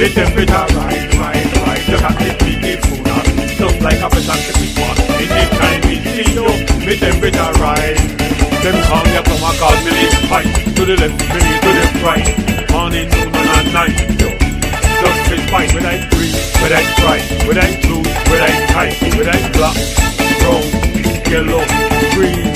The temperature rise, just as it begins sooner. Just like a peasant Christmas, anytime we see you, the temperature rise. Them call me from a call me live fight. To the left, me to the right. Morning, noon and night, yo. Just fit fight, whether it's green, whether it's bright, whether it's blue, whether it's tight, whether it's black, brown, yellow, green,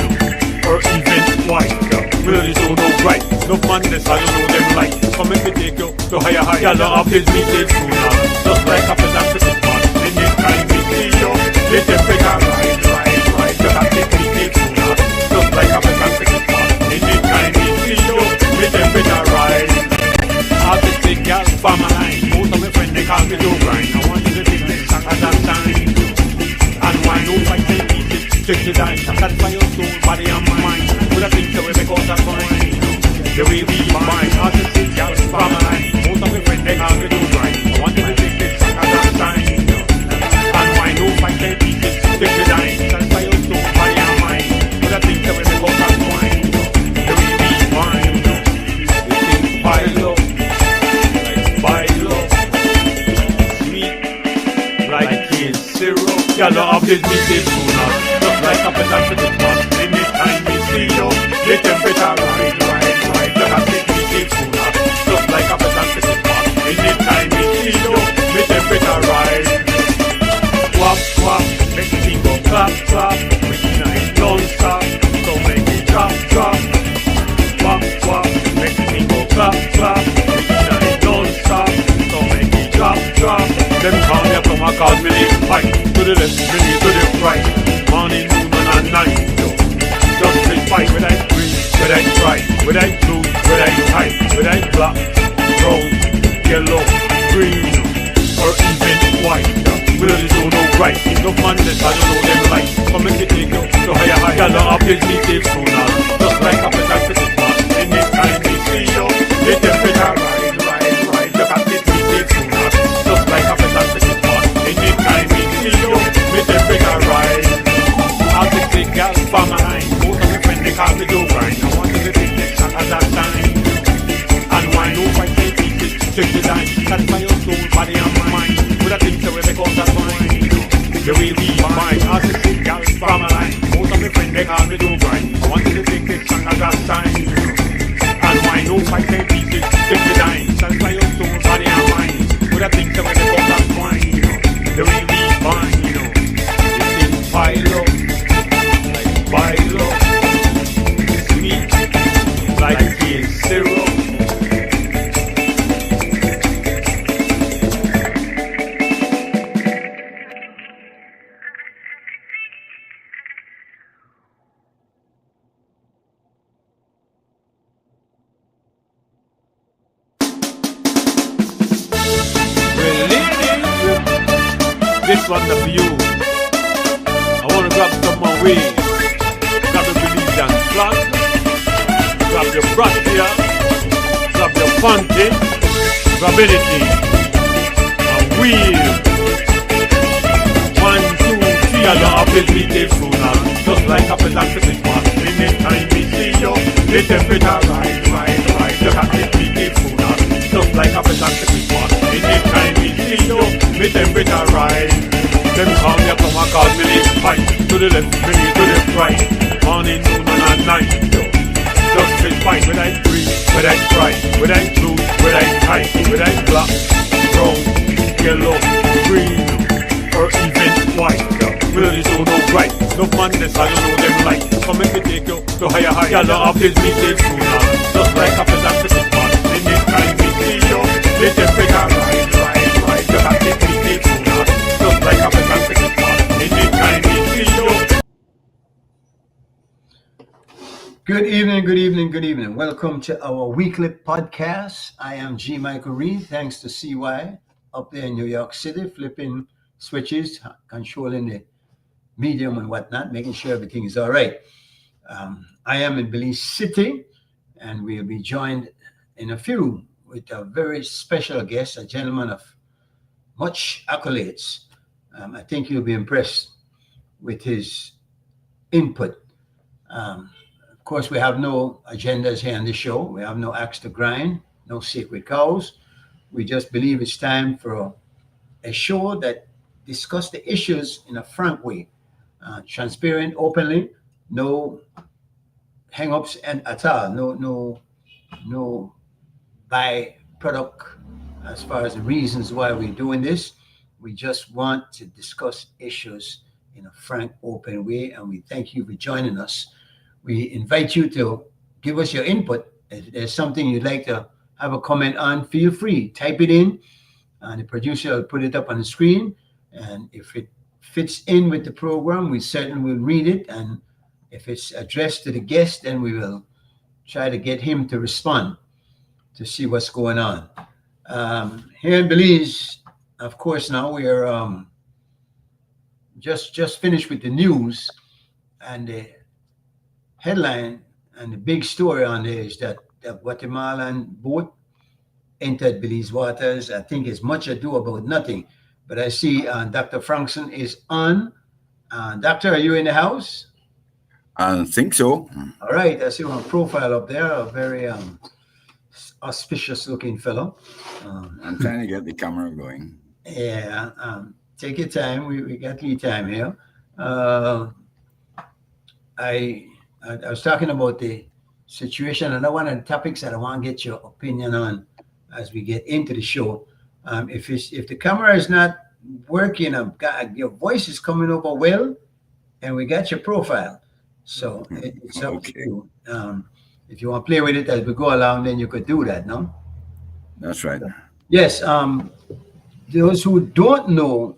or even white. Really don't know right. No man this I don't know them like. Come make me take you to higher. Y'all have this meeting sooner. Just like a peasant Christmas. Anytime we see you, the temperature rise. Just as it meeting sooner. Just like a peasant Christmas. Anytime we see you, the temperature rise. I'll take the girl for my line. Most of my friends they call me Joe Grind. I want you to take this song at that time. And why no fight they eat it? Check the dime. Satisfy your soul, body and mind. With a thing to we make out that fine. The way we mind, hard to see girls from my line. Most of my friends they call me Joe Grind. I want you to take this song at that time. And why no fight they eat it? Check the dime. Satisfy your soul, body and mind. With a thing to we make out that fine. The way we mind. The thing pile up. Y'all have this meeting sooner. Just like a peasant Christmas. Anytime we see you, the temperature rise. Just as it meeting sooner. Just like a peasant Christmas. Anytime we see you, the temperature rise. Swap, swap, make the thing go clap, clap. Make the night don't stop, so make it drop, drop. Swap, swap, make the thing go clap, clap. Make the night don't stop, so make it drop, drop. Them call me from a call me live fight. To the left, me to the right. Morning, noon and night, yo. Just fit fight, whether it's green, whether it's bright, whether it's blue, whether it's tight, whether it's black, brown, yellow, green, or even white. We really don't know right. No man this I don't know them right. Come make it take you to higher. Y'all have this meeting sooner. Just like a peasant Christmas. Anytime we see you, the temperature rise. Just as it meeting sooner. Just like a peasant Christmas. Anytime we see you, the temperature rise. I'll take the girl for my line. Most of my friends they call me Joe Grind. I want you to take this shot at that time. And why no fight they beat it? Check the dime. Satisfy your soul, body and mind. With a thing to we make out that fine. The way we mind. I'll take the girl for my line. Most of my friends they call me Joe Grind. I want you to take this shot at that time. And why no fight they beat it? Check the dime. Satisfy your soul, body and mind. With a thing to we make out that fine. The way we find, it is pile up, sweet, like cane syrup. This one for you. I want to grab some more waves. Grab your Belizean flag. Grab your brassiere. Grab your panty. Grab anything. And wheel. 1, 2, 3. I don't have this meeting sooner. Just like a peasant Christmas. Anytime we see you, the temperature rise. Just as it meeting sooner. Just like a peasant Christmas. Anytime we see you, the temperature rise. Them call me from a call me live fight. To the left, me to the right. Morning, noon and night, yo. Just fit fight, whether it's green, whether it's bright, whether it's blue, whether it's tight, whether it's black, brown, yellow, green, or even white. We really don't know right. No man this I don't know them like. Come make me take you to higher. Y'all have this meeting sooner. Just like a peasant Christmas. Anytime we see you, the temperature rise. Just as it meeting sooner. Just like a peasant Christmas. Anytime we see you. Good evening. Welcome to our weekly podcast. I am G. Michael Reed. Thanks to CY up there in New York City, flipping switches, controlling the medium and whatnot, making sure everything is all right. I am in Belize City, and we'll be joined in a few with a very special guest, a gentleman of much accolades. I think you'll be impressed with his input. Of course, we have no agendas here on the show. We have no axe to grind, no sacred cows. We just believe it's time for a show that discuss the issues in a frank way, transparent, openly, no hang-ups and at all, no byproduct as far as the reasons why we're doing this. We just want to discuss issues in a frank, open way, and we thank you for joining us. We invite you to give us your input. If there's something you'd like to have a comment on, feel free. Type it in, and the producer will put it up on the screen. And if it fits in with the program, we certainly will read it. And if it's addressed to the guest, then we will try to get him to respond to see what's going on. Here in Belize, of course, now we are just finished with the news, and the headline and the big story on there is that the Guatemalan boat entered Belize waters. I think it's much ado about nothing. But I see Dr. Frankson is on. Doctor, are you in the house? I think so. All right, I see my profile up there. A very auspicious looking fellow. I'm trying to get the camera going. Yeah, take your time. We got lead time here. I was talking about the situation, and one of the topics that I want to get your opinion on as we get into the show. If the camera is not working, your voice is coming over well, and we got your profile. So it's up to you. If you want to play with it as we go along, then you could do that, no? That's right. Yes. Those who don't know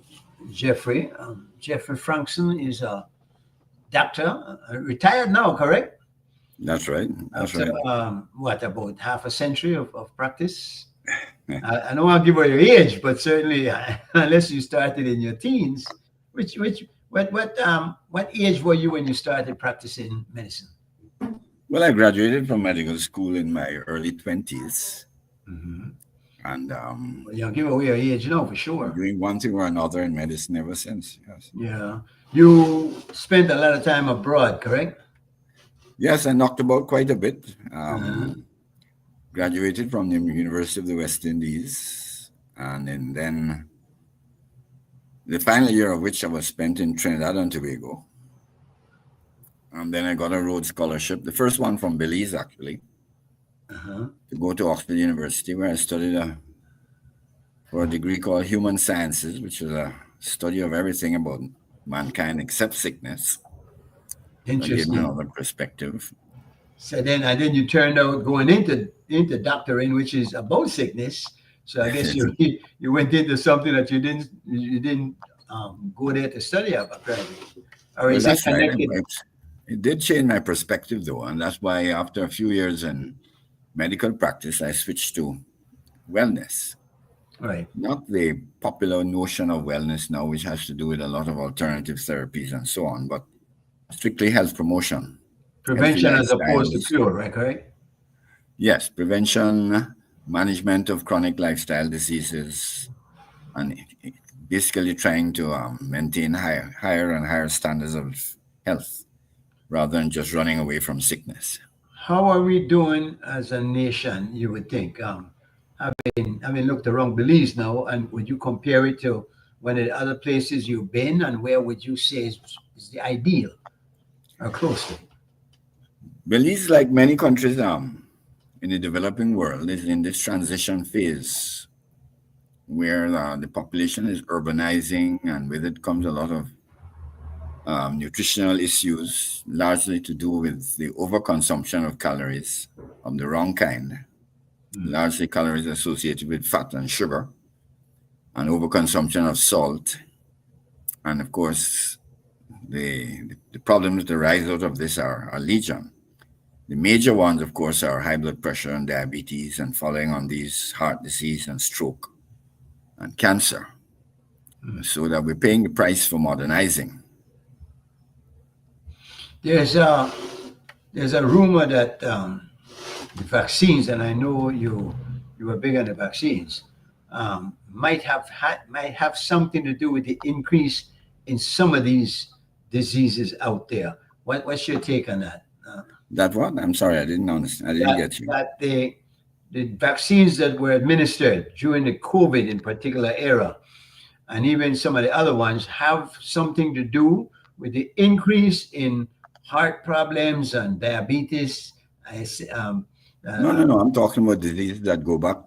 Jeffrey, Jeffrey Frankson is a doctor, retired now, correct? That's right. That's After, right. what, about half a century of practice? I don't want to give away your age, but certainly, unless you started in your teens, what age were you when you started practicing medicine? Well, I graduated from medical school in my early 20s. Mm-hmm. And Well, you don't give away your age, for sure. doing one thing or another in medicine ever since. Yes. Yeah. You spent a lot of time abroad, correct? Yes, I knocked about quite a bit. Uh-huh. Graduated from the University of the West Indies, and then the final year of which I was spent in Trinidad and Tobago. And then I got a Rhodes Scholarship, the first one from Belize, actually, Uh-huh. to go to Oxford University, where I studied for a degree called Human Sciences, which is a study of everything about mankind except sickness. That gave me Interesting. another perspective. So then you turned out going into doctoring, which is about sickness. So I guess you went into something that you didn't go there to study up, apparently. Or Well, is it that's right. connected? It did change my perspective, though, and that's why after a few years in medical practice, I switched to wellness. Right. Not the popular notion of wellness now, which has to do with a lot of alternative therapies and so on, but strictly health promotion, healthy Prevention as opposed to lifestyles. cure, right? Correct? Yes, prevention, management of chronic lifestyle diseases, and basically trying to maintain higher and higher standards of health rather than just running away from sickness. How are we doing as a nation, you would think? Having looked around Belize now, and would you compare it to one of the other places you've been, and where would you say is the ideal or close to? Belize, like many countries in the developing world, is in this transition phase where the population is urbanizing, and with it comes a lot of nutritional issues, largely to do with the overconsumption of calories of the wrong kind, largely calories associated with fat and sugar, and overconsumption of salt. And of course, the problems that arise out of this are legion. The major ones, of course, are high blood pressure and diabetes, and following on these, heart disease and stroke and cancer. So that we're paying the price for modernizing. There's a rumor that the vaccines, and I know you were big on the vaccines, might have something to do with the increase in some of these diseases out there. What's your take on that? That what? I'm sorry, I didn't understand. I didn't get you. That the vaccines that were administered during the COVID in particular era, and even some of the other ones, have something to do with the increase in heart problems and diabetes. I s- No, no, uh, no. I'm talking about diseases that go back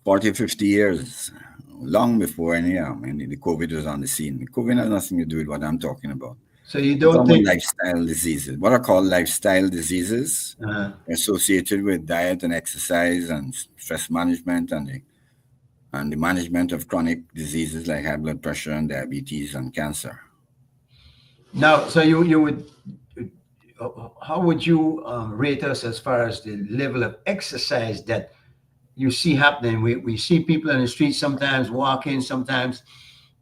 40, 50 years, long before any the COVID was on the scene. The COVID has nothing to do with what I'm talking about. so you I'm don't talking about think? lifestyle diseases. What are called lifestyle diseases Uh, associated with diet and exercise and stress management and the management of chronic diseases like high blood pressure and diabetes and cancer. Now, so you would, how would you rate us as far as the level of exercise that you see happening? We see people in the street sometimes walking, sometimes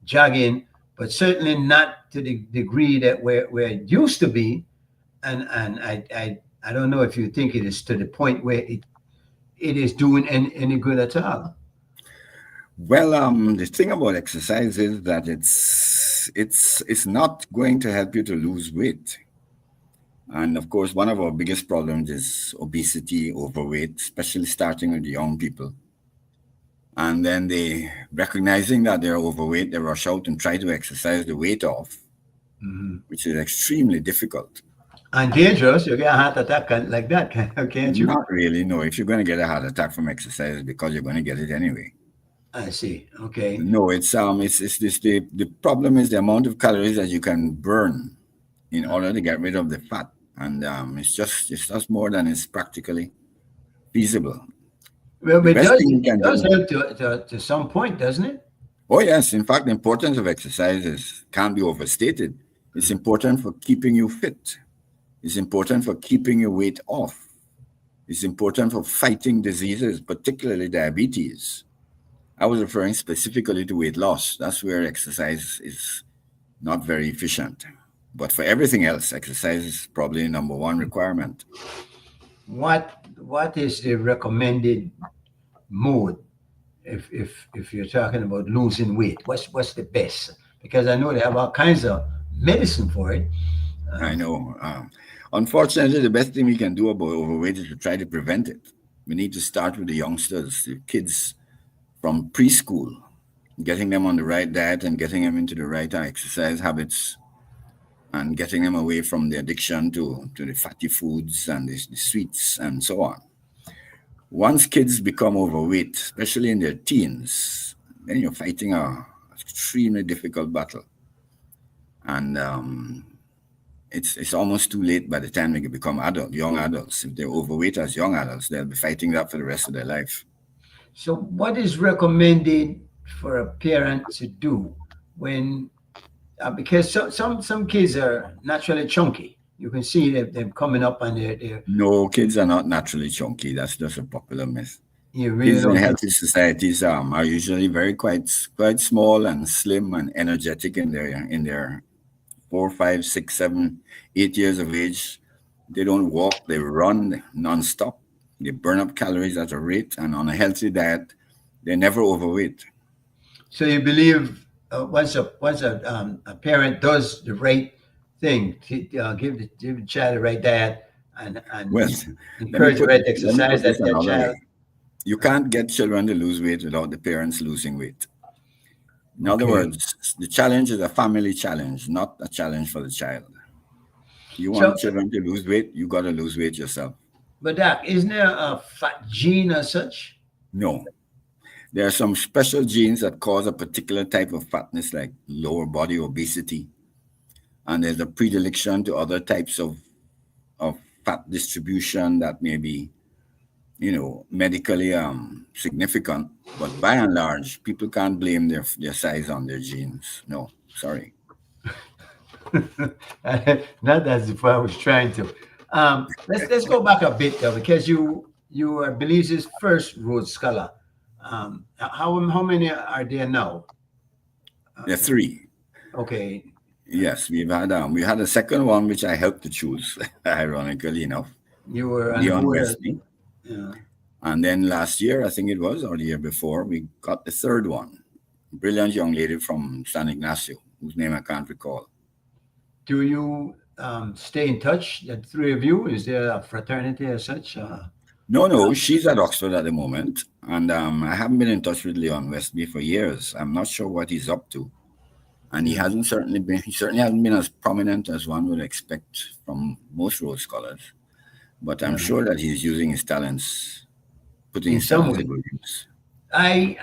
jogging, but certainly not to the degree that where it used to be. And I don't know if you think it is to the point where it is doing any good at all. Well, the thing about exercise is that it's not going to help you to lose weight. And of course, one of our biggest problems is obesity, overweight, especially starting with the young people. And then they, recognizing that they're overweight, they rush out and try to exercise the weight off, Mhm. which is extremely difficult. And dangerous. You get a heart attack like that, can't you? Not really, no. If you're going to get a heart attack from exercise, because you're going to get it anyway. I see. Okay. No, it's this the problem is the amount of calories that you can burn in order to get rid of the fat, and it's just more than is practically feasible. Well, The best thing you it can does do. help to some point, doesn't it? Oh yes, in fact, the importance of exercise can't be overstated. It's important for keeping you fit. It's important for keeping your weight off. It's important for fighting diseases, particularly diabetes. I was referring specifically to weight loss. That's where exercise is not very efficient. But for everything else, exercise is probably number one requirement. What is the recommended mode if you're talking about losing weight? What's the best? Because I know they have all kinds of medicine for it. I Um, know. Unfortunately, the best thing we can do about overweight is to try to prevent it. We need to start with the youngsters, the kids from preschool, getting them on the right diet and getting them into the right exercise habits and getting them away from the addiction to the fatty foods and the sweets and so on. Once kids become overweight, especially in their teens, then you're fighting a extremely difficult battle. And it's almost too late by the time they become young adults. If they're overweight as young adults, they'll be fighting that for the rest of their life. so, what is recommended for a parent to do when because some kids are naturally chunky. You can see them coming up and they're No, kids are not naturally chunky. That's just a popular myth. you really Kids in don't think. healthy societies are usually very quite small and slim and energetic in their 4, 5, 6, 7, 8 years of age. They don't walk; they run nonstop. They burn up calories at a rate, and on a healthy diet, they're never overweight. So you believe once a parent does the right thing, to, give the child the right diet and Well, let me encourage the put right let me exercise, put this that another child. way. You can't get children to lose weight without the parents losing weight. In other Okay. words, the challenge is a family challenge, not a challenge for the child. You So, want children to lose weight, you got to lose weight yourself. but Doc, isn't there a fat gene as such? No, there are some special genes that cause a particular type of fatness, like lower body obesity, and there's a predilection to other types of fat distribution that may be, medically significant. But by and large, people can't blame their size on their genes. No, sorry. Not as if I was trying to. Let's go back a bit though, because you are Belize's first Rhodes Scholar. How many are there now? There are three. Okay, Yes, we had a second one which I helped to choose, ironically enough, you were on the Leon board. Wesley. Uh, And then last year, I think it was, or the year before, we got the third one. Brilliant young lady from San Ignacio, whose name I can't recall. do you stay in touch? The three of you? Is there a fraternity as such? No, no, she's at Oxford at the moment, and I haven't been in touch with Leon Westby for years. I'm not sure what he's up to, and Yeah, he certainly hasn't been as prominent as one would expect from most Rhodes scholars. But I'm yeah. sure that he's using his talents, putting In his some talents to way, good use. I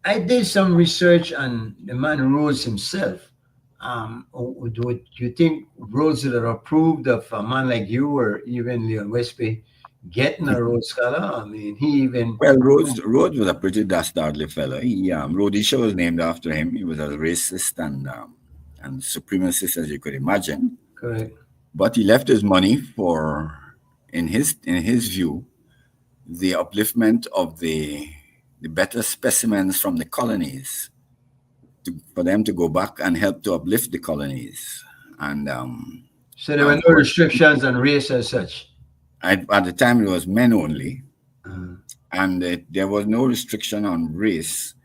I did some research on the man Rhodes himself. Do you think Rhodes would have approved of a man like you or even Leon Westby getting a Rhodes Scholar? I mean, he even Well, Rhodes was a pretty dastardly fellow. Rhodesia was named after him. He was as racist and supremacist as you could imagine. correct. But he left his money for, in his view, the upliftment of the better specimens from the colonies, for them to go back and help to uplift the colonies. And So there were of no course, restrictions on race as such. at the time it was men only, Uh, and there was no restriction on race.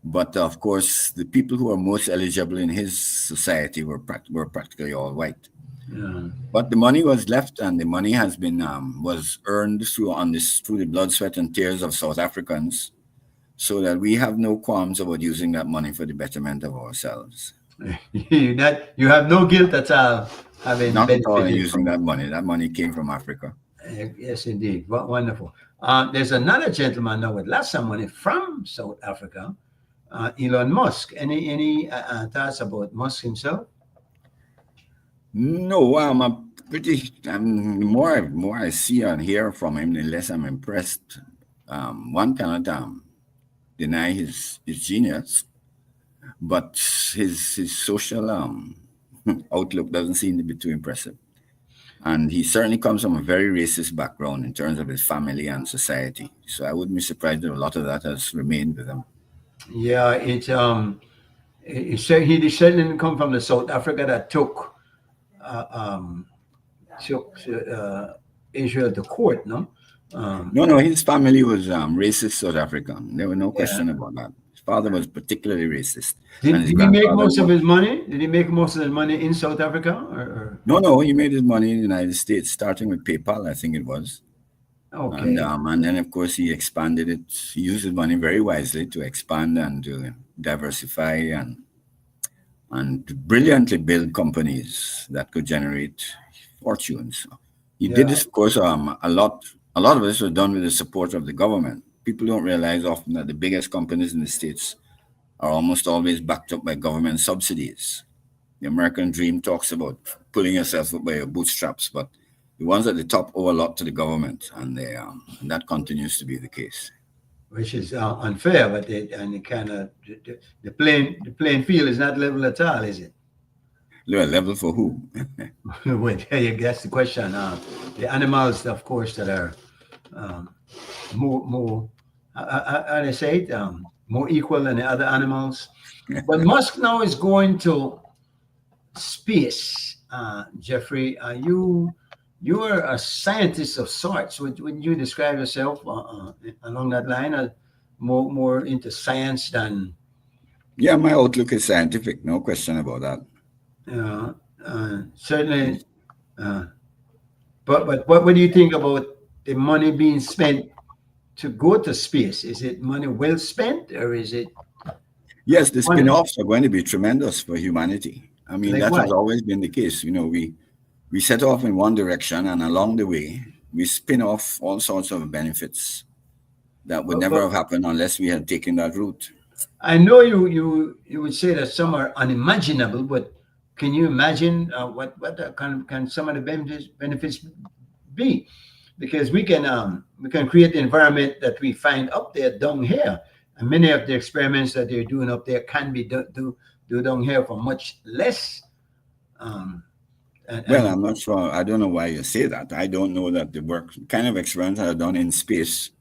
But of course, the people who were most eligible in his society were practically all white. yeah. But the money was left, and the money has been was earned through the blood, sweat, and tears of South Africans, so that we have no qualms about using that money for the betterment of ourselves. You have no guilt at all having Not at all in benefited using from. that money. That money came from Africa. Yes, indeed. Wonderful. There's another gentleman now with lots of money from South Africa, Elon Musk. Any thoughts about Musk himself? No, I'm pretty. The more I see and hear from him, the less I'm impressed. One cannot deny his genius, but his social outlook doesn't seem to be too impressive. And he certainly comes from a very racist background in terms of his family and society. So I wouldn't be surprised if a lot of that has remained with him. Yeah, it said he certainly didn't come from the South Africa that uh, um, took Israel to court. No, um, No, no, his family was racist South African. There was no yeah. question about that. His father was particularly racist, and Did, his did he make grandfather most of was. his money? Did he make most of his money in South Africa? Or No, no, he made his money in the United States, starting with PayPal, I think it was. okay, And then, of course, he expanded it. He used his money very wisely to expand and to diversify and to brilliantly build companies that could generate fortunes. He yeah. did this, of course, a lot of this was done with the support of the government. People don't realize often that the biggest companies in the States are almost always backed up by government subsidies. The American dream talks about pulling yourself up by your bootstraps, but the ones at the top owe a lot to the government, and that continues to be the case. Which is unfair, but it kind of the playing field is not level at all, is it? Level for who? Well, yeah, that's the question. The animals, of course, that are um, more how they say it, more equal than the other animals. But Musk now is going to space. Jeffrey, you're a scientist of sorts. Would you describe yourself along that line, more into science than Yeah, my outlook is scientific, no question about that. uh, certainly? Uh, but what do you think about the money being spent to go to space? Is it money well spent, or is it Yes, the money spin-offs are going to be tremendous for humanity. I mean, like that has what? always been the case. We set off in one direction, and along the way, we spin off all sorts of benefits that would But, never but have happened unless we had taken that route. I know you would say that some are unimaginable, but can you imagine can some of the benefits be? Because we can create the environment that we find up there down here, and many of the experiments that they're doing up there can be do down here for much less. Um, Well, and I'm not sure. I don't know why you say that. I don't know that the work kind of experiments that are done in space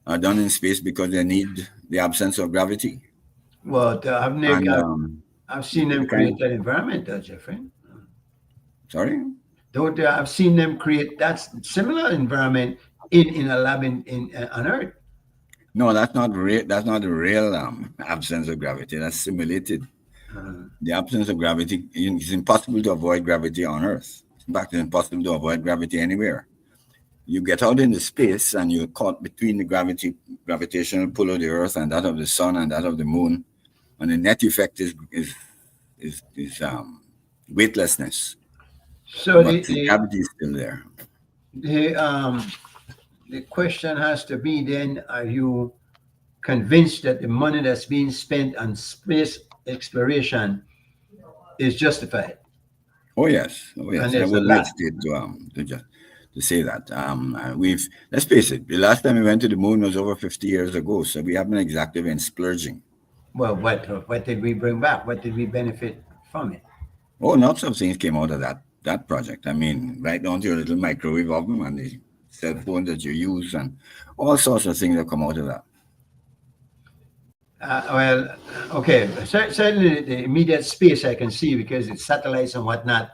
are done in space because they need the absence of gravity. well, And I've seen the them kind create that environment, Jeffrey. sorry? Don't I've seen them create that similar environment in a lab in on Earth. No, that's not real. That's not the real absence of gravity. That's simulated. Uh, The absence of gravity, it's impossible to avoid gravity on Earth. In fact, it's impossible to avoid gravity anywhere. you get out into space and you're caught between the gravitational pull of the Earth and that of the sun and that of the moon, and the net effect is weightlessness, So but the gravity is still there. the um the question has to be then: are you convinced that the money that's being spent on space exploration is justified? Oh And yes, I there's a would lot. hesitate to say that. We've let's face it, the last time we went to the moon was over 50 years ago, so we haven't exactly been splurging. Well, what did we bring back? What did we benefit from it? Oh, lots of things came out of that project. I mean, right down to your little microwave oven and the cell phone that you use, and all sorts of things that come out of that. Well, okay. Certainly, the immediate space I can see because it's satellites and whatnot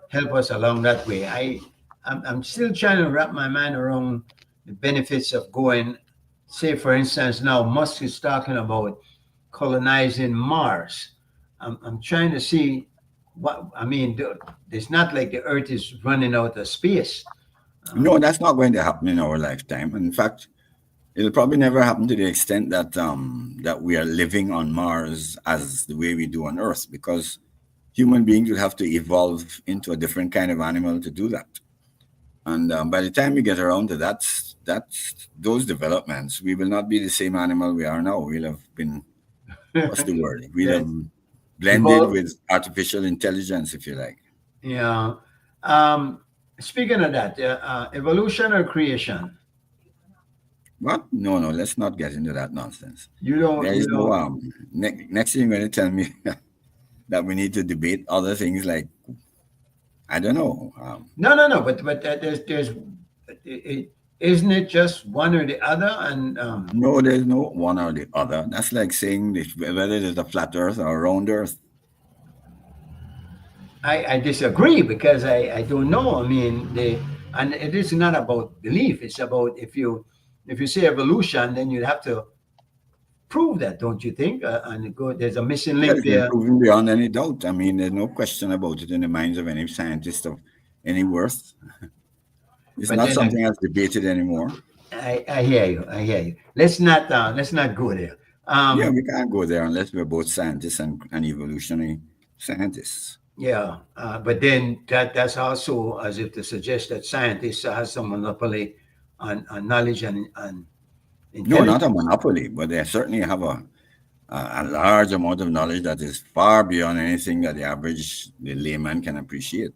help us along that way. I'm still trying to wrap my mind around the benefits of going. Say, for instance, now Musk is talking about colonizing Mars. I'm trying to see what I mean. It's not like the Earth is running out of space. No, that's not going to happen in our lifetime. In fact, it'll probably never happen to the extent that we are living on Mars as the way we do on Earth, because human beings will have to evolve into a different kind of animal to do that. And by the time we get around to that's those developments, we will not be the same animal we are now. We'll have been, what's the word? We'll Yeah, have blended evolve. with artificial intelligence, if you like. Yeah. Um, Speaking of that, evolution or creation? What? No, no, let's not get into that nonsense. You don't. There You is no don't. next thing you're going to tell me that we need to debate other things like, I don't know. No, no, no. But there's isn't it just one or the other? And No, there's no one or the other. That's like saying whether there's a flat Earth or a round Earth. I disagree because I don't know. I mean, and it is not about belief. It's about if you say evolution, then you have to prove that, don't you think? And there's a missing Well, link it's been there. proven beyond any doubt. I mean, there's no question about it in the minds of any scientist of any worth. It's But not then something that's debated anymore. I hear you. I hear you. Let's not go there. Yeah, Um, we can't go there unless we're both scientists and evolutionary scientists. yeah, but then that's also as if to suggest that scientists have some monopoly on knowledge and No, intelligence. not a monopoly, but they certainly have a large amount of knowledge that is far beyond anything that the layman can appreciate.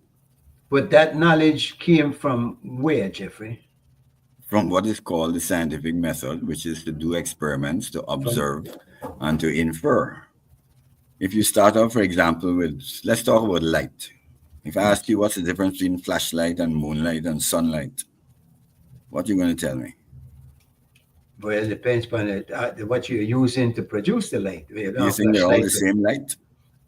But that knowledge came from where, Jeffrey? From what is called the scientific method, which is to do experiments, to From observe, and to infer. If you start off, for example, with let's talk about light. If I ask you what's the difference between flashlight and moonlight and sunlight, what are you going to tell me? well, it depends on what you're using to produce the light. You Do you know, think they're all flashlight. the same light?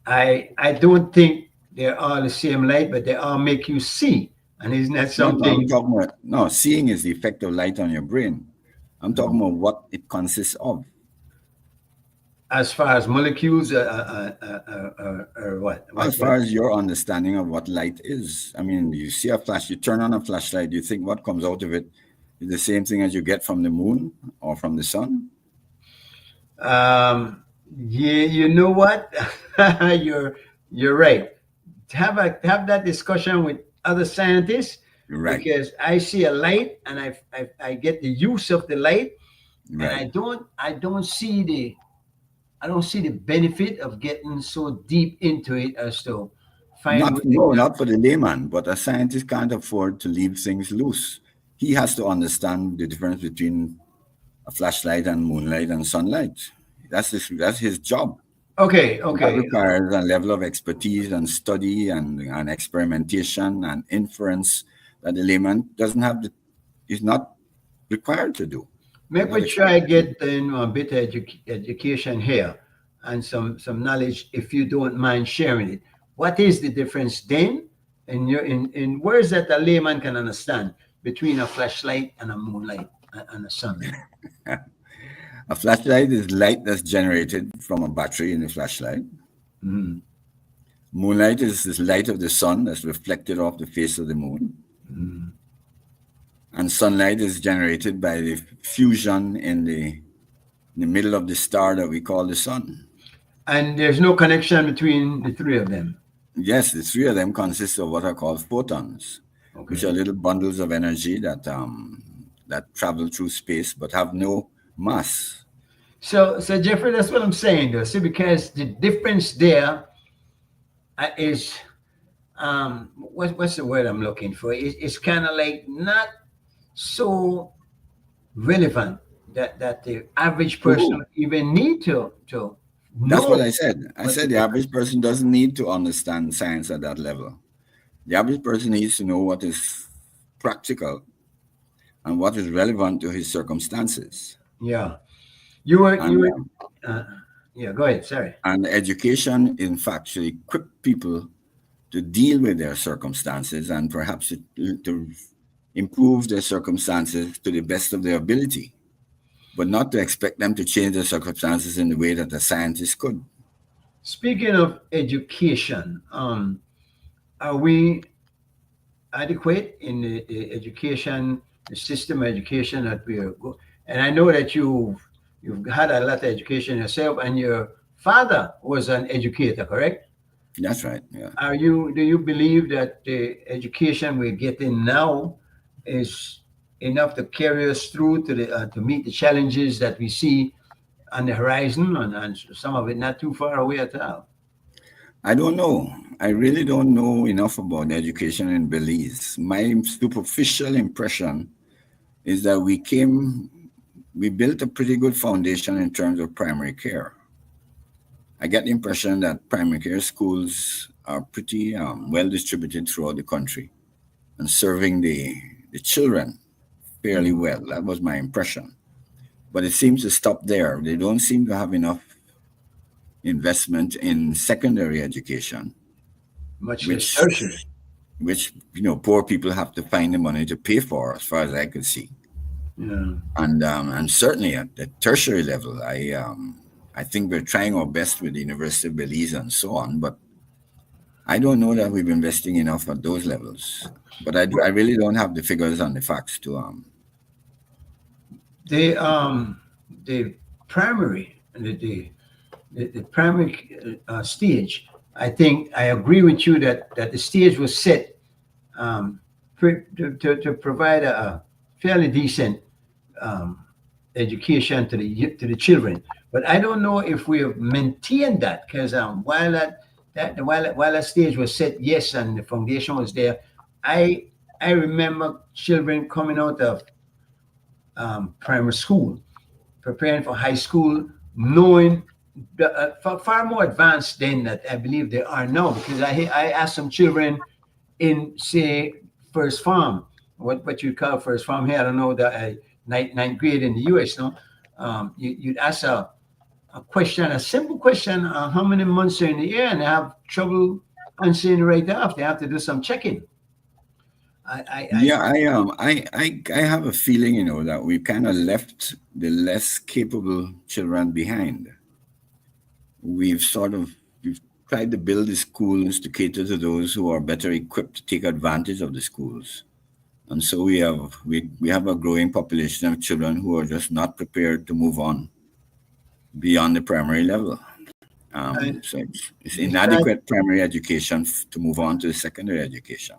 I don't think they're all the same light, but they all make you see. And isn't that No, no, I'm something talking about no. Seeing is the effect of light on your brain. I'm talking mm, about what it consists of. as far as molecules or what? As far as your understanding of what light is, I mean, you see a flash, you turn on a flashlight, you think what comes out of it is the same thing as you get from the moon or from the sun. Um, yeah, you know what? you're you're right. Have that discussion with other scientists Right, because I see a light and I get the use of the light and right. I don't see the benefit of getting so deep into it as to find Not what no, not for the layman, but a scientist can't afford to leave things loose. He has to understand the difference between a flashlight and moonlight and sunlight. That's his job. okay, That okay. requires a level of expertise and study and experimentation and inference that the layman doesn't have is not required to do. He's Maybe not we try expected to get do. a bit of education here and some knowledge if you don't mind sharing it. What is the difference then in words that a layman can understand between a flashlight and a moonlight and a sunlight? A flashlight is light that's generated from a battery in the flashlight. Mm, Moonlight is this light of the sun that's reflected off the face of the moon. mm, And And sunlight is generated by the fusion in the middle of the star that we call the sun. And there's no connection between the three of them. Yes, the three of them consist of what are called photons, which are Okay. little bundles of energy that travel through space but have no mass. So Jeffrey, that's what I'm saying, though. See, because the difference there is what's the word I'm looking for? It's kind of like not so relevant that the average To person who? even need to That's what know I said. I what's the said the difference. average person doesn't need to understand science at that level. The average person needs to know what is practical and what is relevant to his circumstances. Yeah, you were And uh, yeah. Go ahead. Sorry. and education, in fact, should equip people to deal with their circumstances and perhaps to improve their circumstances to the best of their ability, but not to expect them to change their circumstances in the way that a scientist could. Speaking of education, are we adequate in the education, the system of education that we are and I know that you've had a lot of education yourself, and your father was an educator, correct? That's right. Yeah. Do you believe that the education we're getting now is enough to carry us through to meet the challenges that we see on the horizon, and some of it not too far away at all? I don't know. I really don't know enough about education in Belize. My superficial impression is that we built a pretty good foundation in terms of primary care. I get the impression that primary care schools are pretty well distributed throughout the country and serving the children fairly well. That was my impression. But it seems to stop there. They don't seem to have enough investment in secondary education, Much less which tertiary. poor people have to find the money to pay for, as far as I could see. Yeah. And certainly at the tertiary level, I think we're trying our best with the University of Belize and so on, but I don't know that we're investing enough at those levels. But I really don't have the figures and the facts to The the primary the primary stage. I think I agree with you that the stage was set um, to provide a fairly decent um, education to the children. But I don't know if we have maintained that, because while that stage was set, yes, and the foundation was there. I I remember children coming out of primary school, preparing for high school, knowing far more advanced than that I believe they are now. Because I asked some children in, say, first farm, what you call first farm here. I don't know the ninth grade in the U.S. No, you'd ask a question, a simple question, how many months are in the year, and they have trouble answering right off. They have to do some checking. I yeah, I have a feeling, that we kind of left the less capable children behind. We've tried to build the schools to cater to those who are better equipped to take advantage of the schools. And so we have a growing population of children who are just not prepared to move on beyond the primary level. I So it's the sad inadequate primary education to move on to the secondary education.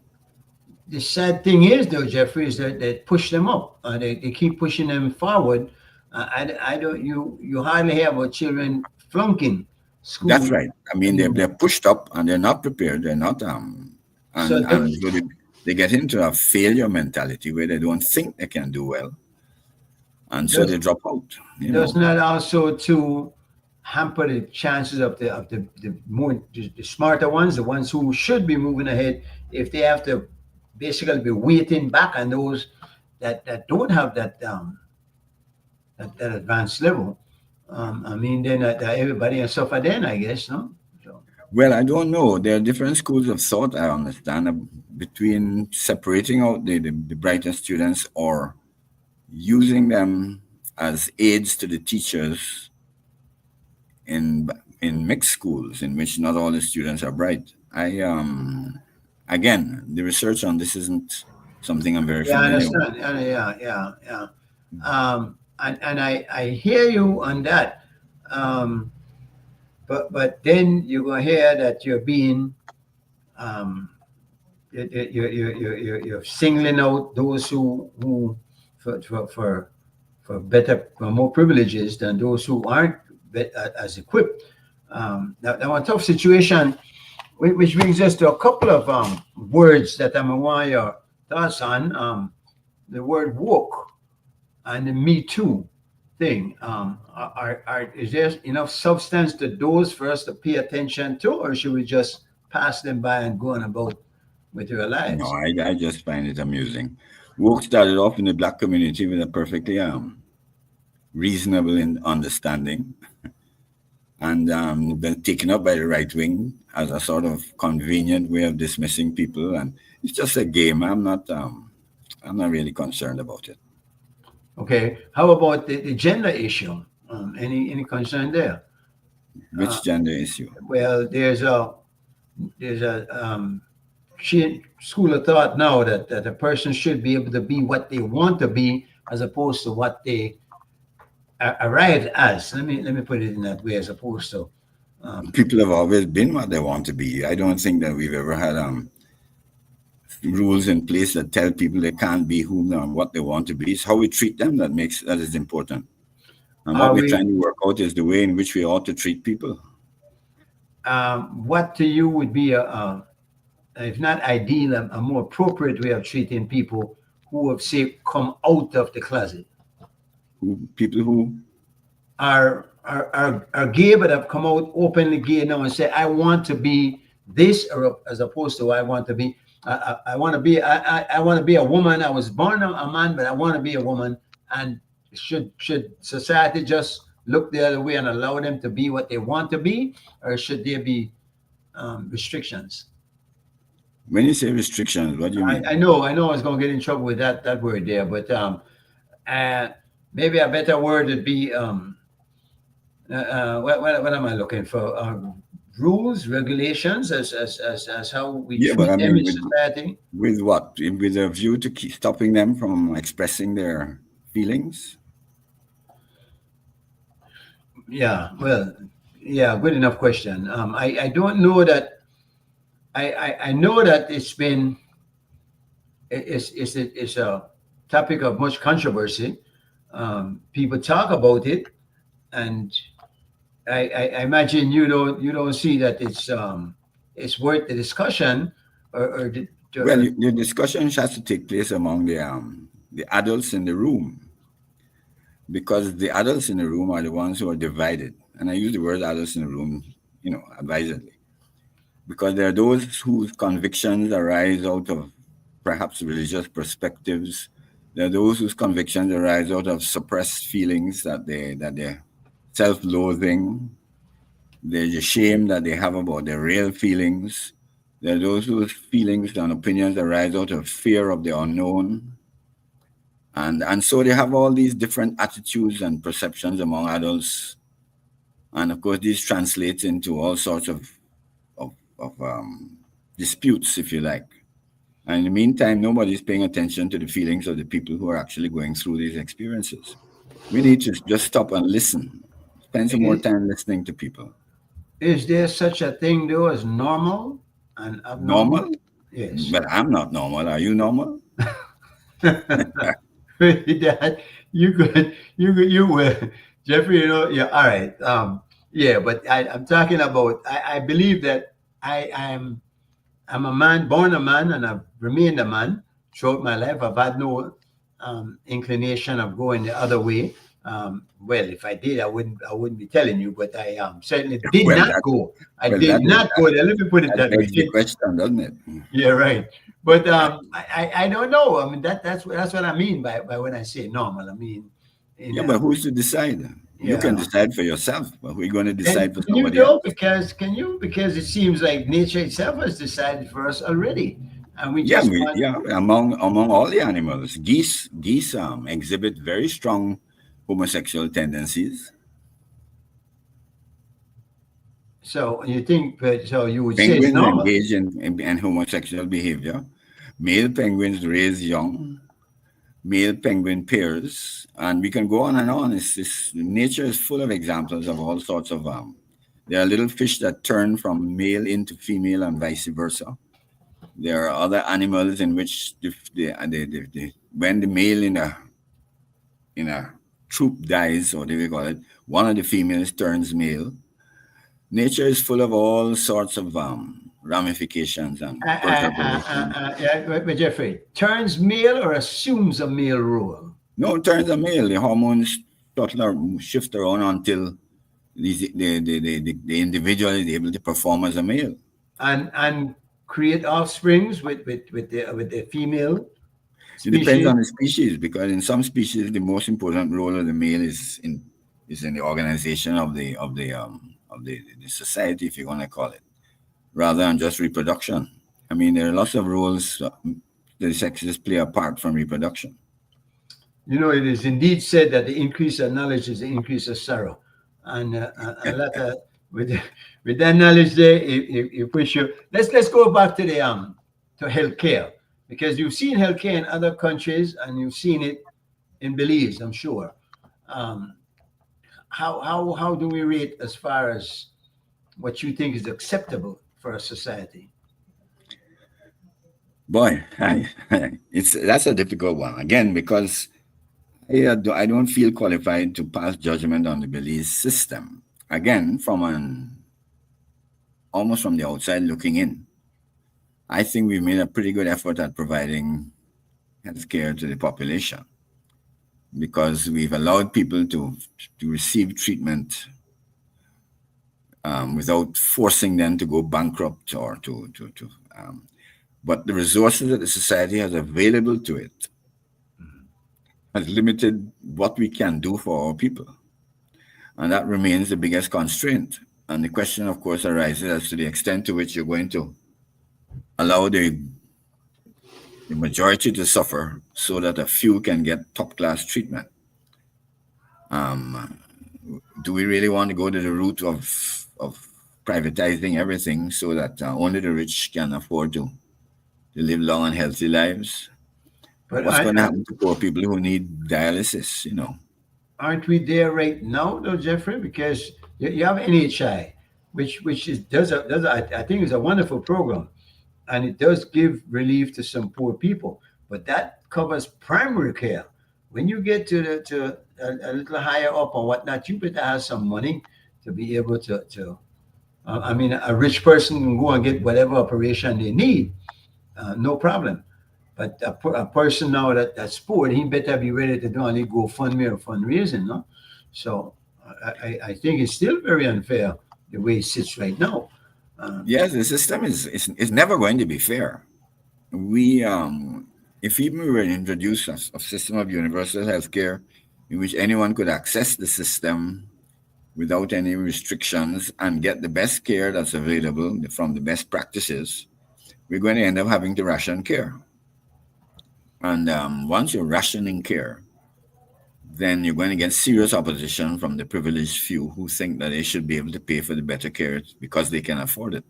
the sad thing is, though, Jeffrey, is that they push them up. They keep pushing them forward. I don't you hardly hear about children flunking That's school right. I mean, they're anymore. pushed up and they're not prepared. They're not So and so they get into a failure mentality where they don't think they can do well, and so does they drop out. does not also to hamper the chances of the smarter ones, the ones who should be moving ahead, if they have to basically be waiting back on those that don't have that advanced level. I mean, then everybody will suffer then, I guess, no? So, Well, I don't know. There are different schools of thought, I understand, between separating out the brighter students or using them as aids to the teachers in in mixed schools in which not all the students are bright. I again, the research on this isn't something I'm very Yeah, I familiar with. understand. Yeah. And I hear you on that. Um, but then you're gonna hear that you're being um, you're singling out those who for better for more privileges than those who aren't as equipped. Now a tough situation, which brings us to a couple of words that I'm want your thoughts on. The word woke and the Me Too thing. Is there enough substance to those for us to pay attention to, or should we just pass them by and go on about with our No, lives? I just find it amusing. Woke started off in the black community with a perfectly reasonable in understanding, and been taken up by the right wing as a sort of convenient way of dismissing people. And it's just a game. I'm not really concerned about it. Okay. How about the gender issue? Any concern there? Uh, Which gender issue? well, there's a school of thought now that a person should be able to be what they want to be as opposed to what they arrived as. Let me put it in that way, as opposed to People have always been what they want to be. I don't think that we've ever had rules in place that tell people they can't be who and what they want to be. It's how we treat them that is important. And what are we're we trying to work out is the way in which we ought to treat people. what to you would be if not ideal, a more appropriate way of treating people who have say come out of the closet, People who are gay but have come out openly gay now and say I want to be this, or as opposed to I want to be I want to be I want to be a woman. I was born a man, but I want to be a woman. And should society just look the other way and allow them to be what they want to be, or should there be restrictions? when you say restrictions, what do you mean? I know I was going to get in trouble with that word there, but uh, maybe a better word would be what am I looking for? Rules, regulations, as how we Yeah, but treat I them mean, in society. with what? With a view to keep stopping them from expressing their feelings? Yeah, well, yeah, good enough question. I don't know that I know that it's a topic of much controversy. People talk about it, and I imagine you don't see that it's worth the discussion, Well, or the discussion has to take place among the adults in the room, because the adults in the room are the ones who are divided. And I use the word adults in the room, advisedly, because there are those whose convictions arise out of perhaps religious perspectives. There are those whose convictions arise out of suppressed feelings that they're self-loathing, the shame that they have about their real feelings. There are those whose feelings and opinions arise out of fear of the unknown. And so they have all these different attitudes and perceptions among adults. And of course, this translates into all sorts of disputes, if you like. And in the meantime, nobody's paying attention to the feelings of the people who are actually going through these experiences. We need to just stop and listen, spend some more is, time listening to people. is there such a thing though as normal and abnormal? Normal? Yes. But I'm not normal. Are you normal? That you will, Jeffrey. Yeah. All right. Yeah, but I'm talking about. I believe that I'm a man, born a man, and I've remained a man throughout my life. I've had no inclination of going the other way. Well, if I did, I wouldn't be telling you, but I certainly did Well, not that go. I well did not go there. Let me put it that that begs the way. question, doesn't it? Yeah, right. But I don't know. I mean that's what I mean by when I say normal. I mean, in Yeah, but who's to decide? You can yeah. decide for yourself, but we're going to And decide for can you somebody though? else. Because it seems like nature itself has decided for us already, and we Yeah, just want. among all the animals, geese exhibit very strong homosexual tendencies. So you think, but so you would say it's Penguins normal. engage in homosexual behavior. Male penguins raise young, male penguin pairs, and we can go on and on. Nature is full of examples of all sorts of. There are little fish that turn from male into female and vice versa. There are other animals in which when the male in a troop dies, or whatever you call it, one of the females turns male. Nature is full of all sorts of ramifications and perturbations. Yeah, but Jeffrey, turns male or assumes a male role? No, it turns a male. The hormones shuttle or shift around until the individual is able to perform as a male. And create offsprings with the female It depends species. on the species, because in some species the most important role of the male is in the organization of the society, if you want to call it, rather than just reproduction. I mean, there are lots of roles the sexes play apart from reproduction. You know, it is indeed said that the increase of knowledge is the increase of sorrow, and a lot of with with that knowledge there, if we should let's go back to healthcare, because you've seen healthcare in other countries and you've seen it in Belize, I'm sure. Um, how do we rate as far as what you think is acceptable for a society? Boy, it's that's a difficult one again, because I don't feel qualified to pass judgment on the Belize system. Again, from an almost from the outside looking in, I think we've made a pretty good effort at providing healthcare to the population, because we've allowed people to receive treatment without forcing them to go bankrupt or to but the resources that the society has available to it has limited what we can do for our people. And that remains the biggest constraint. And the question, of course, arises as to the extent to which you're going to allow the majority to suffer so that a few can get top class treatment. Um, do we really want to go to the route of privatizing everything so that only the rich can afford to live long and healthy lives? But What's going to happen to poor people who need dialysis? aren't we there right now, though, Jeffrey? Because you have NHI, which is I think is a wonderful program, and it does give relief to some poor people. But that covers primary care. When you get to a little higher up or whatnot, you better have some money to be able to. I mean, a rich person can go and get whatever operation they need, no problem. But a person now that's poor, he better be ready to do only GoFundMe or fundraising, no? So I think it's still very unfair the way it sits right now. Um, Yes, the system is never going to be fair. We if even we were to introduce a system of universal healthcare in which anyone could access the system without any restrictions and get the best care that's available from the best practices, we're going to end up having to ration care. And once you're rationing care, then you're going to get serious opposition from the privileged few who think that they should be able to pay for the better care because they can afford it.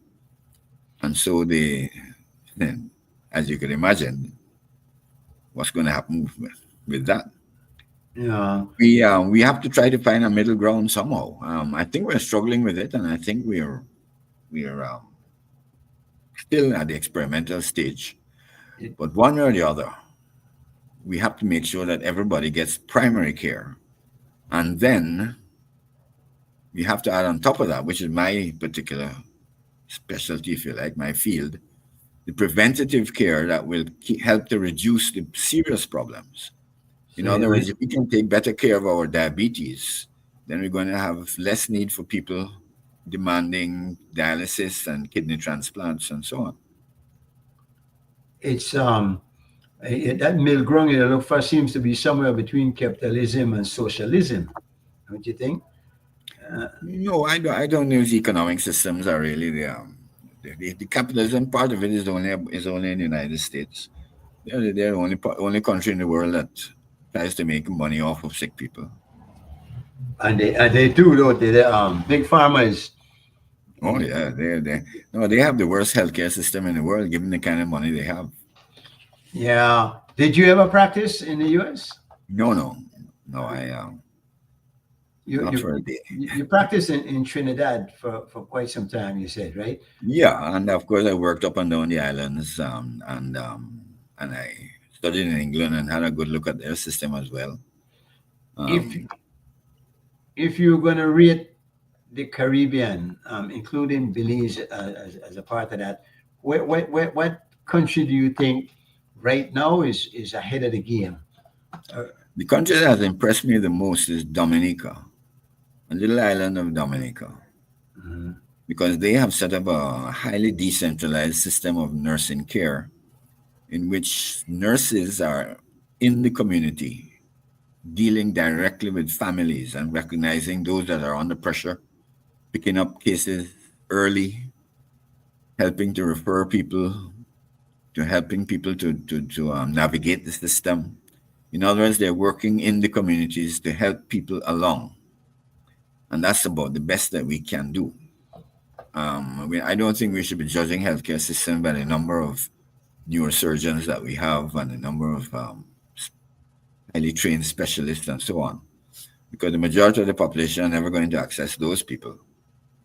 And so then, as you can imagine, what's going to happen with that? yeah, We have to try to find a middle ground somehow. I think we're struggling with it, and I think we're still at the experimental stage. it, But one way or the other, we have to make sure that everybody gets primary care, and then we have to add on top of that, which is my particular specialty, if you like, my field, the preventative care that will help to reduce the serious problems. In so other words, if we can take better care of our diabetes, then we're going to have less need for people demanding dialysis and kidney transplants and so on. it's that middle ground you look for seems to be somewhere between capitalism and socialism, don't you think? Uh, No, I don't use economic systems are really the capitalism part of it is only in the United States. They're the only country in the world that tries to make money off of sick people. and they do, though. Big pharma is. Oh yeah, they no, they have the worst healthcare system in the world, given the kind of money they have. Yeah. Did you ever practice in the U.S.? No, no, no. I You not you for a day. you practiced in Trinidad for quite some time. You said, right? Yeah, and of course I worked up and down the islands, and I studied in England and had a good look at their system as well. If Um, if you're gonna rate the Caribbean, including Belize as a part of that, what country do you think right now is ahead of the game? Uh, the country that has impressed me the most is Dominica, a little island of Dominica, mhm. because they have set up a highly decentralized system of nursing care in which nurses are in the community, dealing directly with families and recognizing those that are under pressure, picking up cases early, helping to refer people, to helping people to navigate the system. In other words, they're working in the communities to help people along, and that's about the best that we can do. I don't think we should be judging healthcare system by the number of neurosurgeons that we have and the number of highly trained specialists and so on, because the majority of the population are never going to access those people.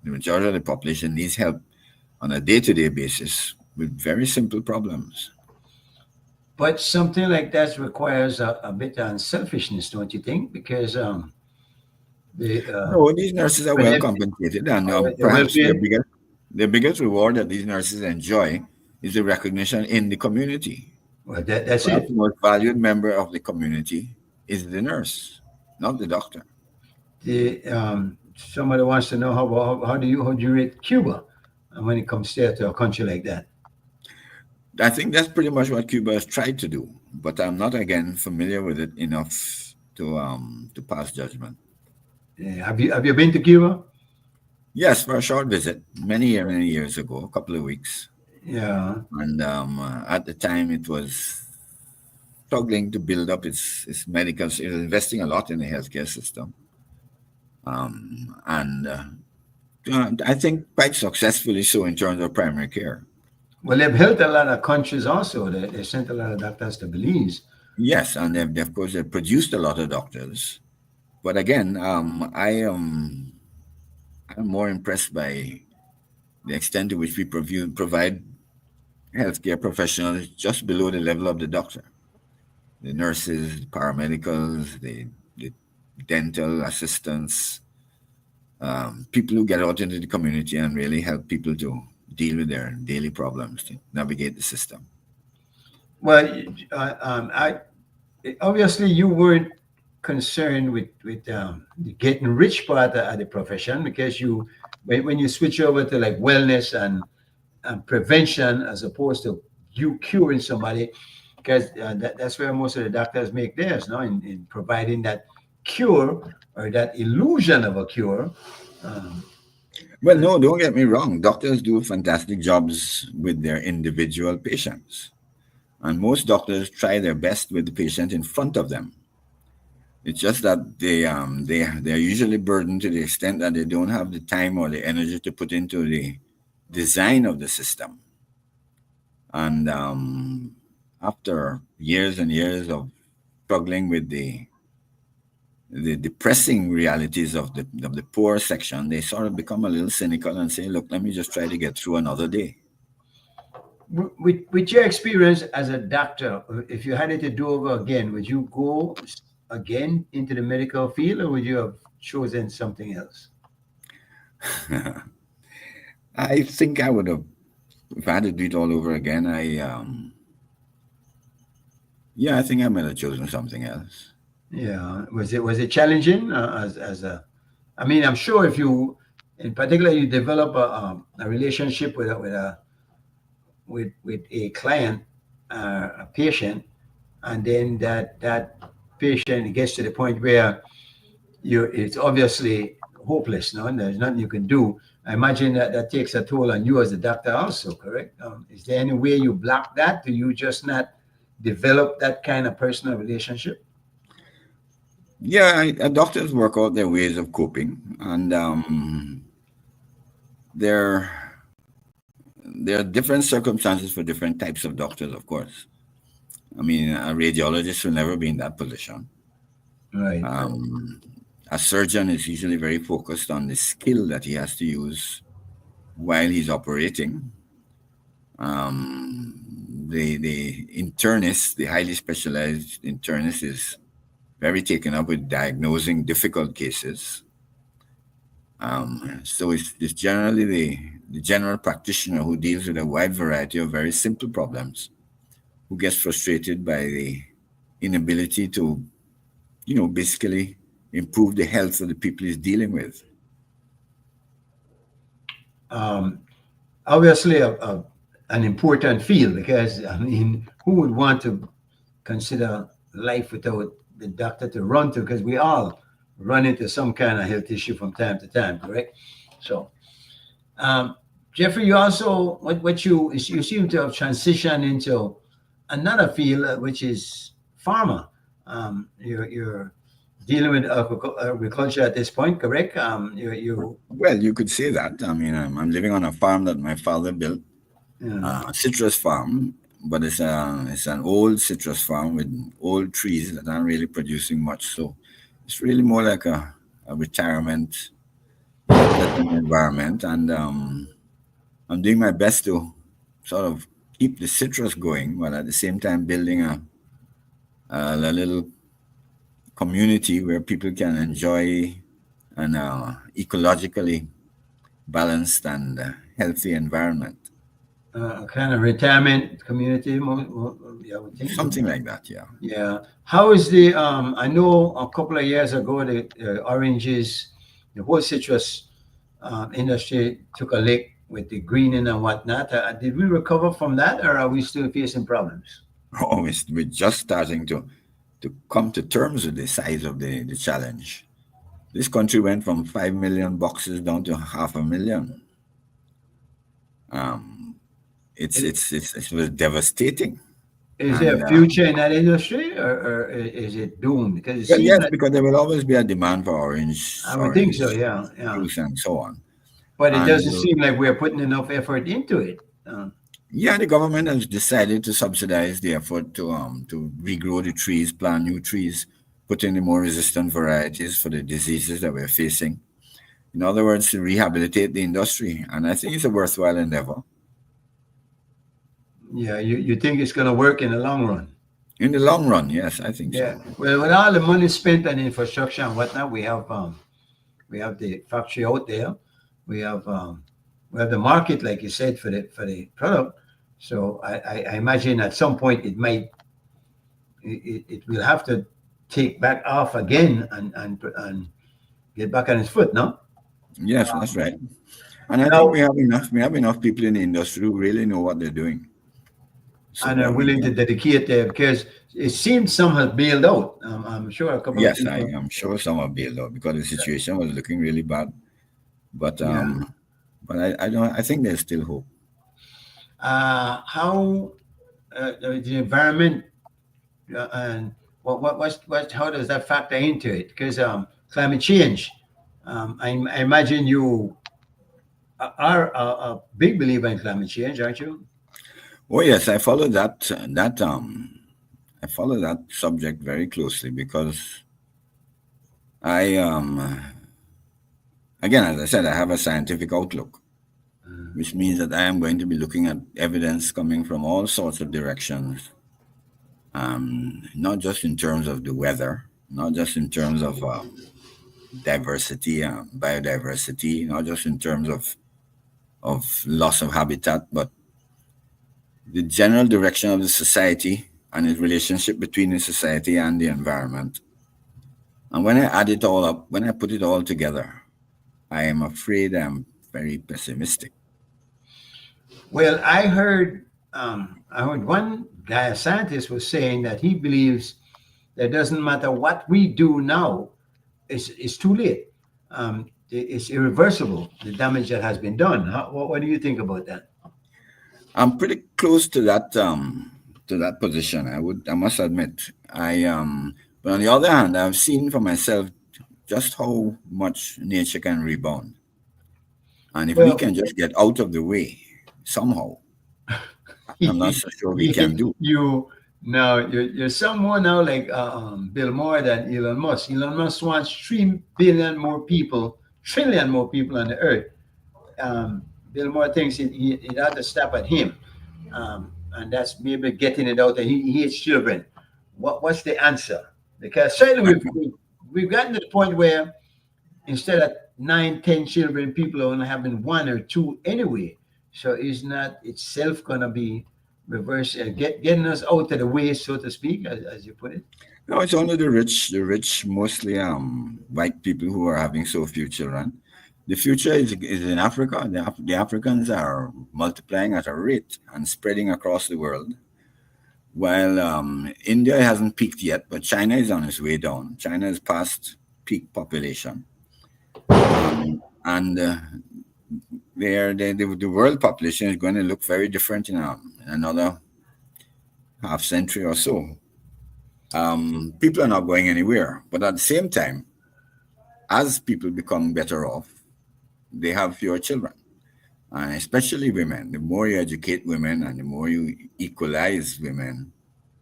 The majority of the population needs help on a day-to-day basis with very simple problems. But something like that requires a bit of unselfishness, don't you think? Because the No, these nurses are well, well compensated, and they're well perhaps paid. their biggest reward that these nurses enjoy is the recognition in the community. Well, that's Perhaps it. the most valued member of the community is the nurse, not the doctor. The somebody wants to know how do you rate Cuba, when it comes there to a country like that? I think that's pretty much what Cuba has tried to do, but I'm not again familiar with it enough to pass judgment. Yeah. Have you been to Cuba? Yes, for a short visit, many years ago, a couple of weeks, Yeah. and at the time it was struggling to build up its medical. It was investing a lot in the healthcare system, and I think quite successfully so in terms of primary care. Well, they've helped a lot of countries also. They sent a lot of doctors to Belize. Yes, and of course they produced a lot of doctors. But again, I'm more impressed by the extent to which we provide healthcare professionals just below the level of the doctor. The nurses, paramedicals, the dental assistants, people who get out into the community and really help people to deal with their daily problems, to navigate the system. Well, I obviously you weren't concerned with the getting rich part of the profession, because when you switch over to like wellness and prevention as opposed to you curing somebody, because that's where most of the doctors make theirs, no, in providing that cure or that illusion of a cure. Um, Well, no, don't get me wrong. Doctors do fantastic jobs with their individual patients. And most doctors try their best with the patient in front of them. It's just that they're usually burdened to the extent that they don't have the time or the energy to put into the design of the system. And after years and years of struggling with the depressing realities of the poor section, they sort of become a little cynical and say, "Look, let me just try to get through another day." with your experience as a doctor, if you had it to do over again, would you go again into the medical field, or would you have chosen something else? I think I would have, if I had to do it all over again. Yeah, I think I might have chosen something else. Yeah, was it challenging, as a? I mean, I'm sure if you, in particular, you develop a relationship with a client, a patient, and then that patient gets to the point where it's obviously hopeless, no, and there's nothing you can do. I imagine that takes a toll on you as a doctor also, correct? Is there any way you block that? Do you just not develop that kind of personal relationship? Yeah, doctors work out their ways of coping, and there there are different circumstances for different types of doctors, of course. I mean, a radiologist will never be in that position. Right. Um, a surgeon is usually very focused on the skill that he has to use while he's operating. Um, the internist, the highly specialized internist, is very taken up with diagnosing difficult cases. So it's generally the general practitioner who deals with a wide variety of very simple problems, who gets frustrated by the inability to, basically improve the health of the people he's dealing with. Um, Obviously, an important field because I mean, who would want to consider life without the doctor to run to? Because we all run into some kind of health issue from time to time, correct? So, um, Jeffrey, you also what you seem to have transitioned into another field, which is pharma. You're dealing with agriculture at this point, correct? You Well, you could say that. I mean, I'm living on a farm that my father built, uh, a citrus farm, but it's an old citrus farm with old trees that aren't really producing much. So it's really more like a retirement setting environment, and I'm doing my best to sort of keep the citrus going, while at the same time building a little community where people can enjoy an ecologically balanced and healthy environment. kind of retirement community. Yeah, I would think so. Something like that, yeah. Yeah. How is the I know a couple of years ago the oranges, the whole citrus industry took a lick with the greening and whatnot. Did we recover from that, or are we still facing problems? Oh, we're just starting to come to terms with the size of the challenge. This country went from 5 million boxes down to half a million. Um, it's, Is, it's, it's, it was devastating. is there And a future in that industry, or is it doomed? Because it well, seems yes, that because there will always be a demand for I would think so. orange Yeah, yeah. juice and so on. But it And doesn't seem like we're putting enough effort into it. yeah, the government has decided to subsidize the effort to regrow the trees, plant new trees, put in the more resistant varieties for the diseases that we're facing. In other words, to rehabilitate the industry, and I think it's a worthwhile endeavor. Yeah, you think it's going to work in the long run? In the long run, yes, I think Yeah. so. Well, with all the money spent on infrastructure and whatnot, we have the factory out there. We have um, we have the market, like you said, for the product. So I imagine at some point it will have to take back off again and get back on its foot. No. Yes, that's right. And I think Now, we have enough people in the industry who really know what they're doing, so and are that we willing to can. dedicate there because it seems some have bailed out. I'm sure a couple of Yes, I people. am sure some are bailed out because the situation was looking really bad. But Yeah. I don't. I think there's still hope. How the environment and how does that factor into it? Because climate change. I imagine you are a big believer in climate change, aren't you? Oh yes, I follow I follow that subject very closely because I again, as I said, I have a scientific outlook, which means that I am going to be looking at evidence coming from all sorts of directions, not just in terms of the weather, not just in terms of diversity, biodiversity, not just in terms of loss of habitat, but the general direction of the society and its relationship between the society and the environment. And when I add it all up, when I put it all together, I am afraid I'm very pessimistic. Well, I heard one guy, a scientist, was saying that he believes that doesn't matter what we do now, it's too late. It's irreversible, the damage that has been done. What do you think about that? I'm pretty close to that position. I must admit. But on the other hand, I've seen for myself just how much nature can rebound. And if we Well, can just get out of the way somehow, I'm not so sure we you can do. Now you're somewhere now like Bill Moore than Elon Musk. Elon Musk wants 3 billion more people, trillion more people on the earth. Bill Moore thinks it ought to stop at him, and that's maybe getting it out that he hates children. What's the answer? Because certainly we've gotten to the point where instead of 9, 10 children, people are only having 1 or 2 anyway. So it's not itself gonna be reverse getting us out of the way, so to speak, as you put it. No, it's only the rich, mostly white people who are having so few children. The future is in Africa. The Africans are multiplying at a rate and spreading across the world. While India hasn't peaked yet, but China is on its way down. China is past peak population, and the world population is going to look very different in another half century or so. People are not going anywhere, but at the same time, as people become better off, they have fewer children, and especially women. The more you educate women and the more you equalize women,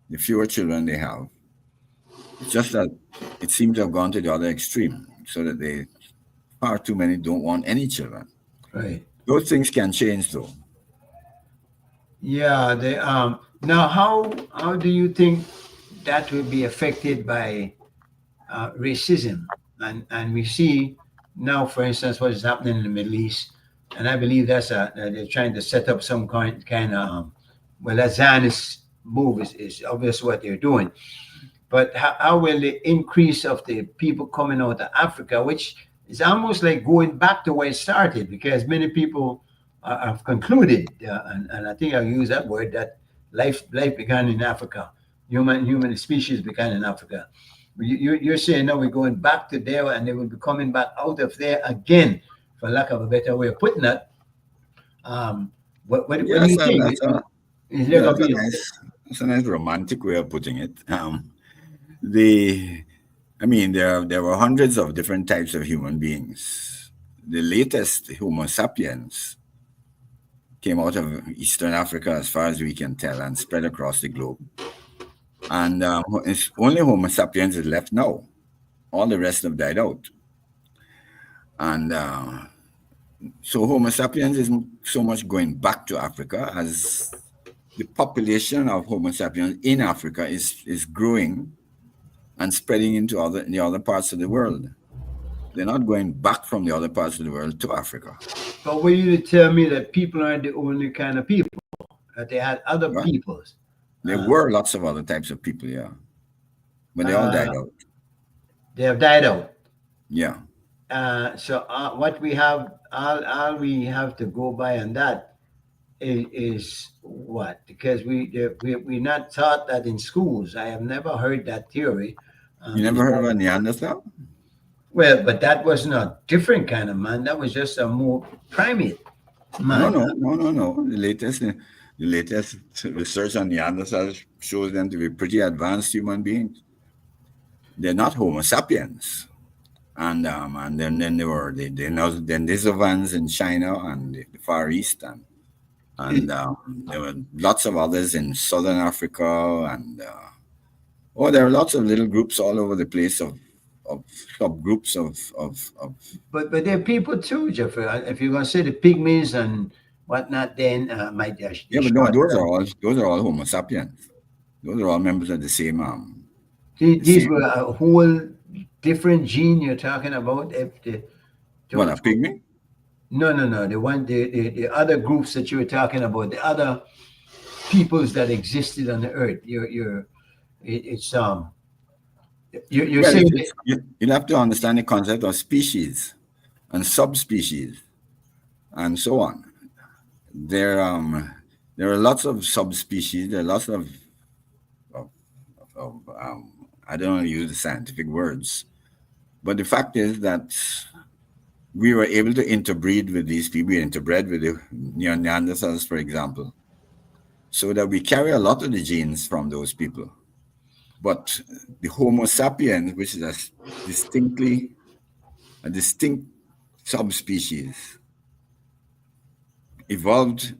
the fewer children they have. It's just that it seems to have gone to the other extreme, so that they far too many don't want any children. Right. Those things can change, though. Yeah. They now how do you think that will be affected by racism? And we see now, for instance, what is happening in the Middle East, and I believe that they're trying to set up some kind of well, that Zionist move is obvious what they're doing. But how will the increase of the people coming out of Africa, which is almost like going back to where it started, because many people have concluded, and I think I'll use that word, that life began in Africa, human species began in Africa. You're saying now we're going back to there, and they will be coming back out of there again, for lack of a better way of putting that. What Yeah, do you think? Is there yeah, going to be that's a nice romantic way of putting it. The, I mean, there were hundreds of different types of human beings. The latest Homo sapiens came out of Eastern Africa, as far as we can tell, and spread across the globe. And it's only Homo sapiens is left now. All the rest have died out. And so Homo sapiens isn't so much going back to Africa as the population of Homo sapiens in Africa is growing and spreading into the other parts of the world. They're not going back from the other parts of the world to Africa. But were you to tell me that people aren't the only kind of people, that they had other Right? peoples? There Uh, were lots of other types of people, yeah, but they all died uh, out. they have died out. Yeah, So what we have, all we have to go by on that is what? Because we're not taught that in schools. I have never heard that theory. you Is never heard of that a Neanderthal? well? But that was not different kind of man. That was just a more primate No, man. no, no, no, no. The latest research on Neanderthals shows them to be pretty advanced human beings. They're not Homo sapiens. And then there were the Denisovans in China and the Far East, and there were lots of others in Southern Africa, and there are lots of little groups all over the place of subgroups of But they're people too, Jeffrey. If you're gonna say the pygmies and whatnot, then might yeah, the but no, short those are all Homo sapiens. Those are all members of the these same were a whole different gene you're talking about. If the what, a pygmy. no, the other groups that you were talking about, the other peoples that existed on the earth. It's you're Well, saying you'll have to understand the concept of species and subspecies and so on. There there are lots of subspecies. There are lots of, of I don't want to use the scientific words, but the fact is that we were able to interbreed with these people. We interbred with the Neanderthals, for example, so that we carry a lot of the genes from those people. But the Homo sapiens, which is distinctly a distinct subspecies, evolved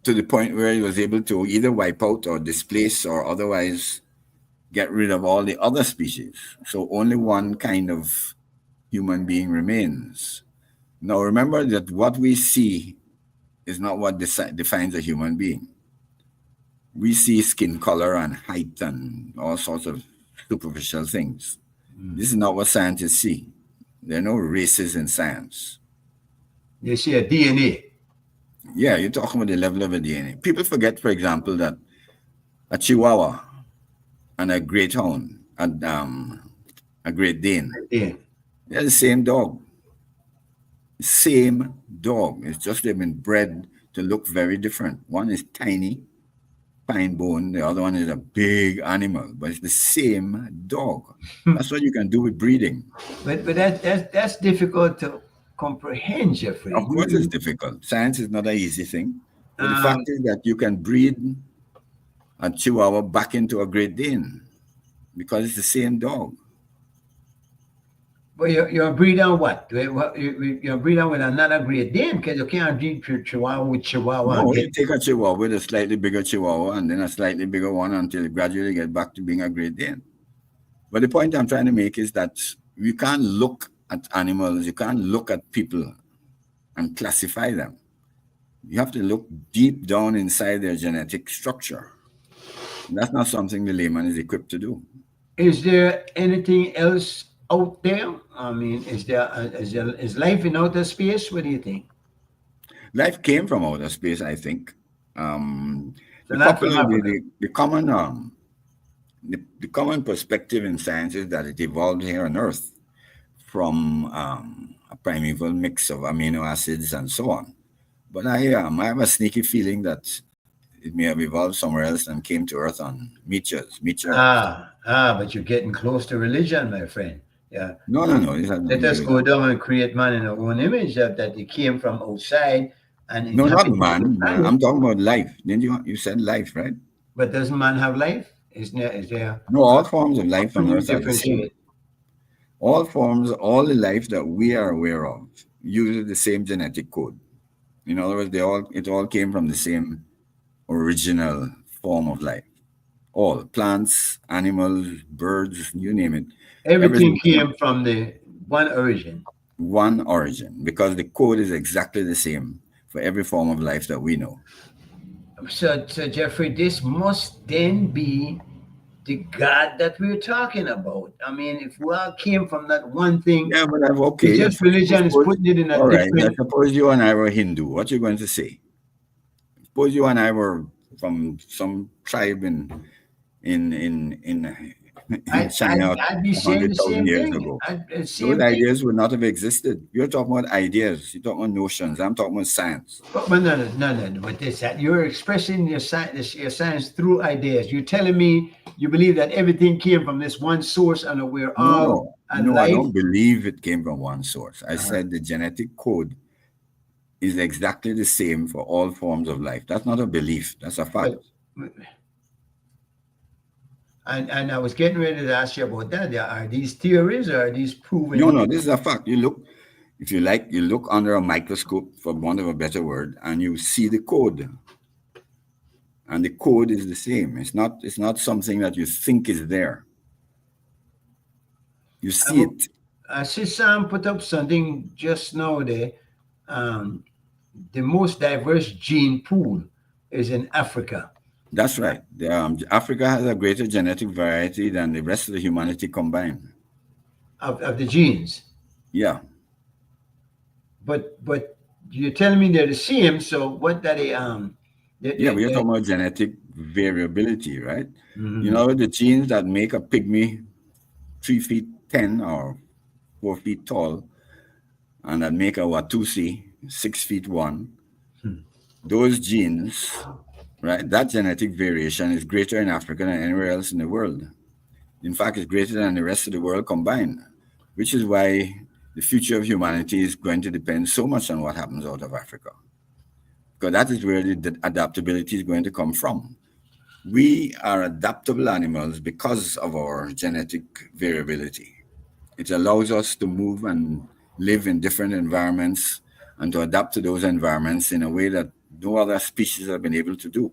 to to the point where it was able to either wipe out or displace or otherwise get rid of all the other species. So only one kind of human being remains. Now remember that what we see is not what defines a human being. We see skin color and height and all sorts of superficial things. This is not what scientists see. There are no races in science. You see a DNA. Yeah, you're talking about the level of a DNA. People forget, for example, that a Chihuahua and a Great Hound and a Great Dane, Yeah. they're the same dog. Same dog. It's just they've been bred to look very different. One is tiny, pine bone. The other one is a big animal, but it's the same dog. That's what you can do with breeding. But that's difficult to comprehend, Jeffrey. Of course, it's difficult. Science is not an easy thing. But the Um, fact is that you can breed a Chihuahua back into a Great Dane because it's the same dog. but you're breed on what? You're breed on with another Great Dane because you can't breed Chihuahua with Chihuahua and No, get. you take a Chihuahua with a slightly bigger Chihuahua and then a slightly bigger one until you gradually get back to being a Great Dane. But the point I'm trying to make is that you can't look at animals, you can't look at people and classify them. You have to look deep down inside their genetic structure. That's not something the layman is equipped to do. Is there anything else out there? I mean, is life in outer space? What do you think? Life came from outer space, I think. So not from Africa. The common perspective in science is that it evolved here on Earth from a primeval mix of amino acids and so on. But I have a sneaky feeling that it may have evolved somewhere else and came to Earth on meteors. But you're getting close to religion, my friend. Yeah. No, no, no. This has Let nothing to us do with go that. down and create man in our own image that he came from outside and No, not inhabited the man. planet. I'm talking about life. Didn't you said life, right? But doesn't man have life? Is there No, all forms of life how on do you Earth are the same. differentiate? All the life that we are aware of uses the same genetic code. In other words, it all came from the same original form of life. All plants, animals, birds, you name it, Everything everything came from the one origin. one origin because the code is exactly the same for every form of life that we know. So Jeffrey, this must then be the God that we're talking about. I mean, if we all came from that one thing, Yeah, but it's okay. just religion is putting it in a All right. different. Let's suppose you and I were Hindu. What you going to say? Suppose you and I were from some tribe in in I, I'd, China I'd be a saying hundred the thousand same years thing. ago. Those Same thing. ideas would not have existed. You're talking about ideas. You're talking about notions. I'm talking about science. But no. But this that you're expressing your science through ideas. You're telling me you believe that everything came from this one source and that we're all No, no, I alive. don't believe it came from one source. I Uh-huh. said the genetic code is exactly the same for all forms of life. That's not a belief. That's a fact. But and I was getting ready to ask you about that. Are these theories or are these No, proven? no, this is a fact. You look, if you like, you look under a microscope, for want of a better word, and you see the code. And the code is the same. It's not something that you think is there. You see I, it. I see Sam put up something just now there. Um, the most diverse gene pool is in Africa That's right. Africa has a greater genetic variety than the rest of the humanity combined. of the genes. Yeah. But you're telling me they're the same. So what that Yeah, we are they talking about genetic variability, right? You mhm. know, the genes that make a pygmy 3 feet 10 or 4 feet tall, and that make a Watusi 6 feet one, Hmm. those genes, right? That genetic variation is greater in Africa than anywhere else in the world. In fact, it's greater than the rest of the world combined, which is why the future of humanity is going to depend so much on what happens out of Africa, because that is where the adaptability is going to come from. We are adaptable animals because of our genetic variability. It allows us to move and live in different environments and to adapt to those environments in a way that no other species have been able to do.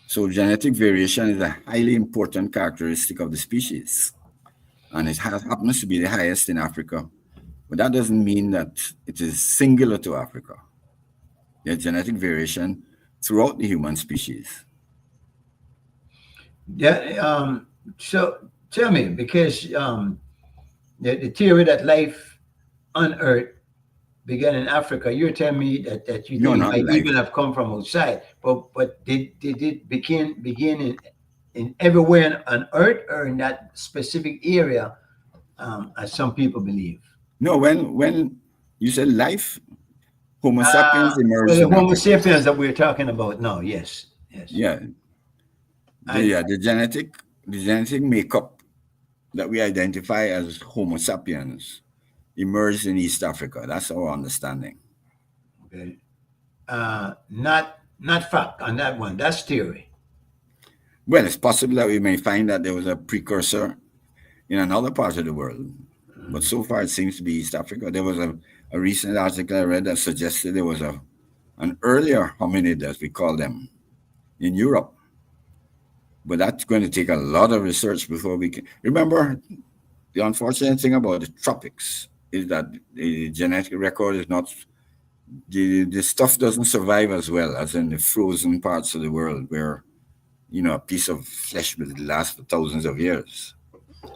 So genetic variation is a highly important characteristic of the species, and happens to be the highest in Africa. But that doesn't mean that it is singular to Africa. There's genetic variation throughout the human species. Yeah. So tell me, because the theory that life on Earth began in Africa, you're telling me that you No, think it not might even life. have come from outside. But did it begin in everywhere on Earth or in that specific area, as some people believe? No, when you said life, Homo sapiens Well, emerged the in Homo Africa. sapiens that we're talking about now, yes, yes. Yeah, And the genetic makeup that we identify as Homo sapiens emerged in East Africa. That's our understanding. okay, not fact on that one. That's theory. Well, it's possible that we may find that there was a precursor in another part of the world, but so far it seems to be East Africa. There was a recent article I read that suggested there was an earlier hominid, as we call them, in Europe. But that's going to take a lot of research before we can. Remember, the unfortunate thing about the tropics is that the genetic record is not, the stuff doesn't survive as well as in the frozen parts of the world where, a piece of flesh will last for thousands of years. I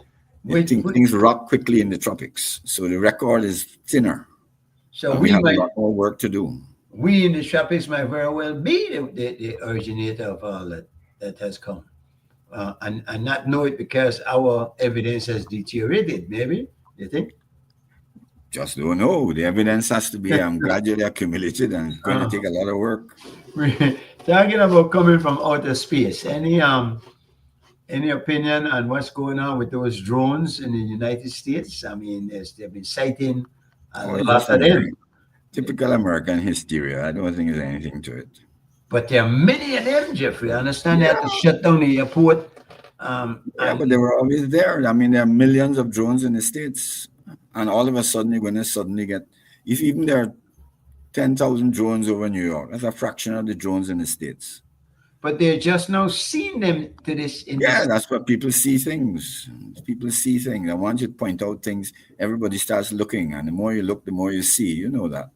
We, think we, things rot quickly in the tropics. So the record is thinner so and we we have a might lot more work to do. we in the tropics might very well be the originator of all that has come, and not know it because our evidence has deteriorated. Maybe you think? Just don't know. The evidence has to be gradually accumulated and it's going to uh, take a lot of work. Talking about coming from outer space. Any opinion on what's going on with those drones in the United States? I mean, they've been citing a Oh, it's lot just of them, typical American hysteria. I don't think there's anything to it. but there are many of them, Jeffrey. I understand they had to Yeah, shut down the airport. yeah, And but they were always there. I mean, there are millions of drones in the States. And all of a sudden, you're going to suddenly get, if even there are 10,000 drones over New York, that's a fraction of the drones in the States. but they're just now seeing them to this in Yeah, this. that's what people see things. People see things. And once you point out things, everybody starts looking. And the more you look, the more you see. You know that.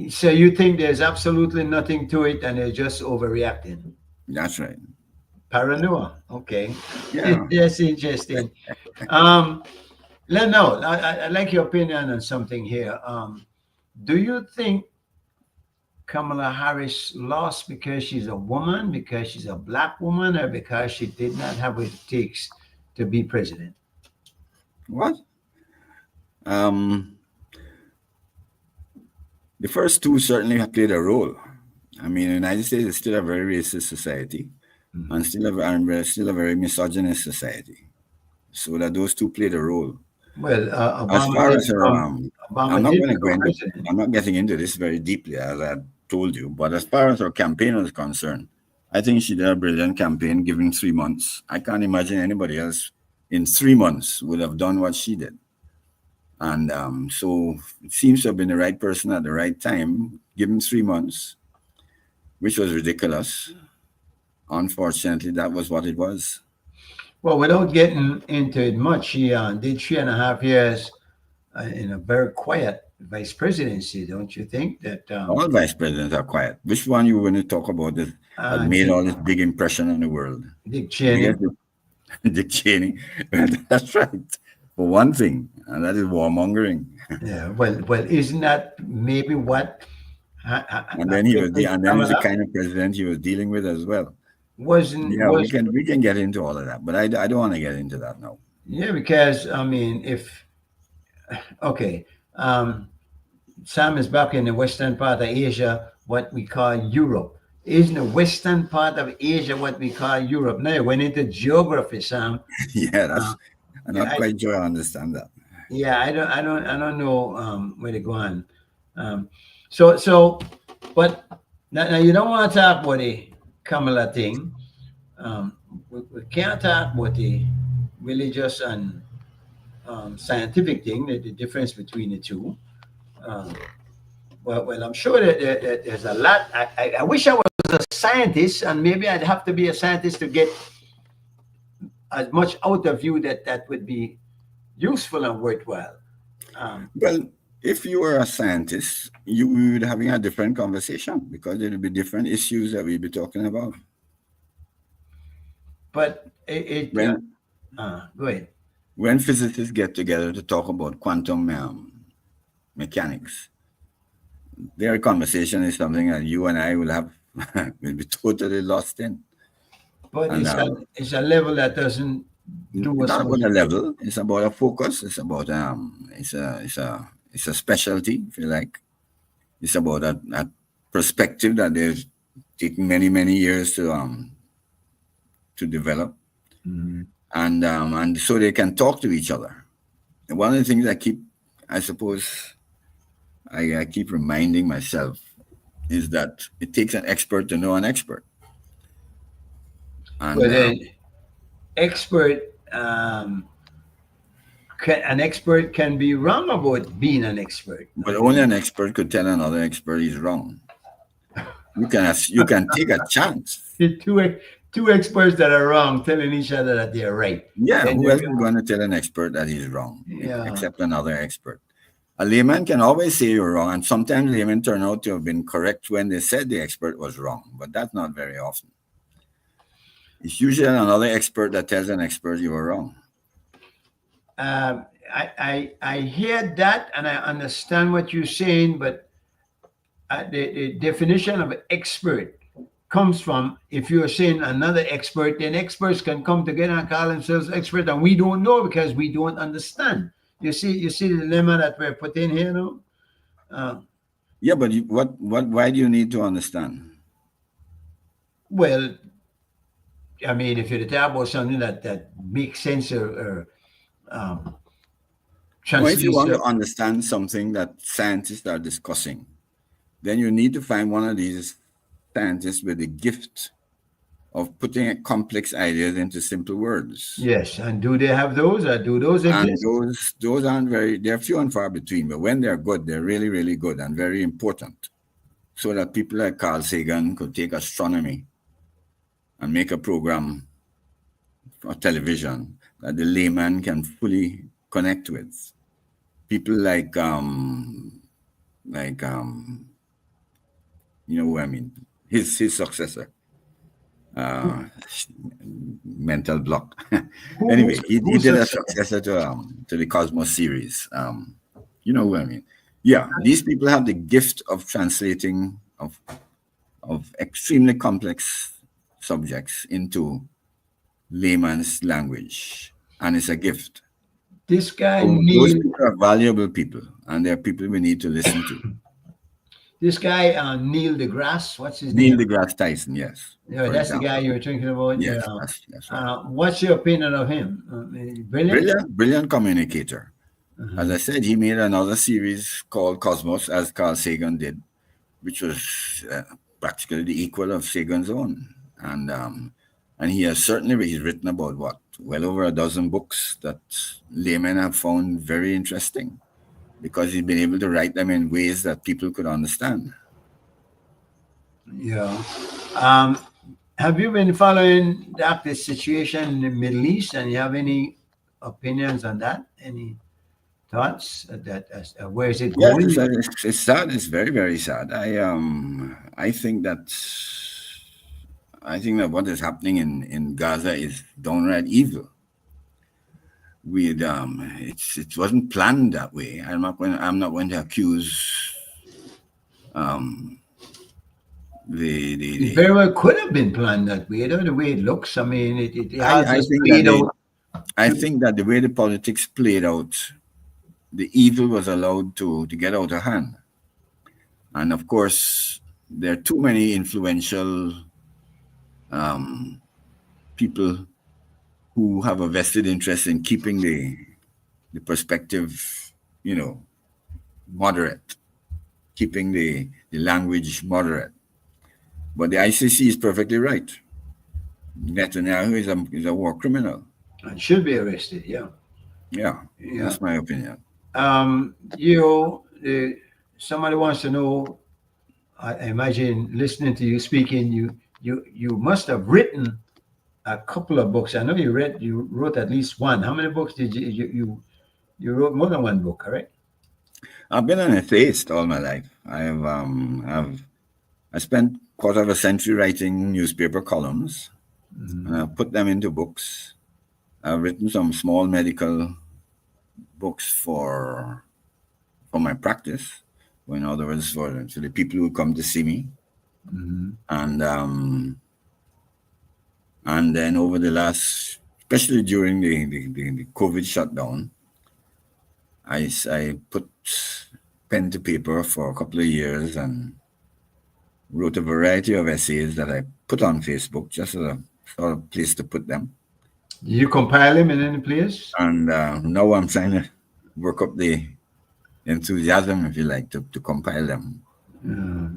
So you think there's absolutely nothing to it, and they're just overreacting? That's right. Paranoia. Okay, Yeah. that's interesting. Um, no, I like your opinion on something here. Do you think Kamala Harris lost because she's a woman, because she's a black woman, or because she did not have what it takes to be president? What? Um, the first two certainly have played a role. I mean, the United States is still a very racist society Mhm. and still a very misogynist society. So that those two played a role. Well, As Obama far did as her, become I'm Obama not did going to go become into, president. I'm not getting into this very deeply, as I told you. But as far as her campaign was concerned, I think she did a brilliant campaign given 3 months. I can't imagine anybody else in 3 months would have done what she did. And so it seems to have been the right person at the right time, given 3 months, which was ridiculous. Unfortunately, that was what it was. Well, without getting into it much, she did 3.5 years in a very quiet vice presidency, don't you think? That All vice presidents are quiet. Which one you want to talk about that has made Dick, all this big impression on the world? Dick You Cheney. get Dick Cheney. Well, that's right. For one thing, and that is warmongering. Yeah, well, isn't that maybe what And then he was happened to and then he's the Kamala? kind of president he was dealing with as well. Wasn't Yeah, we was can we can get into all of that, but I don't want to get into that now. Yeah, because I mean, if okay, um, Sam is back in the western part of Asia, what we call Europe. Isn't the western part of Asia what we call Europe? Now, went into geography, Sam. Yeah, Uh, that's I'm not I, quite sure I understand that. yeah, I don't know where to go on. Um, so, but now you don't want to talk about the Kamala thing. We can't talk about the religious and scientific thing, the difference between the two. Um, Well, I'm sure that there's a lot. I wish I was a scientist, and maybe I'd have to be a scientist to get as much out of you that would be useful and worthwhile. Um, Well, if you were a scientist, you we would having a different conversation because there would be different issues that we'd be talking about. but When go ahead. when physicists get together to talk about quantum mechanics, their conversation is something that you and I will have will be totally lost in. But And it's a level that doesn't do it's us not much. about a level; it's about a focus. It's about it's a specialty, if you like. It's about a perspective that they've taken many years to develop, Mhm. and so they can talk to each other. And one of the things I suppose, I keep reminding myself is that it takes an expert to know an expert, and But an expert, um, an expert can be wrong about being an expert. I but only mean, an expert could tell another expert he's wrong. You can take a chance. the two experts that are wrong telling each other that they're right. Yeah, Then who you else is realize, going to tell an expert that he's wrong yeah. except another expert? A layman can always say you're wrong, and sometimes laymen turn out to have been correct when they said the expert was wrong, but that's not very often. It's usually another expert that tells an expert you were wrong. I hear that and I understand what you're saying, but the definition of expert comes from if you're saying another expert, then experts can come together and call themselves expert, and we don't know because we don't understand. You see the dilemma that we're put in here now. Uh, Yeah, but why do you need to understand? well, I mean, if you're talking about something that makes sense or Well, if you translates, want to understand something that scientists are discussing, then you need to find one of these scientists with the gift of putting complex ideas into simple words. yes. And do they have those, or do those And exist? those aren't they're few and far between, but when they're good, they're really good and very important. So that people like Carl Sagan could take astronomy and make a program for television that the layman can fully connect with. People like you know who I mean, his successor, uh, mental block. Anyway, he Who's did a success? successor to the Cosmos series. You know who I mean. Yeah, these people have the gift of translating of extremely complex subjects into layman's language, and it's a gift. This guy So those Neil, people are valuable people, and they're people we need to listen to. this guy Neil deGrasse, what's his Neil name? deGrasse Tyson, yes, Yeah, for that's the guy example. you were thinking about. Yes, Yeah. that's right. What's your opinion of him? Brilliant. Brilliant communicator. As Uh-huh. I said, he made another series called Cosmos, as Carl Sagan did, which was uh, practically the equal of Sagan's own. And um, and he has certainly he's written about what well over a dozen books that laymen have found very interesting because he's been able to write them in ways that people could understand. Yeah. Um, have you been following the situation in the Middle East, and you have any opinions on that? Any thoughts where is it Yes, going? it's sad. It's very sad. I think that what is happening in Gaza is downright evil. It wasn't planned that way. I'm not going to accuse um It the very well could have been planned that way. The way it looks, I mean, it has I just think that played out. the way the politics played out, the evil was allowed to get out of hand. And of course, there are too many influential um, people who have a vested interest in keeping the perspective, you know, moderate, keeping the language moderate. But the ICC is perfectly right. Netanyahu is a war criminal. And should be arrested. Yeah, Yeah, yeah. that's my opinion. You know, somebody wants to know, I imagine listening to you speaking, you must have written a couple of books. I know you wrote at least one. How many books did you wrote more than one book, correct? I've been an atheist all my life. I spent quarter of a century writing newspaper columns, Mm-hmm. and I've put them into books. I've written some small medical books for my practice. In other words, for the people who come to see me, Mm-hmm. and then over the last, especially during the COVID shutdown, I put pen to paper for a couple of years and wrote a variety of essays that I put on Facebook just as a sort of place to put them. Did you compile them in any place? And now I'm trying to work up the enthusiasm, if you like, to compile them. Uh,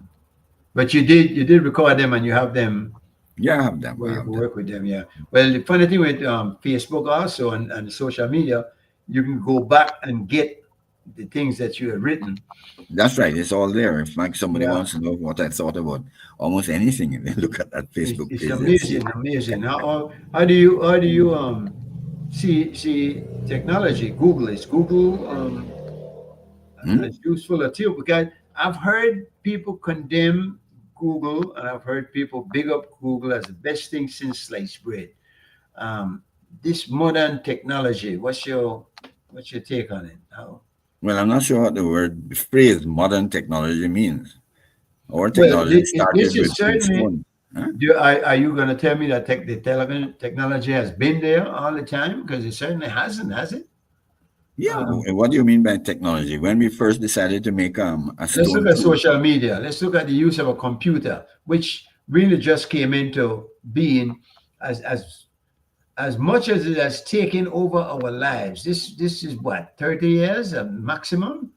but you did record them and you have them Yeah, I have them. where I you have can them. work with them. Yeah. Well, the funny thing with Facebook also and social media, you can go back and get the things that you had written. That's right. It's all there. If like somebody Yeah. wants to know what I thought about almost anything, if they look at that It's, Facebook it's page, they'll see it. amazing, amazing. How do you see technology? Google is Google Hmm? as useful a tool because I've heard people condemn Google and I've heard people big up Google as the best thing since sliced bread. Um, this modern technology, what's your take on it? How? Well, I'm not sure what the phrase modern technology means. Our Well, technology this started is with certainly. phones. Huh? Are you going to tell me that technology has been there all the time? Because it certainly hasn't, has it? Yeah. Um, What do you mean by technology? When we first decided to make a let's look stone at tool, social media. Let's look at the use of a computer, which really just came into being as as as much as it has taken over our lives. This is what 30 years maximum.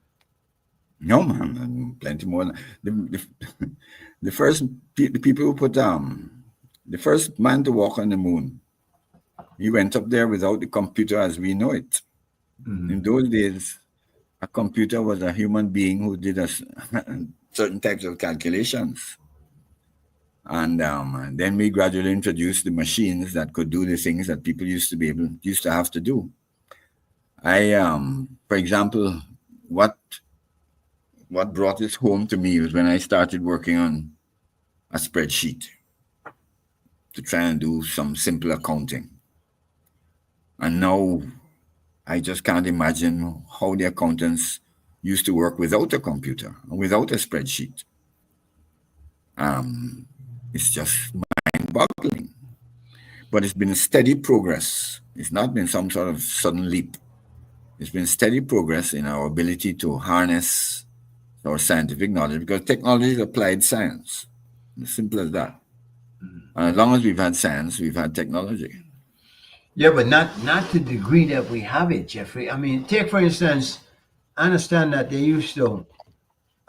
no man, and plenty more. The, the first the people who put the first man to walk on the moon, he went up there without the computer as we know it. In Mhm. those days, a computer was a human being who did certain types of calculations. And then we gradually introduced the machines that could do the things that people used to have to do. For example, what what brought this home to me was when I started working on a spreadsheet to try and do some simple accounting. And now I just can't imagine how the accountants used to work without a computer, without a spreadsheet. Um, it's just mind-boggling. But it's been a steady progress. It's not been some sort of sudden leap. It's been steady progress in our ability to harness our scientific knowledge because technology is applied science. As simple as that. And as long as we've had science, we've had technology. Yeah, but not to the degree that we have it, Jeffrey. I mean, take for instance, I understand that they used to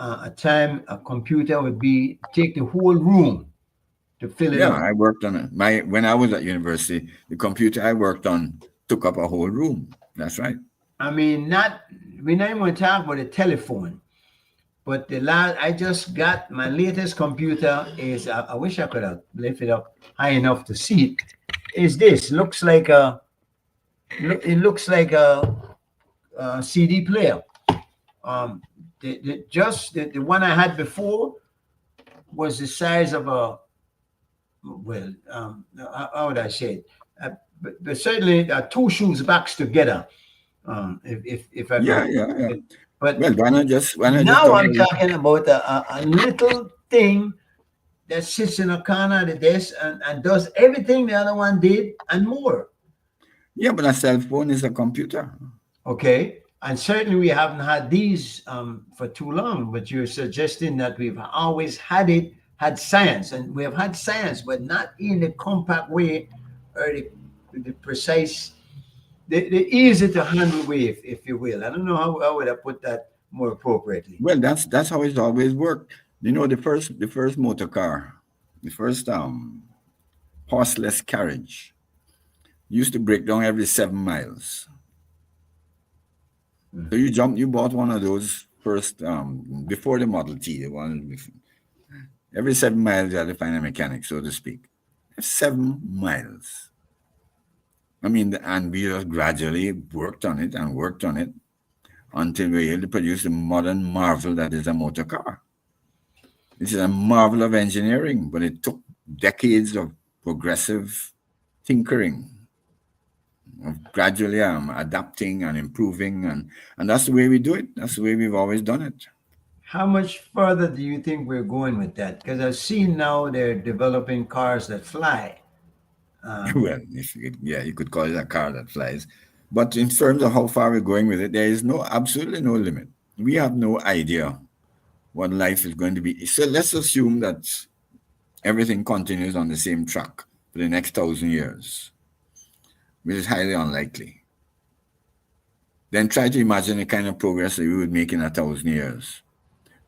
a time a computer would be take the whole room to fill it Yeah, up. I worked on it. When I was at university, the computer I worked on took up a whole room. That's right. I mean, not we're not even going to talk about the telephone, but the last I just got my latest computer is I wish I could have lifted it up high enough to see it. Is this looks like it looks like a CD player. Um, the one I had before was the size of a well, how would I say it? But certainly two shoes boxed together. If I could, Yeah, yeah, yeah. but Well, why not just now talk I'm about talking about a little thing that sits in a corner of the desk and does everything the other one did and more. yeah, but a cell phone is a computer. Okay. And certainly we haven't had these for too long, but you're suggesting that we've always had science, and we have had science, but not in the compact way or the precise, the easy to handle way, if you will. I don't know how would I put that more appropriately. Well, that's how it's always worked. The first motor car, the first horseless carriage used to break down every 7 miles. So you bought one of those first before the Model T, the one every 7 miles you had to find a mechanic, so to speak. 7 miles. I mean, and we just gradually worked on it and worked on it until we were able to produce the modern marvel that is a motor car. This is a marvel of engineering, but it took decades of progressive tinkering, of gradually adapting and improving, and that's the way we do it. That's the way we've always done it. How much further do you think we're going with that? Because I've seen now they're developing cars that fly. Well, yeah, you could call it a car that flies. But in terms of how far we're going with it, there is absolutely no limit. We have no idea what life is going to be. So let's assume that everything continues on the same track for the next 1,000 years, which is highly unlikely. Then try to imagine the kind of progress that we would make in 1,000 years.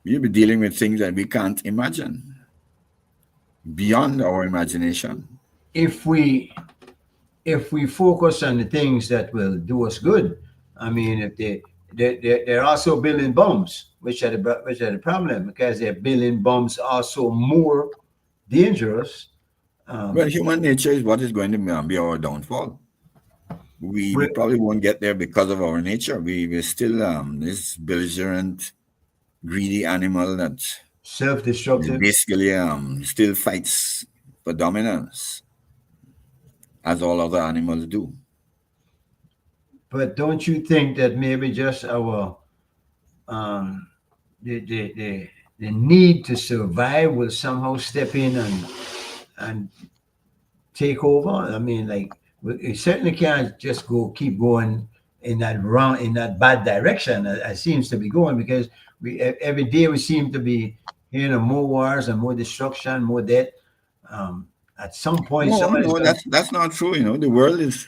We'll be dealing with things that we can't imagine, beyond our imagination. If we focus on the things that will do us good, I mean, if they're also building bombs, which are the problem, because they're building bombs also more dangerous. Well, human nature is what is going to be our downfall. We With probably won't get there because of our nature. We're still this belligerent, greedy animal that self-destructive. basically still fights for dominance, as all other animals do. But don't you think that maybe just our um, the need to survive will somehow step in and take over? I mean, like it certainly can't just keep going in that bad direction as it seems to be going, because every day we seem to be hearing of more wars and more destruction, more death. Um, at some point, No, somebody's no, going to. that's not true. The world is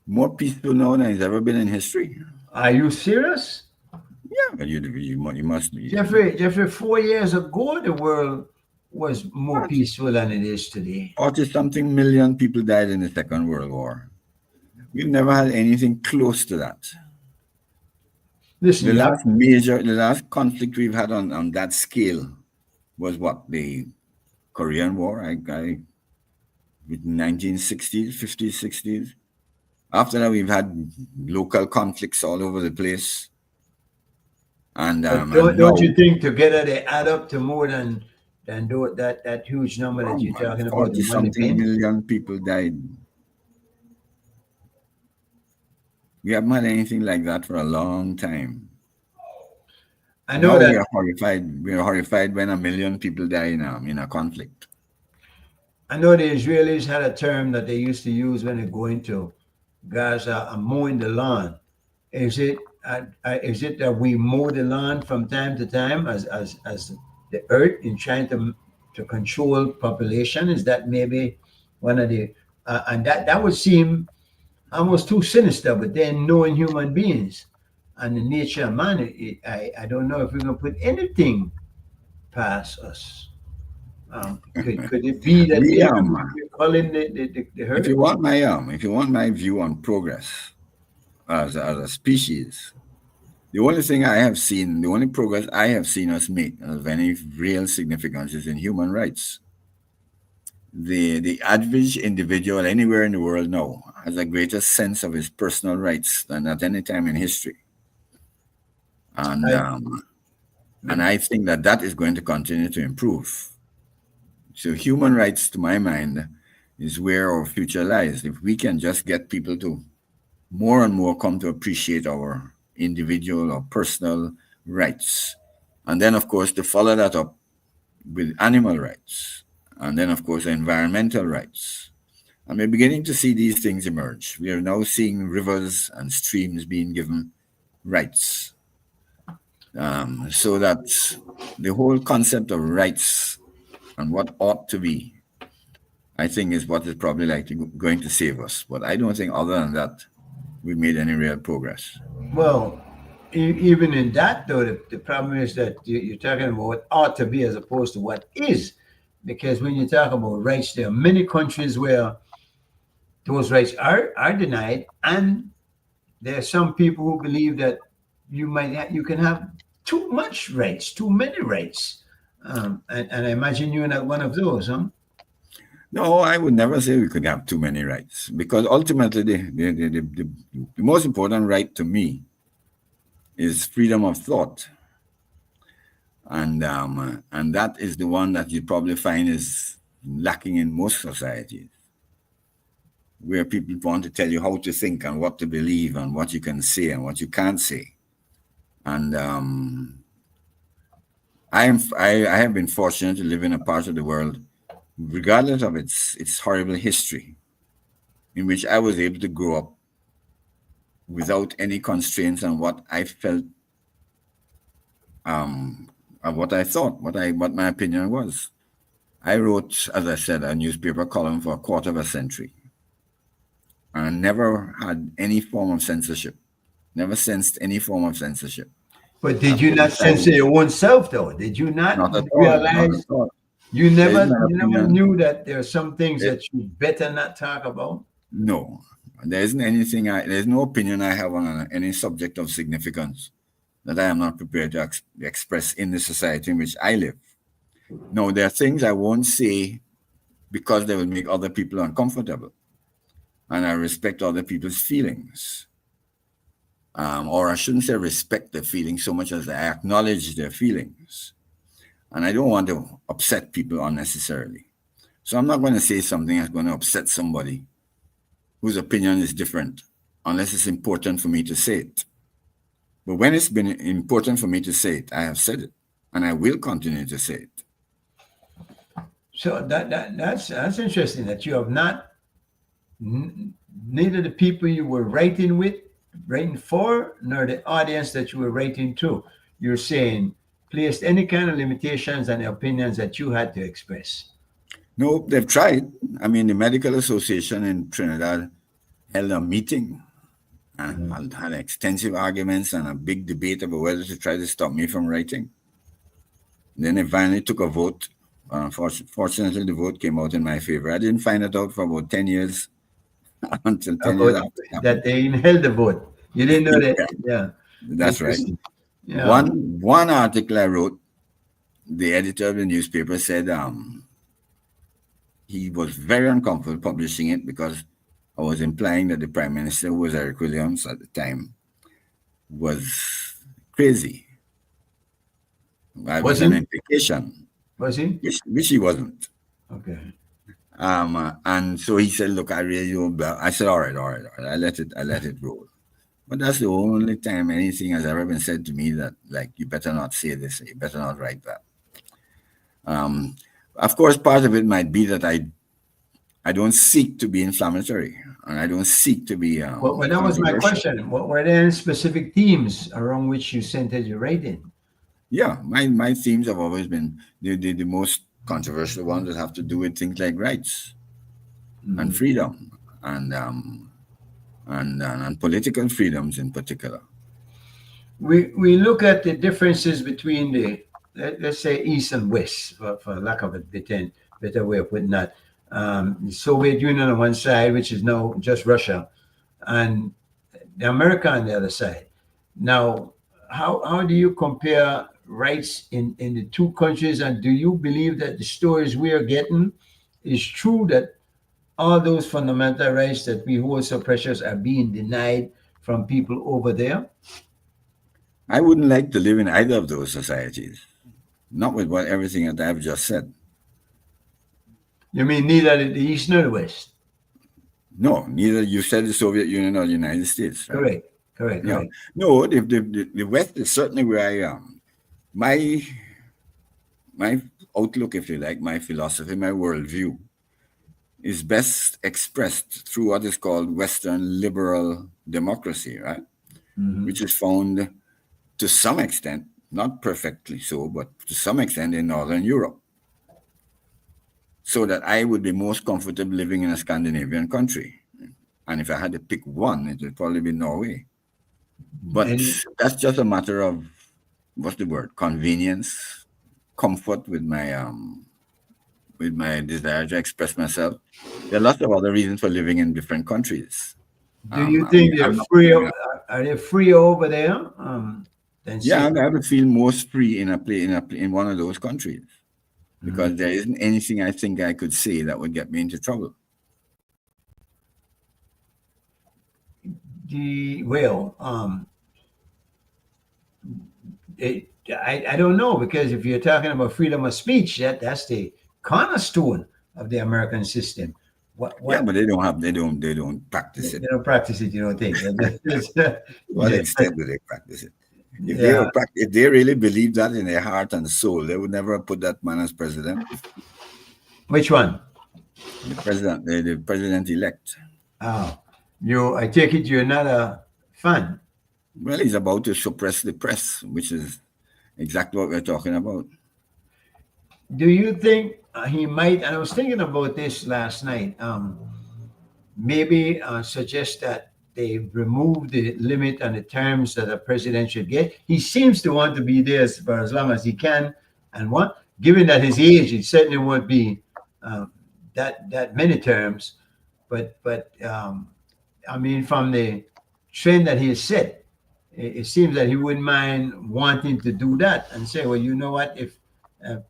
more peaceful now than it's ever been in history. Are you serious? Yeah, but you must be. Jeffrey, 4 years ago, the world was more What? peaceful than it is today. 40 something million people died in the Second World War. We've never had anything close to that. Listen, The last conflict we've had on that scale was what? The Korean War, with 1960s, 50s, 60s. After that, we've had local conflicts all over the place. but And don't now, you think together they add up to more than that huge number that oh you're man, talking about, the 40 money something paint? million people died. We haven't had anything like that for a long time. I know Now we that. are horrified. We are horrified when 1 million people die in a conflict. I know the Israelis had a term that they used to use when they go into Gaza and mowing the lawn. Is it that we mow the lawn from time to time as the earth in trying to control population? Is that maybe one of the and that would seem almost too sinister? But then knowing human beings and the nature of man, I don't know if we're gonna put anything past us. Could it be that We maybe we're calling the If hurt? you want my view on progress as a species, the only progress I have seen us make of any real significance is in human rights. The average individual anywhere in the world now has a greater sense of his personal rights than at any time in history, and I, um, and I think that is going to continue to improve. So human rights, to my mind, is where our future lies. If we can just get people to more and more come to appreciate our individual or personal rights. And then, of course, to follow that up with animal rights. And then, of course, environmental rights. And we're beginning to see these things emerge. We are now seeing rivers and streams being given rights. So that the whole concept of rights and what ought to be, I think, is what is probably going to save us. But I don't think, other than that, we've made any real progress. well, even in that though, the problem is that you're talking about what ought to be as opposed to what is, because when you talk about rights, there are many countries where those rights are denied, and there are some people who believe that you can have too much rights, too many rights. And I imagine you're not one of those, huh? No, I would never say we could have too many rights because ultimately the most important right to me is freedom of thought, and that is the one that you probably find is lacking in most societies, where people want to tell you how to think and what to believe and what you can say and what you can't say. And I have been fortunate to live in a part of the world, regardless of its horrible history, in which I was able to grow up without any constraints on what I felt, of what I thought, what my opinion was. I wrote, as I said, a newspaper column for a quarter of a century, and never had any form of censorship. Never sensed any form of censorship. But did I've you not censor publicized, your own self, though? Did you not not at all, not at realize all. you There is never my you never opinion. knew that there are some things There, that you better not talk about? no, there isn't anything. There's no opinion I have on any subject of significance that I am not prepared to express in the society in which I live. No, there are things I won't say because they will make other people uncomfortable, and I respect other people's feelings. Or I shouldn't say respect their feelings so much as I acknowledge their feelings, and I don't want to upset people unnecessarily. So I'm not going to say something that's going to upset somebody whose opinion is different, unless it's important for me to say it. But when it's been important for me to say it, I have said it, and I will continue to say it. So that's interesting that you have not n- neither the people you were writing with, writing for, nor the audience that you were writing to. You're saying placed any kind of limitations on the opinions that you had to express. No, they've tried. I mean, the Medical Association in Trinidad held a meeting and had extensive arguments and a big debate about whether to try to stop me from writing. Then they finally took a vote. Fortunately, the vote came out in my favor. I didn't find it out for about 10 years, until 10 years About after it happened. that they held the vote. You didn't know that. Yeah, Yeah, that's right. interesting. Yeah. One article I wrote, the editor of the newspaper said he was very uncomfortable publishing it because I was implying that the Prime Minister, who was Eric Williams at the time, was crazy. That Was was an he? implication, Was he? which he wasn't. Okay. And so he said, "Look, I really don't." I said, "All right, all right, all right." I let it roll. But that's the only time anything has ever been said to me that, like, you better not say this, you better not write that. Um, of course, part of it might be that I don't seek to be inflammatory, and I don't seek to be Well, that was my controversial. question. What were there any specific themes around which you centered your writing? Yeah, my themes have always been the most controversial ones that have to do with things like rights and Mhm. freedom and and political freedoms in particular. We look at the differences between let's say East and West, for lack of a better way of putting that. The Soviet Union on one side, which is now just Russia, and the America on the other side. Now, how do you compare rights in the two countries, and do you believe that the stories we are getting is true that all those fundamental rights that we hold so precious are being denied from people over there? I wouldn't like to live in either of those societies, not with what everything that I've just said. You mean neither the East nor the West? No, neither you said the Soviet Union or the United States, right? Correct, correct, Yeah. correct. No, the West is certainly where I am. My outlook, if you like, my philosophy, my worldview is best expressed through what is called Western liberal democracy, right? Hmm. Which is found to some extent, not perfectly so, but to some extent in Northern Europe. So that I would be most comfortable living in a Scandinavian country. And if I had to pick one, it would probably be Norway. But And that's just a matter of, what's the word? Convenience, comfort with my desire to express myself. There are lots of other reasons for living in different countries. do you I mean, think they're I'm not free? blaming. Are they free over there? than Yeah, say. and I would feel most free in one of those countries Mhm. because there isn't anything I think I could say that would get me into trouble. Well, I don't know, because if you're talking about freedom of speech, that's the cornerstone of the American system. Yeah, What but they don't practice it. they don't practice it, you don't think? What extent do they practice it? Yeah. If they really believe that in their heart and soul, they would never put that man as president. Which one? The president elect. Oh, I take it you're not a fan. Well, he's about to suppress the press, which is exactly what we're talking about. Do you think he might? And I was thinking about this last night. Maybe suggest that they remove the limit on the terms that a president should get. He seems to want to be there for as long as he can, and given that his age, it certainly won't be um, that many terms. But I mean, from the trend that he has set, it seems that he wouldn't mind wanting to do that and say, well, you know what, if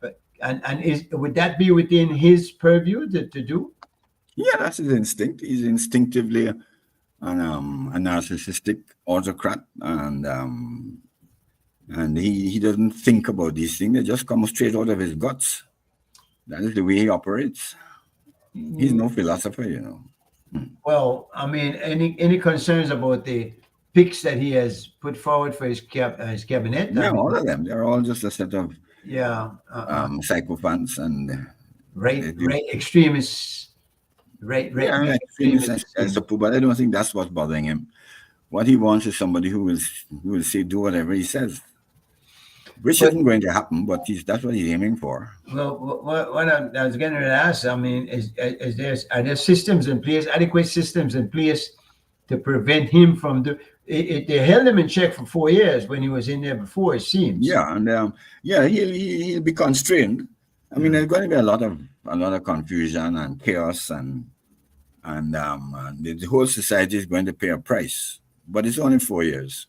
but and is would that be within his purview to do? Yeah, that's his instinct. He's instinctively a narcissistic autocrat, and he doesn't think about these things. They just come straight out of his guts. That is the way he operates. He's no philosopher. Well, I mean, any concerns about the picks that he has put forward for his cabinet? I Yeah, mean, all of them. They're all just a set of yeah, psychophants, and right, they do. right extremists, right Yeah, wing extremists, extremists. I suppose, but I don't think that's what's bothering him. What he wants is somebody who will say do whatever he says, which But isn't going to happen. But that's what he's aiming for. well, what I was getting ready to ask, I mean, are there systems in place, adequate systems in place to prevent him from they held him in check for 4 years when he was in there before, it seems. Yeah, and yeah, he'll be constrained. I mean, Mm. there's going to be a lot of confusion and chaos, and the whole society is going to pay a price. But it's only 4 years,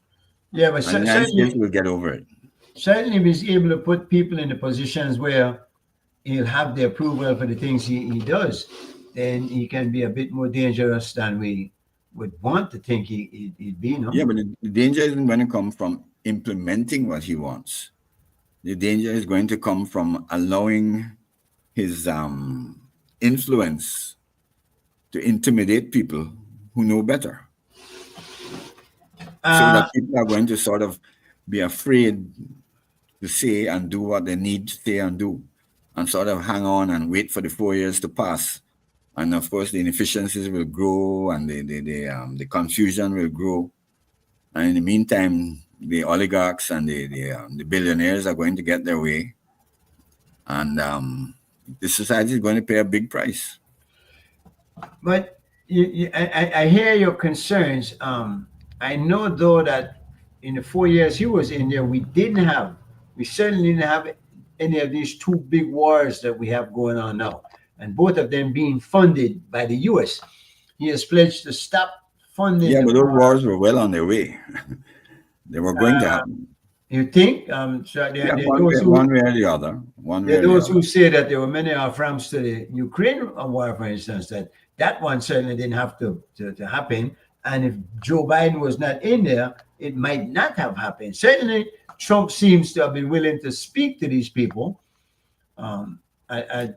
Yeah, but and the United States will get over it. certainly if he's able to put people in the positions where he'll have the approval for the things he does, then he can be a bit more dangerous than we would want to think he'd be, no? Yeah, but the danger isn't going to come from implementing what he wants. The danger is going to come from allowing his influence to intimidate people who know better, so Uh, that people are going to sort of be afraid to say and do what they need to say and do, and sort of hang on and wait for the 4 years to pass. And of course, the inefficiencies will grow, and the confusion will grow. And in the meantime, the oligarchs and the billionaires are going to get their way, and the society is going to pay a big price. but I hear your concerns. I know though that in the 4 years he was in there, we certainly didn't have any of these two big wars that we have going on now, and both of them being funded by the U.S. He has pledged to stop funding Yeah, the but those war. wars were well on their way. They were going to happen. You think? So Yeah, one way or the other. One way there are or the those other. who say that there were many affronts to the Ukraine war, for instance, that one certainly didn't have to happen. And if Joe Biden was not in there, it might not have happened. Certainly, Trump seems to have been willing to speak to these people. Um,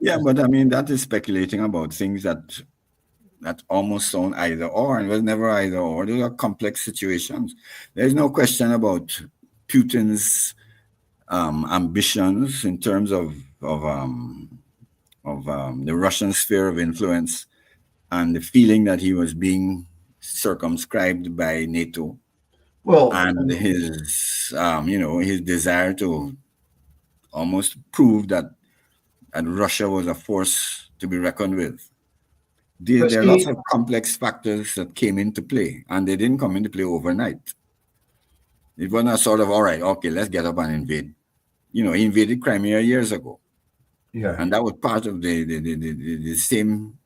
Yeah, but I mean, that is speculating about things that almost sound either or, and was never either or. Those are complex situations. There's no question about Putin's ambitions in terms of the Russian sphere of influence, and the feeling that he was being circumscribed by NATO, well, and his desire to almost prove that Russia was a force to be reckoned with. but There are lots see, of complex factors that came into play, and they didn't come into play overnight. It was not sort of, all right, okay, let's get up and invade. He invaded Crimea years ago, yeah, and that was part of the same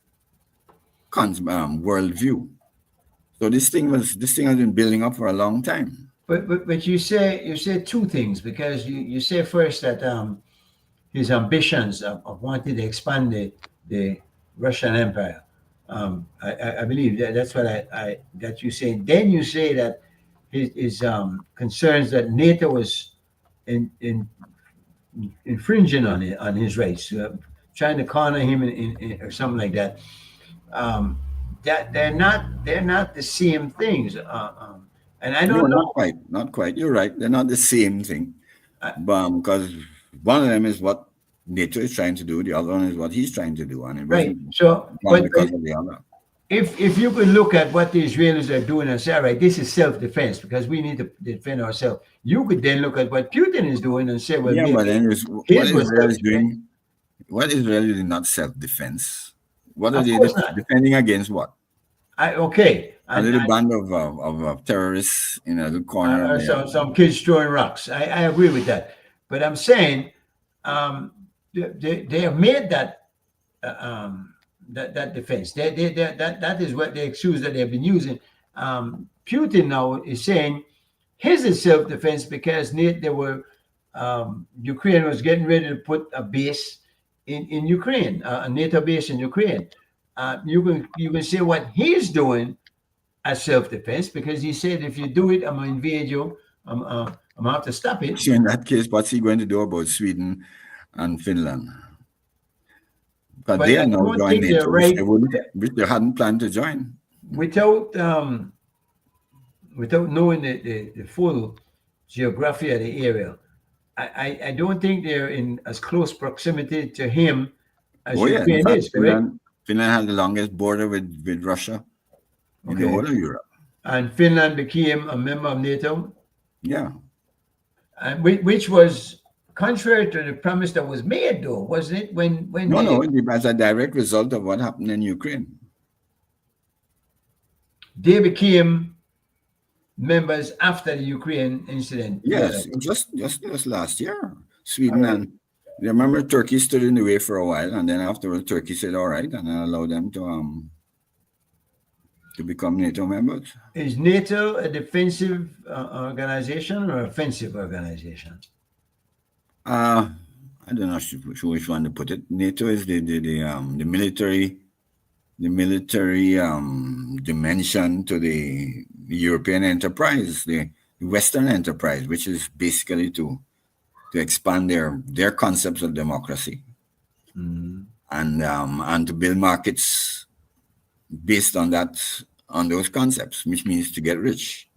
worldview. So this thing has been building up for a long time. But you say two things, because you say first that his ambitions of wanting to expand the Russian Empire. I believe that's what I that you say. Then you say that his concerns that NATO was in infringing on on his rights, trying to corner him or something like that. Um, that they're not the same things. And I No, don't not know. quite. Not quite. You're right. They're not the same thing. I, But because one of them is what NATO is trying to do, the other one is what he's trying to do, and it right. wasn't So, one but because of the other. if you could look at what the Israelis are doing and say, all right, this is self-defense because we need to defend ourselves. You could then look at what Putin is doing and say, well, Yeah, but maybe then what his was Israel is self-defense. doing, what Israel is not self-defense. What are Of they course not. defending against? What? Okay, A and little band of terrorists in a little corner of their. some kids throwing rocks. I agree with that, but I'm saying they have made uh, um, that defense. That is what the excuse that they've been using. Putin now is saying his is self-defense because they were Ukraine was getting ready to put a base in Ukraine, a NATO base in Ukraine. You can say what he's doing as self-defense because he said if you do it, I'm gonna invade you. I'm gonna have to stop it. So in that case, what's he going to do about Sweden and Finland? Because But they I are now don't joined think they're NATO, which right they wouldn't, which they hadn't planned to join. without without knowing the full geography of the area. I don't think they're in as close proximity to him as Oh yeah, in Ukraine fact, is, correct? Finland has the longest border with Russia in the whole Okay. of Europe. And Finland became a member of NATO, Yeah. and which was contrary to the promise that was made, though, wasn't it? When No, no, as a direct result of what happened in Ukraine. they became members after the Ukraine incident. Yeah. Yes, just last year, All Sweden right. and you remember Turkey stood in the way for a while, and then afterwards Turkey said all right and allowed them to become NATO members. Is NATO a defensive organization or offensive organization? Uh I don't know which one to put it. NATO is the military dimension to the European enterprise, the Western enterprise, which is basically to expand their concepts of democracy Mhm. and to build markets based on those concepts, which means to get rich.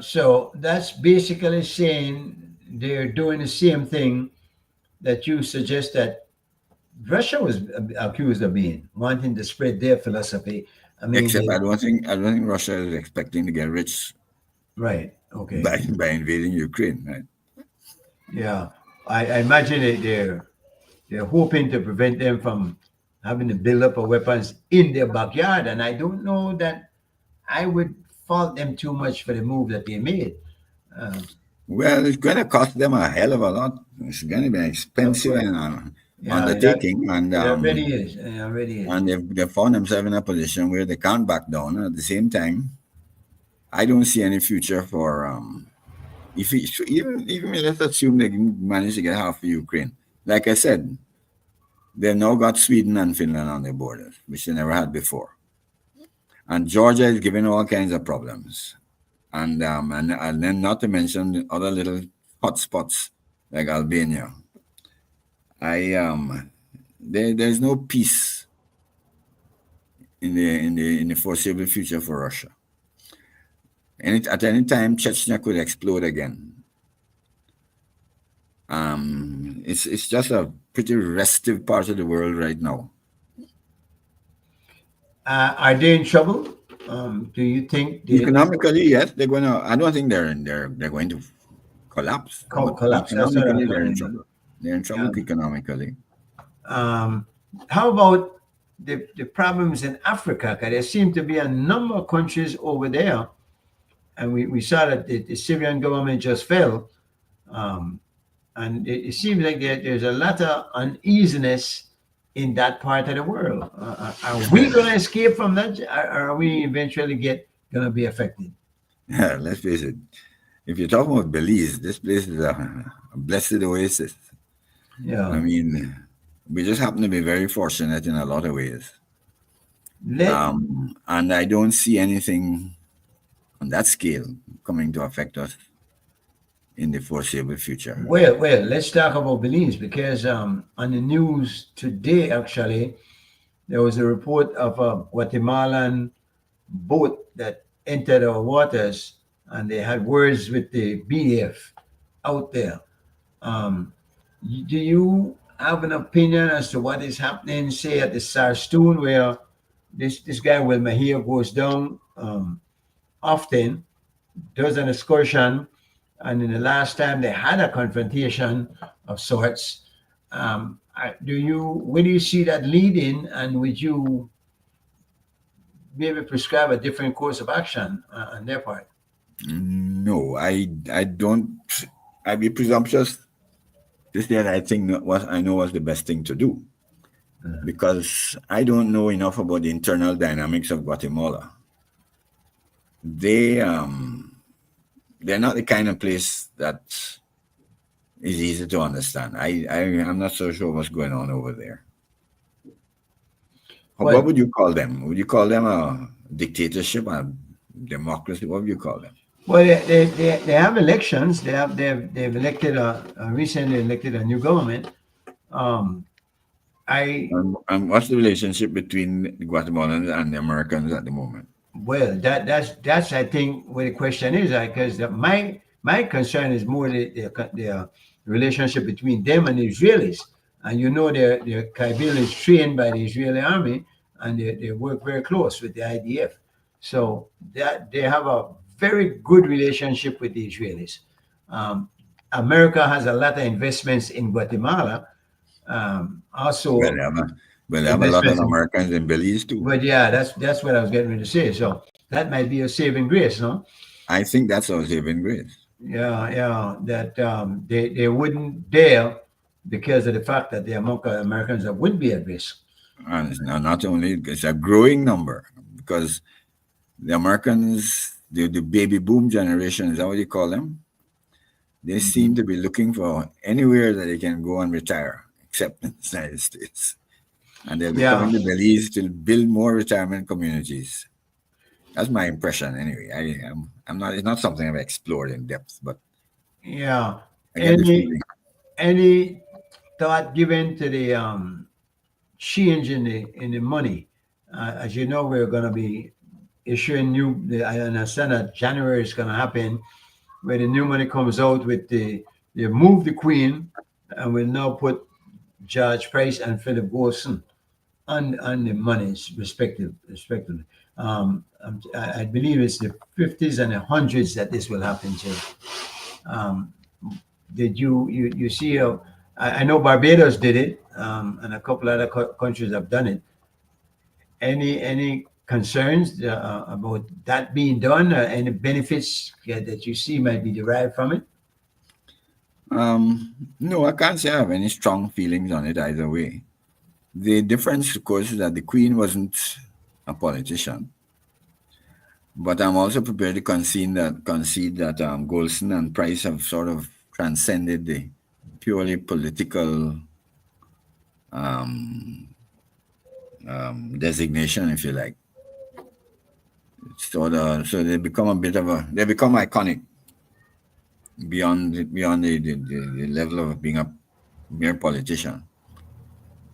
So that's basically saying they're doing the same thing that you suggest that Russia was accused of being, wanting to spread their philosophy. I mean, Except I don't think Russia is expecting to get rich right, okay, by invading Ukraine, right? yeah. I imagine they're hoping to prevent them from having to build up of weapons in their backyard, and I don't know that I would fault them too much for the move that they made. Uh, Well, it's going to cost them a hell of a lot. It's going to be an of expensive course, yeah, undertaking, it already is. It already is. and they've found themselves in a position where they can't back down. At the same time, I don't see any future for if it, so even let's assume they can manage to get half of Ukraine. Like I said, they've now got Sweden and Finland on their borders, which they never had before, and Georgia is giving all kinds of problems, and then not to mention the other little hotspots like Albania. There's no peace in the foreseeable future for Russia. At any time, Chechnya could explode again. It's just a pretty restive part of the world right now. Are they in trouble? Do you think they Economically, yes, they're gonna. I don't think they're going to collapse, but collapse? That's what I economically was they're in wondering. trouble. They're in trouble economically. Um, how about the problems in Africa? Because there seem to be a number of countries over there, and we saw that the Syrian government just fell, um, and it seems like there's a lot of uneasiness in that part of the world. Are we going to escape from that, or are we eventually going to be affected? Yeah, let's face it. if you're talking about Belize, this place is a blessed oasis. I Yeah. mean, we just happen to be very fortunate in a lot of ways. Let And I don't see anything on that scale coming to affect us in the foreseeable future. let's talk about Belize because on the news today, actually, there was a report of a Guatemalan boat that entered our waters, and they had words with the BF out there. Um, do you have an opinion as to what is happening, say at the Sarstoon, where this guy Will Mahia goes down often, does an excursion, and in the last time they had a confrontation of sorts. Where do you see that leading, and would you maybe prescribe a different course of action on their part? No, I don't. I'd be presumptuous to say that I think what I know was the best thing to do because I don't know enough about the internal dynamics of Guatemala. They they're not the kind of place that is easy to understand. I'm not so sure what's going on over there. What Well, would you call them? Would you call them a dictatorship, a democracy? What would you call them? they have elections. They've elected recently elected a new government. Um, I And what's the relationship between the Guatemalans and the Americans at the moment? Well, that's I think where the question is, because my concern is more the relationship between them and the Israelis, and you know the Kabul is trained by the Israeli army, and they work very close with the IDF, so that they have a very good relationship with the Israelis. Um, America has a lot of investments in Guatemala, Well, also they have a lot of investments in Americans in Belize too. but yeah, that's what I was getting ready to say. So that might be a saving grace, no? I think that's our saving grace. Yeah, yeah. That they wouldn't dare because of the fact that the amount of Americans that would be at risk. And it's not only, it's a growing number because the Americans, the baby boom generation, is that what you call them? They seem Mhm. to be looking for anywhere that they can go and retire, except in the United States. And they'll be Yeah, coming to Belize to build more retirement communities. That's my impression, anyway. I'm not. It's not something I've explored in depth, but yeah. I get the Any feeling. any thought given to the change in the money? As you know, we're going to be issuing new. I understand that January is going to happen where the new money comes out with they move the Queen and will now put George Price and Philip Wilson on the monies respectively. I believe it's the 50s and the hundreds that this will happen to. Um, did you see? I know Barbados did it, and a couple other countries have done it. Any concerns about that being done? Any benefits that you see might be derived from it? No, I can't say I have any strong feelings on it either way. The difference, of course, is that the Queen wasn't a politician, but I'm also prepared to concede that Golson and Price have sort of transcended the purely political um, designation, if you like. So they become a bit of a they become iconic beyond the level of being a mere politician.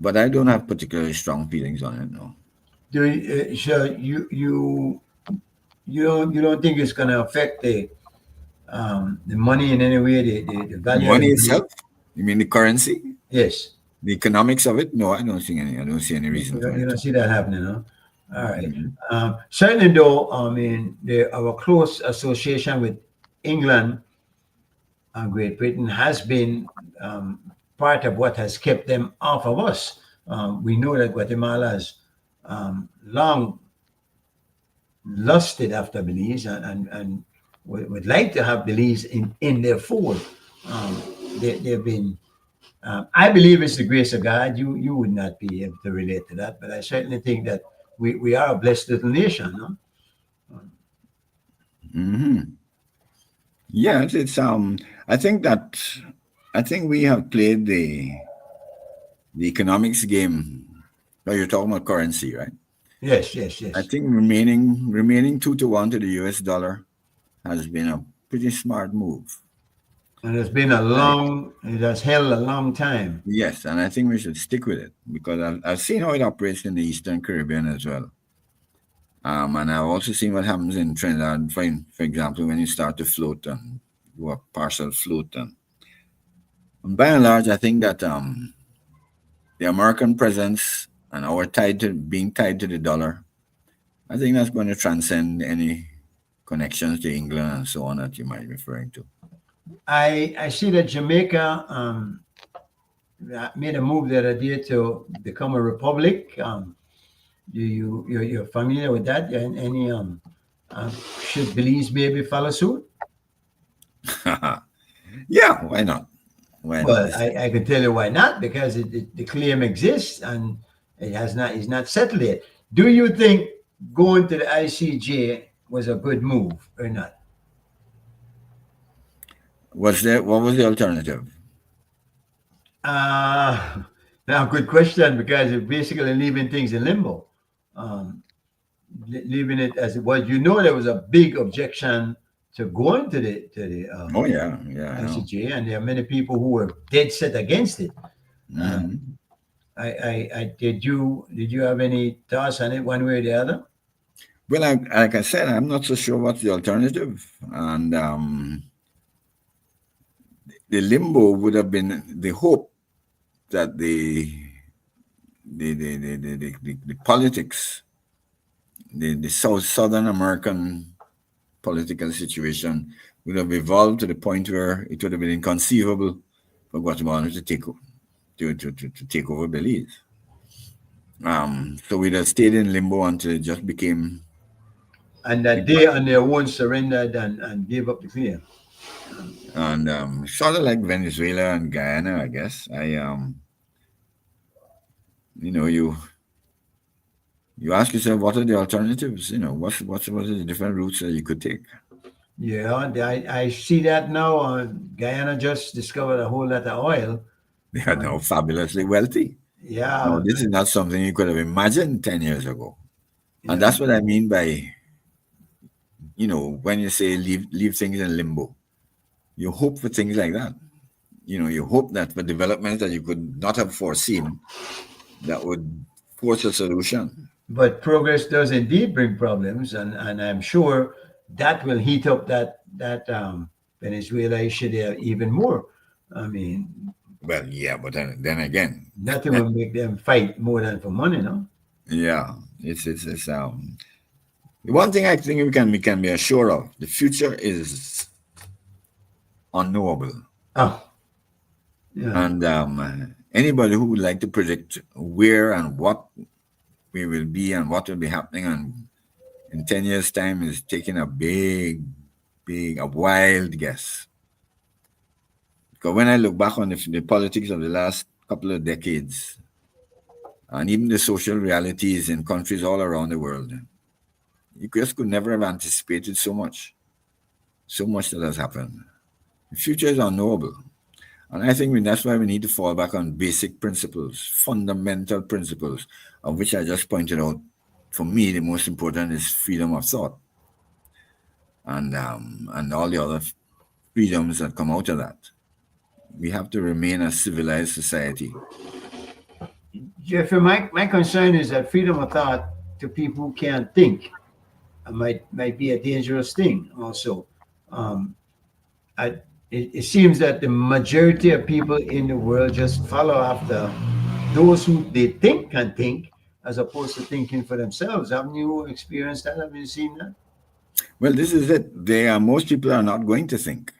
But I don't have particularly strong feelings on it. No, So you don't think it's going to affect the money in any way, the the value of the money money? itself. You mean the currency, Yes. the economics of it? No, I don't see any. I don't see any You reason don't, for you it don't to. see that happening, huh? All right. Mhm. Certainly, though, I mean, our close association with England and Great Britain has been part of what has kept them off of us. We know that Guatemala has long lusted after Belize and would like to have Belize in their fold. Um, they've been I believe it's the grace of God. You would not be able to relate to that, but I certainly think that we are a blessed little nation. No? Mhm. Yes, it's I think that I think we have played the economics game. Well, you're talking about currency, right? Yes, yes, I yes. think remaining 2-1 to the US dollar has been a pretty smart move. And it's been a I, long, it has held a long time. yes, and I think we should stick with it because I've seen how it operates in the Eastern Caribbean as well. And I've also seen what happens in Trinidad, for example, when you start to float and do a partial float. And by and large, I think that the American presence and our being tied to the dollar, I think that's going to transcend any connections to England and so on that you might be referring to. I see that Jamaica made a move the other day to become a republic. You're familiar with that? And any uh, should Belize maybe follow suit? Yeah, why not? Why not? Well, I can tell you why not, because the claim exists and it has not is not settled yet. Do you think going to the ICJ was a good move or not? What was the alternative? Uh, Now, good question, because it's basically leaving things in limbo, um, leaving it as it was. You know, there was a big objection to going to the Oh yeah, yeah, I know. ICJ, and there are many people who were dead set against it. Uh, Hmm. I did you have any thoughts on it one way or the other? Well, like I said, I'm not so sure what's the alternative, and the limbo would have been the hope that the politics, the Southern American political situation would have evolved to the point where it would have been inconceivable for Guatemala to to take over Belize. So we'd have stayed in limbo until it just became And that they on their own surrendered and gave up the claim. and sort of like Venezuela and Guyana, I guess. You know, you ask yourself what are the alternatives? You know, what are the different routes that you could take? Yeah, I see that now. Guyana just discovered a whole lot of oil. They are now fabulously wealthy. Now, Yeah, this is not something you could have imagined 10 years ago, and yeah. that's what I mean by when you say leave things in limbo. You hope for things like that. You hope that for developments that you could not have foreseen that would force a solution. But progress does indeed bring problems, and I'm sure that will heat up that Venezuela issue there even more. I mean, Well, yeah, but then again, nothing will make them fight more than for money, no? yeah, it's one thing I think we can be assured of: the future is unknowable, Oh, yeah. and anybody who would like to predict where and what we will be and what will be happening and in 10 years' time is taking a a wild guess. Because when I look back on the politics of the last couple of decades, and even the social realities in countries all around the world, you just could never have anticipated so much that has happened. The future is unknowable. And I think that's why we need to fall back on basic principles, fundamental principles, of which I just pointed out. For me, the most important is freedom of thought and all the other freedoms that come out of that. We have to remain a civilized society. Jeffrey, my concern is that freedom of thought to people who can't think might be a dangerous thing. Also, um, I, it seems that the majority of people in the world just follow after those who they think can think, as opposed to thinking for themselves. Haven't you experienced that? Have you seen that? Well, this is it. Most people are not going to think.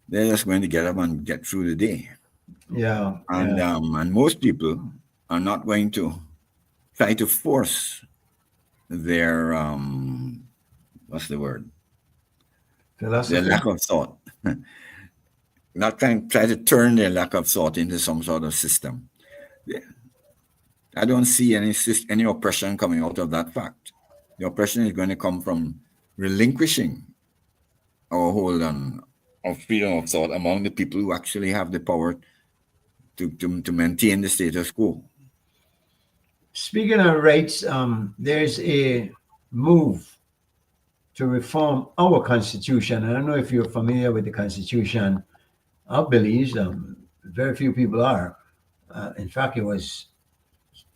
They're just going to get up and get through the day. Yeah, And yeah. most people are not going to try to force their what's the word? Their Philosophy. lack of thought. Not try to turn their lack of thought into some sort of system. Yeah, I don't see any oppression coming out of that fact. The oppression is going to come from relinquishing our hold on of freedom of thought among the people who actually have the power to maintain the status quo. Speaking of rights, there's a move to reform our constitution. I don't know if you're familiar with the constitution of Belize. Very few people are. In fact, it was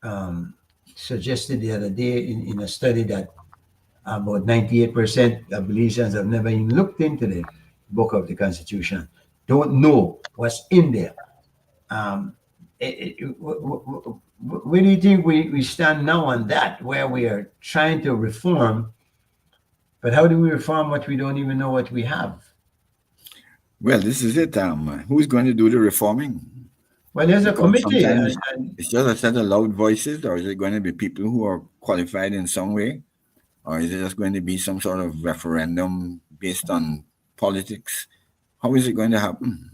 um, suggested the other day in a study that about 98% of Belizeans have never even looked into the book of the Constitution, don't know what's in there. Um, where do you think we stand now on that, where we are trying to reform, but how do we reform what we don't even know what we have? Well, this is it. Who's going to do the reforming? Well, there's a Because committee, sometimes and it's just a set of loud voices, or is it going to be people who are qualified in some way, or is it just going to be some sort of referendum based on politics? How is it going to happen?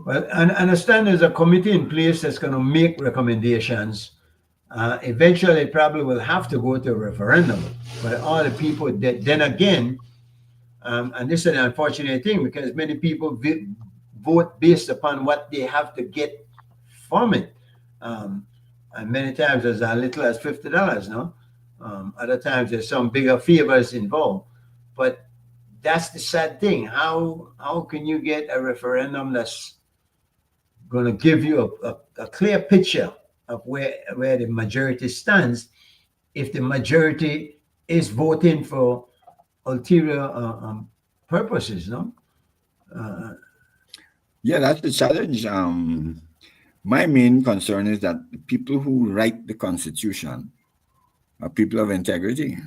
well, and understand there's a committee in place that's going to make recommendations. Eventually, it probably will have to go to a referendum. But all the people that, then again, and this is an unfortunate thing because many people vote based upon what they have to get from it. Um, and many times there's as little as $50, no? Other times there's some bigger favors involved. But that's the sad thing. How can you get a referendum that's going to give you a clear picture of where the majority stands if the majority is voting for ulterior purposes, no? Uh, Yeah, that's the challenge. My main concern is that the people who write the Constitution are people of integrity,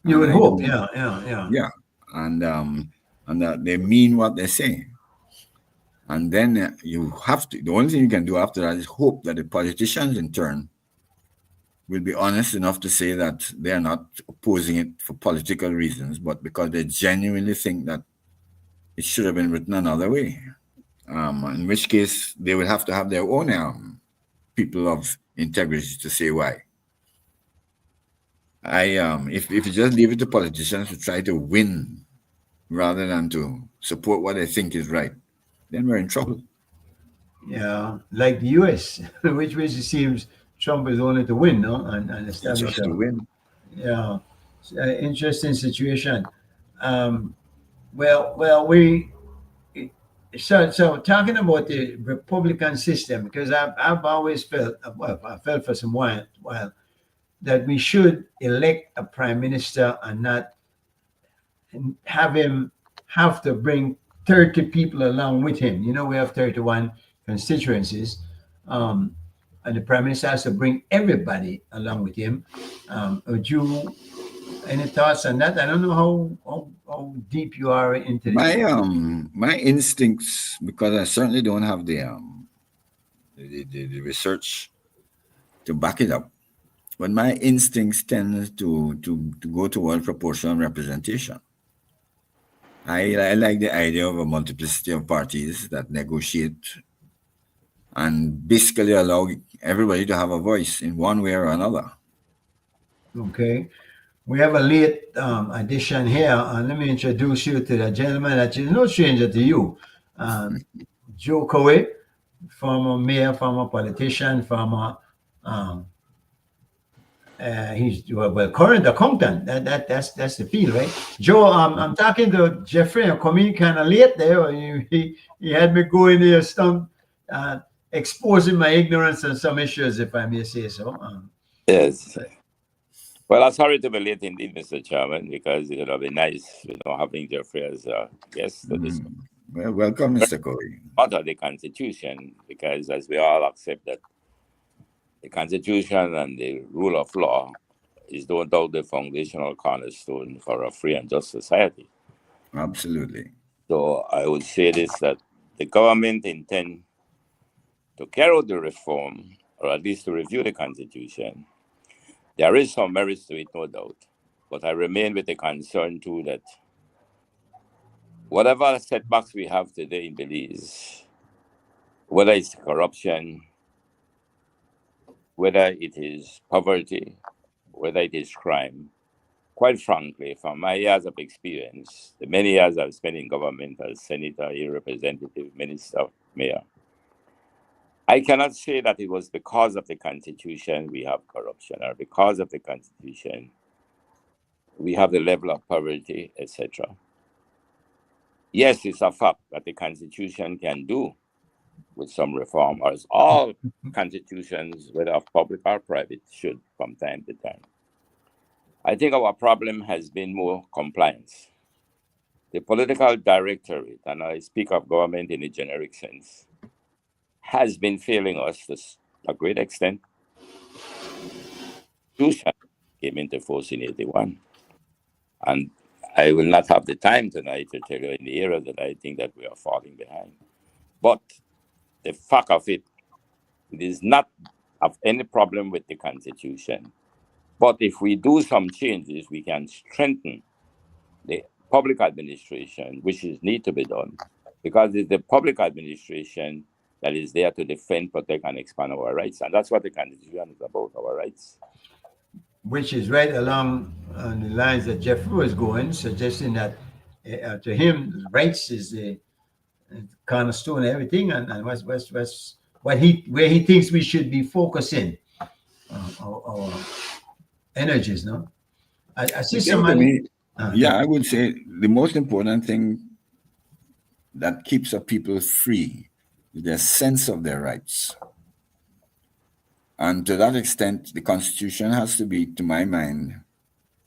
you and would I hope, don't. yeah, yeah, yeah. Yeah, and and that they mean what they say. And then you have to. The only thing you can do after that is hope that the politicians, in turn, will be honest enough to say that they are not opposing it for political reasons, but because they genuinely think that it should have been written another way. In which case, they will have to have their own people of integrity to say why. If you just leave it to politicians to try to win rather than to support what they think is right, then we're in trouble. Yeah, like the US, which it seems Trump is only to win, no? And It's establish just to win. yeah, interesting situation. Um, well, we so talking about the Republican system because I've always felt well I felt for some while that we should elect a prime minister and not have him have to bring 30 people along with him. You know, we have 31 constituencies, um, and the prime minister has to bring everybody along with him. Would you any thoughts on that? I don't know how deep you are into the. My instincts, because I certainly don't have the research to back it up, but my instincts tend to go toward proportional representation. I like the idea of a multiplicity of parties that negotiate and basically allow everybody to have a voice in one way or another. Okay, we have a late addition here. Let me introduce you to the gentleman that is no stranger to you, um, Joe Coe, former mayor, former politician, former um, he's well current accountant. That's the field, right? Joe, I'm talking to Jeffrey. I'm coming kind of late there. He had me going there, stump, exposing my ignorance on some issues, if I may say so. Yes. Well, I'm sorry to be late indeed, Mr. Chairman, because it would have been nice, having Jeffrey as a guest to discuss Well, welcome, Mr. Corey. part of the Constitution, because as we all accept that the Constitution and the rule of law is no doubt the foundational cornerstone for a free and just society. Absolutely. So I would say this, that the government intend to carry out the reform, or at least to review the Constitution. There is some merits to it, no doubt. But I remain with the concern, too, that whatever setbacks we have today in Belize, whether it's corruption, whether it is poverty, whether it is crime, quite frankly, from my years of experience, the many years I've spent in government as senator, representative, minister, mayor, I cannot say that it was because of the Constitution we have corruption, or because of the Constitution we have the level of poverty, etc. Yes, it's a fact that the Constitution can do with some reform, as all constitutions, whether of public or private, should from time to time. I think our problem has been more compliance. The political directorate, and I speak of government in a generic sense, has been failing us to a great extent. Constitution came into force in 81. And I will not have the time tonight to tell you in the area that I think that we are falling behind. But the fact of it, it is not of any problem with the Constitution. But if we do some changes, we can strengthen the public administration, which is need to be done, because it's the public administration that is there to defend, protect, and expand our rights. And that's what the Constitution is about, our rights. Which is right along the lines that Jeffrey was going, suggesting that to him, rights is the cornerstone of everything, and where he thinks we should be focusing our energies. No, I see somebody. I would say the most important thing that keeps a people free is their sense of their rights. And to that extent, the Constitution has to be, to my mind,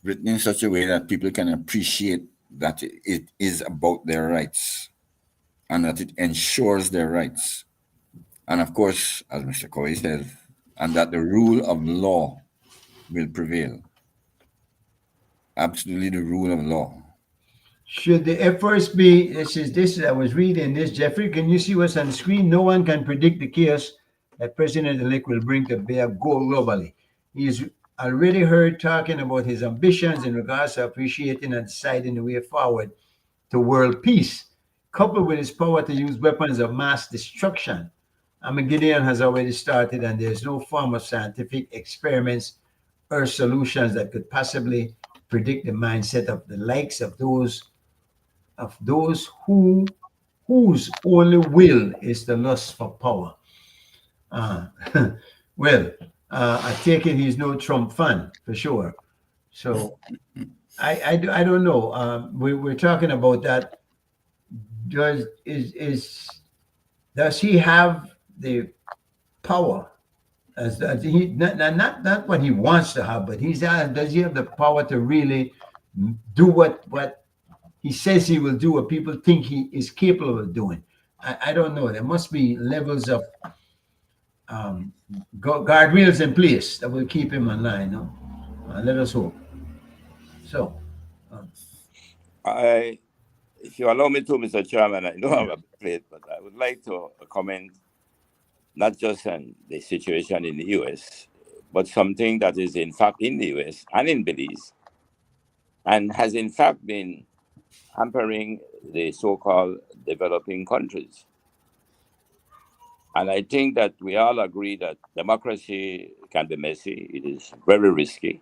written in such a way that people can appreciate that it is about their rights and that it ensures their rights. And of course, as Mr. Coy says, and that the rule of law will prevail. Absolutely the rule of law. Should the efforts be, I was reading this, Jeffrey, can you see what's on the screen? No one can predict the chaos that President-elect will bring to bear globally. He's already heard talking about his ambitions in regards to appreciating and deciding the way forward to world peace, coupled with his power to use weapons of mass destruction. Gideon has already started, and there's no form of scientific experiments or solutions that could possibly predict the mindset of the likes of those whose only will is the lust for power. Well, I take it he's no Trump fan for sure. So I don't know. We're talking about that. Does he have the power? As he not what he wants to have, but does he have the power to really do what he says he will do, what people think he is capable of doing? I don't know. There must be levels of guardrails in place that will keep him online. No? Let us hope. So, if you allow me to, Mr. Chairman, I know I'm a bit late, but I would like to comment not just on the situation in the U.S., but something that is in fact in the U.S. and in Belize, and has in fact been hampering the so-called developing countries. And I think that we all agree that democracy can be messy. It is very risky.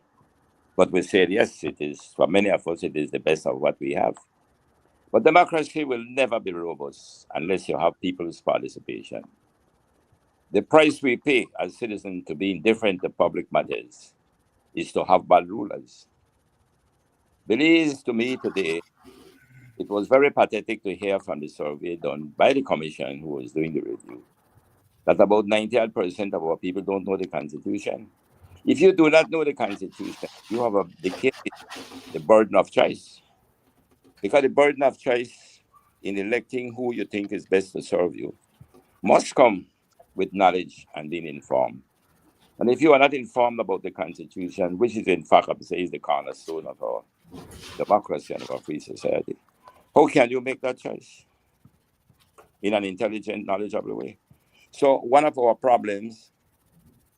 But we said, yes, it is, for many of us, it is the best of what we have. But democracy will never be robust unless you have people's participation. The price we pay as citizens to be indifferent to public matters is to have bad rulers. Belize, to me today, it was very pathetic to hear from the survey done by the commission who was doing the review that about 98% of our people don't know the Constitution. If you do not know the Constitution, you have abdicated the burden of choice. Because the burden of choice in electing who you think is best to serve you must come with knowledge and being informed. And if you are not informed about the Constitution, which is in fact, I would say, is the cornerstone of our democracy and of our free society, how can you make that choice in an intelligent, knowledgeable way? So one of our problems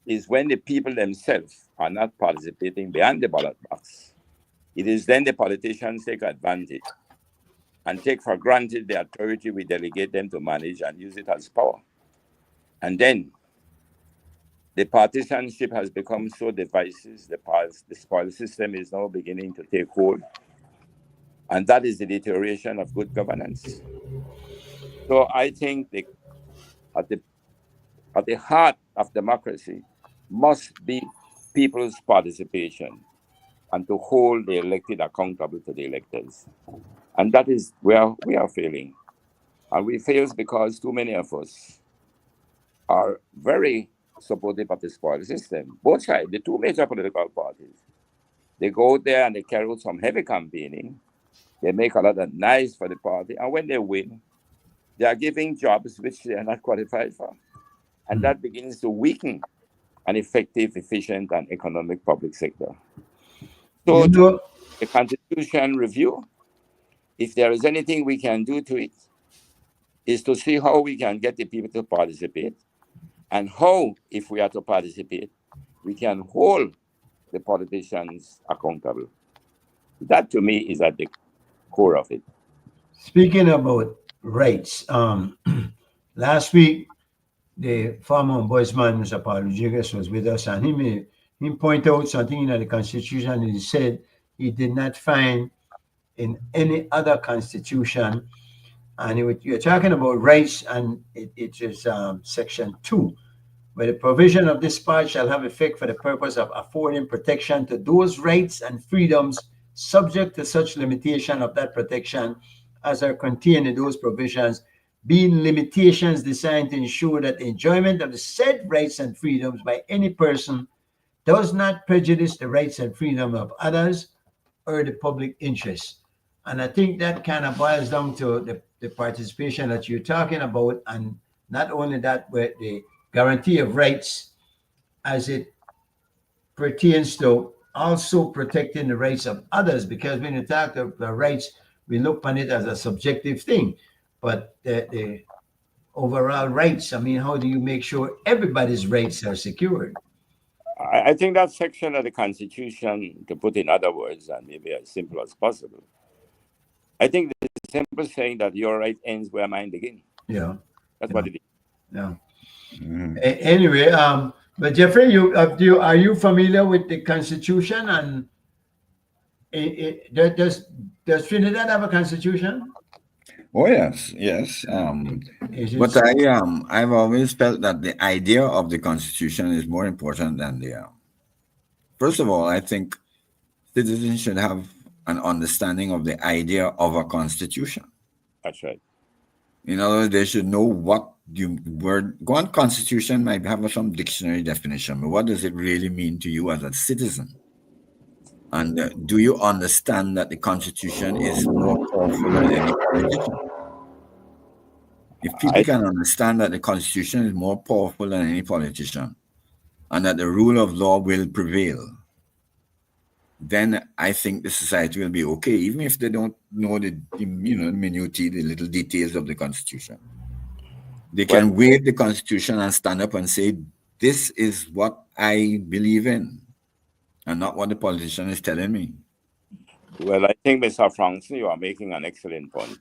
is when the people themselves are not participating beyond the ballot box. It is then the politicians take advantage and take for granted the authority we delegate them to manage and use it as power. And then The partisanship has become so divisive. The spoil system is now beginning to take hold, and that is the deterioration of good governance. So I think at the at the heart of democracy must be people's participation and to hold the elected accountable to the electors. And that is where we are failing. And we fail because too many of us are very supportive of the spoil system. Both sides, the two major political parties, they go out there and they carry out some heavy campaigning. They make a lot of noise for the party. And when they win, they are giving jobs which they are not qualified for. And that begins to weaken an effective, efficient, and economic public sector. So, You to know, the Constitution review, if there is anything we can do to it, is to see how we can get the people to participate, and how, if we are to participate, we can hold the politicians accountable. That, to me, is at the core of it. speaking about rights, last week the former ombudsman, Mr. Paul Rodriguez, was with us, and he pointed out something in the Constitution, and he said he did not find in any other constitution. And you're talking about rights, and it is Section 2, where the provision of this part shall have effect for the purpose of affording protection to those rights and freedoms subject to such limitation of that protection as are contained in those provisions, being limitations designed to ensure that the enjoyment of the said rights and freedoms by any person does not prejudice the rights and freedom of others or the public interest. And I think that kind of boils down to the participation that you're talking about, and not only that, but the guarantee of rights as it pertains to also protecting the rights of others. Because when you talk of the rights, we look upon it as a subjective thing. But the overall rights, I mean, how do you make sure everybody's rights are secured? I think that section of the Constitution, to put in other words, and maybe as simple as possible, I think the simple saying that your right ends where mine begin. Yeah. That's what it is. Yeah. Anyway, but Jeffrey, are you familiar with the Constitution, and does Trinidad have a constitution? Oh yes, yes. Is But it I've always felt that the idea of the Constitution is more important than the. First of all, I think citizens should have an understanding of the idea of a constitution. That's right. In other words, they should know what you word. One constitution might have some dictionary definition, but what does it really mean to you as a citizen? And do you understand that the constitution is more powerful than any politician? If people can understand that the constitution is more powerful than any politician, and that the rule of law will prevail, then I think the society will be okay, even if they don't know the minutiae, the little details of the Constitution. They can read the Constitution and stand up and say, this is what I believe in, and not what the politician is telling me. Well, I think, Mr. Franklin, you are making an excellent point.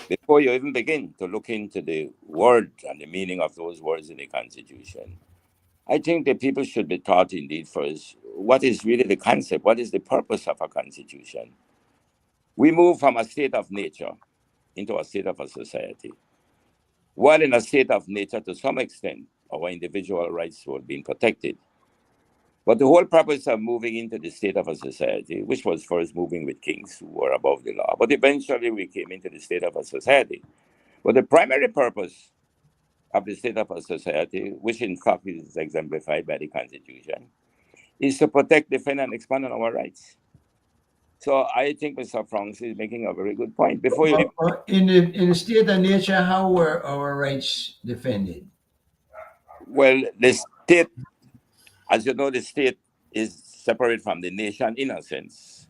Before you even begin to look into the words and the meaning of those words in the Constitution, I think that people should be taught indeed first what is really the concept, what is the purpose of a constitution. We move from a state of nature into a state of a society. While in a state of nature, to some extent, our individual rights were being protected. But the whole purpose of moving into the state of a society, which was first moving with kings who were above the law, but eventually we came into the state of a society. But the primary purpose of the state of a society, which in fact is exemplified by the Constitution, is to protect, defend, and expand on our rights. So I think Mr. Franks is making a very good point. Before you in the state of nature, how were our rights defended? Well, the state, as you know, the state is separate from the nation in a sense.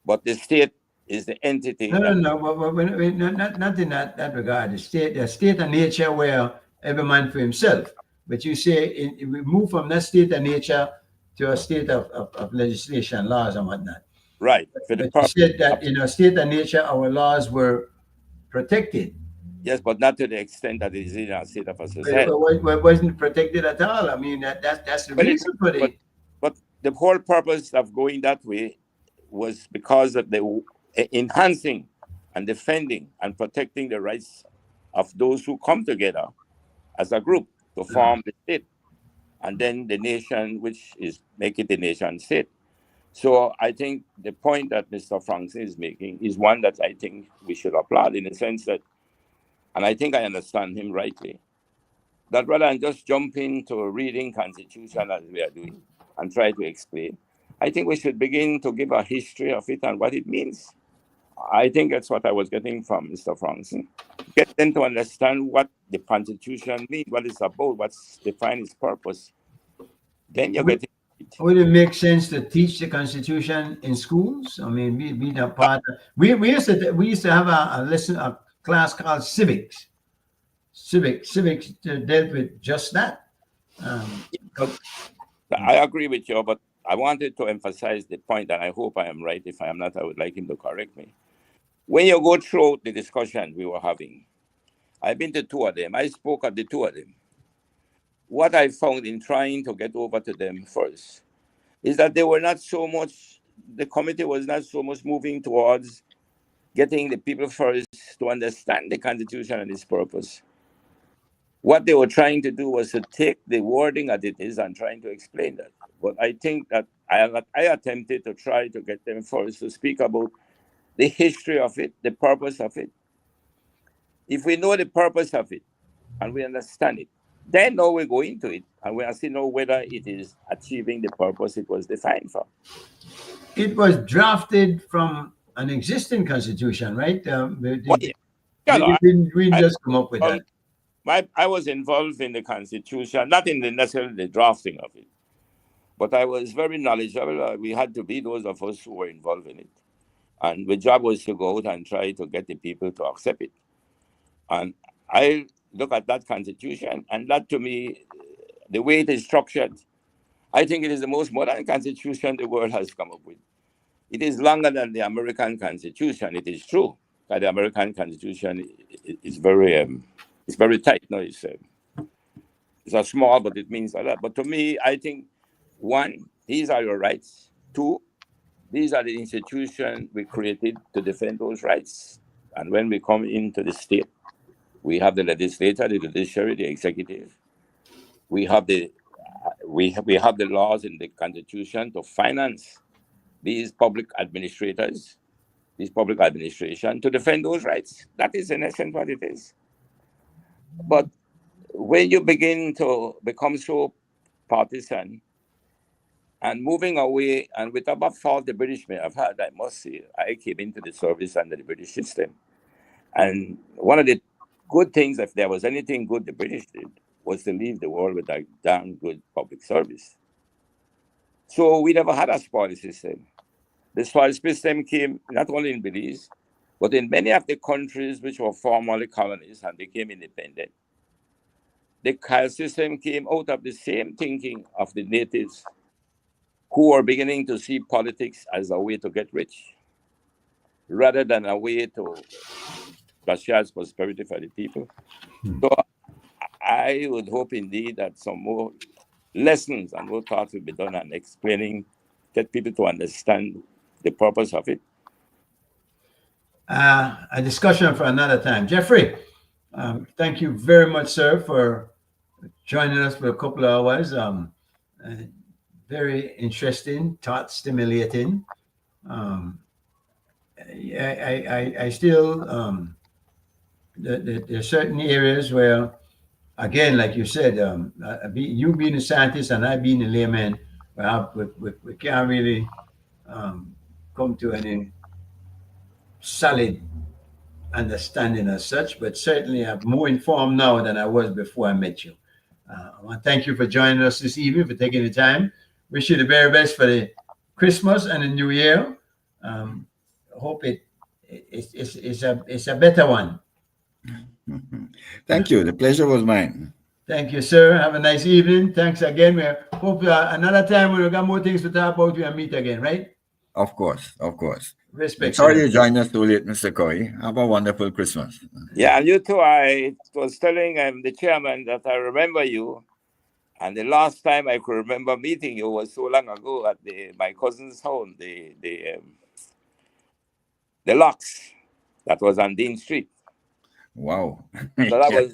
But the state is the entity. No, not in that regard. The state of nature where every man for himself. But you say we move from that state of nature to a state of legislation, laws, and whatnot. Right. But you said that in a state of nature, our laws were protected. Yes, but not to the extent that it is in a state of a But society. it wasn't protected at all. I mean, that's the Well, it, reason for but the. but the whole purpose of going that way was because of the enhancing and defending and protecting the rights of those who come together as a group to form the state, and then the nation, which is make it a nation state. So I think the point that Mr. Franklin is making is one that I think we should applaud in the sense that, and I think I understand him rightly, that rather than just jump into reading Constitution as we are doing and try to explain, I think we should begin to give a history of it and what it means. I think that's what I was getting from Mr. Franklin. Get them to understand what the Constitution means, what it's about, what's defined its purpose. Then you get it. Would it make sense to teach the Constitution in schools? I mean, be a part. We used to have a class called civics. Civics dealt with just that. But I agree with you, but I wanted to emphasize the point, and I hope I am right. If I am not, I would like him to correct me. When you go through the discussion we were having, I've been to two of them. I spoke at the two of them. What I found in trying to get over to them first is that they were not so much, the committee was not so much moving towards getting the people first to understand the Constitution and its purpose. What they were trying to do was to take the wording as it is and trying to explain that. But I think that I attempted to try to get them first to speak about the history of it, the purpose of it. If we know the purpose of it and we understand it, then now we go into it and we actually know whether it is achieving the purpose it was designed for. It was drafted from an existing constitution, right? We didn't just come up with that. I was involved in the Constitution, not in necessarily the drafting of it, but I was very knowledgeable. We had to be those of us who were involved in it. And the job was to go out and try to get the people to accept it. And I look at that Constitution, and that to me, the way it is structured, I think it is the most modern Constitution the world has come up with. It is longer than the American Constitution. It is true that the American Constitution is very tight. No, it's a small, but it means a lot. But to me, I think, one, these are your rights. Two, these are the institutions we created to defend those rights. And when we come into the state, we have the legislature, the judiciary, the executive. We have the laws in the Constitution to finance these public administrators, this public administration, to defend those rights. That is in essence what it is. But when you begin to become so partisan and moving away, and with about fault the British may have had, I must say, I came into the service under the British system. And one of the good things, if there was anything good the British did, was to leave the world with a damn good public service. So we never had a spoil system. The spoil system came not only in Belize, but in many of the countries which were formerly colonies and became independent. The caste system came out of the same thinking of the natives who were beginning to see politics as a way to get rich, rather than a way to Russia's prosperity for the people. So I would hope indeed that some more lessons and more thoughts will be done on explaining, get people to understand the purpose of it. A discussion for another time. Jeffrey, thank you very much, sir, for joining us for a couple of hours. Very interesting, thought stimulating. I still there's certain areas where, again, like you said, you being a scientist and I being a layman, we can't really come to any solid understanding as such, but certainly I'm more informed now than I was before I met you. I want to thank you for joining us this evening, for taking the time. Wish you the very best for the Christmas and the New Year. Hope it's a better one. Thank you. The pleasure was mine. Thank you, sir. Have a nice evening. Thanks again. We hope another time we've got more things to talk about. We'll meet again, right? Of course. Respect. Sorry you joined us too late, Mr. Coy. Have a wonderful Christmas. Yeah, and you too. I was telling the chairman that I remember you, and the last time I could remember meeting you was so long ago at my cousin's home, the Locks, that was on Dean Street. Wow. So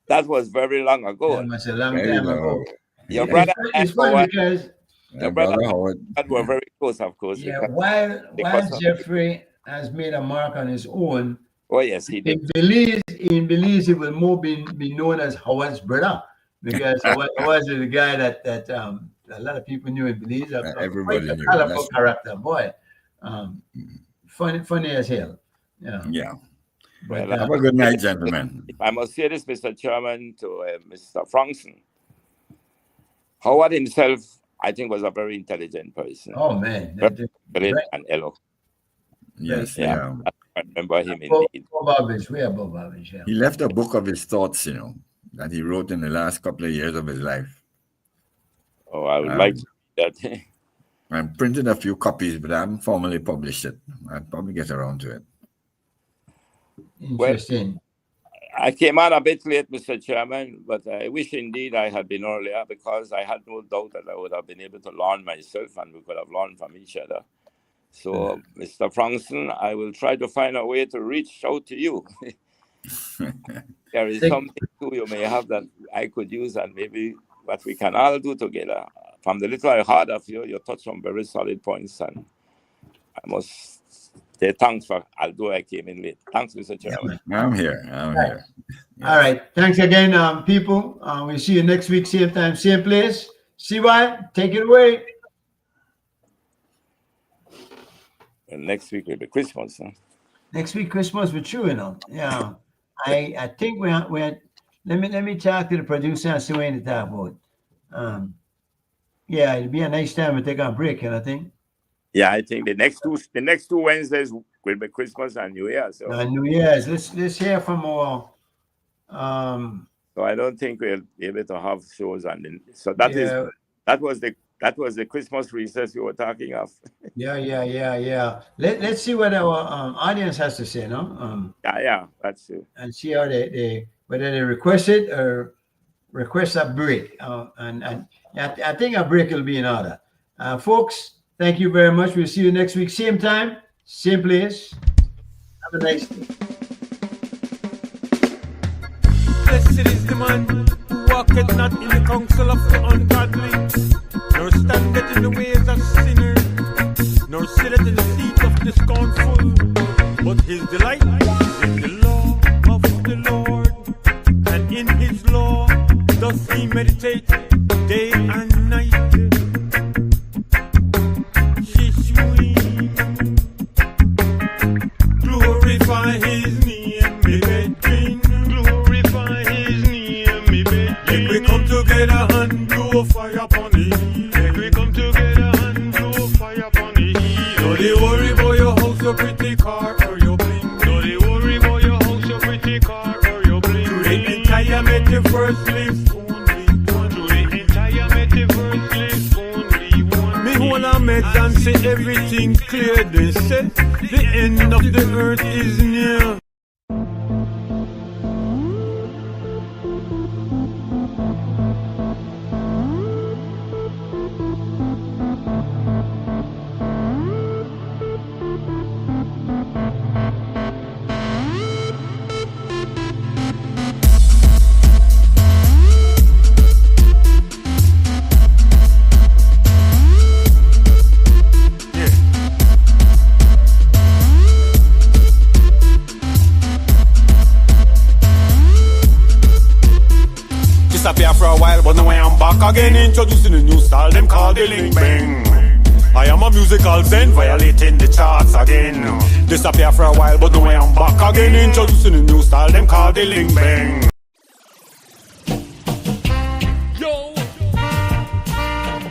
that was very long ago. That was a long Very time ago. long. Your brother It's and funny Howard, because My brother Howard. were very close, of course. yeah, because while Jeffrey has made a mark on his own, oh yes, he did. in Belize, it will more be known as Howard's brother, because Howard is the guy that a lot of people knew in Belize. Everybody Quite a knew. colorful character, boy. Funny as hell. Yeah. Yeah. But Have a good night, gentlemen. If I must say this, Mr. Chairman, to Mr. Frankson, Howard himself, I think, was a very intelligent person. oh man, Very and Elo. Yes, Yeah. yeah. I remember him above indeed. average, way above average. Yeah. He left a book of his thoughts, that he wrote in the last couple of years of his life. Oh, I would like to do that. I printed a few copies, but I haven't formally published it. I'll probably get around to it. Interesting. I came on a bit late, Mr. Chairman, but I wish indeed I had been earlier, because I had no doubt that I would have been able to learn myself and we could have learned from each other. So, Mr. Frankson, I will try to find a way to reach out to you. There is something too you may have that I could use, and maybe what we can all do together. From the little I heard of you, you touched on very solid points, and I must say thanks for, although I came in late. Thanks, Mr. Chairman. I'm here. Yeah. All right. Thanks again, people. We'll see you next week, same time, same place. CY, take it away. And next week will be Christmas. Huh? Next week, Christmas with you, Yeah. I think we're let me talk to the producer and see what to talk about. Yeah, it'll be a nice time to take a break, and I think. Yeah, I think the next two Wednesdays will be Christmas and New Year. So New Year's. Let's hear from our so I don't think we'll be able to have shows, and so that was the Christmas recess you were talking of. Yeah. Let's see what our audience has to say, no? Yeah, that's it. And see how they whether they request it or request a break. And I think a break will be in order. Folks, thank you very much. We'll see you next week, same time, same place. Have a nice day. Blessed is the man who walketh not in the counsel of the ungodly, nor standeth in the ways of sinners, nor sitteth in the seat of the scornful. But his delight is in the law of the Lord, and in his law doth he meditate day and night. Glorify his name, me brethren. Glorify his name, me brethren. Let we come together and blow fire upon it. Let we come together and blow fire upon it. No they worry about your house, your pretty car, or your bling. No they worry about your house, your pretty car, or your bling. To the entire metaverse lives only one. To the entire metaverse lives only one. Me wanna meds and say everything clear. They say the end of the earth is near. Disappear for a while, but now I am back again, introducing a new style, them call the link bang. I am a musical zen, violating the charts again. Disappear for a while, but now I am back again, introducing a new style, them call the link bang. Yo,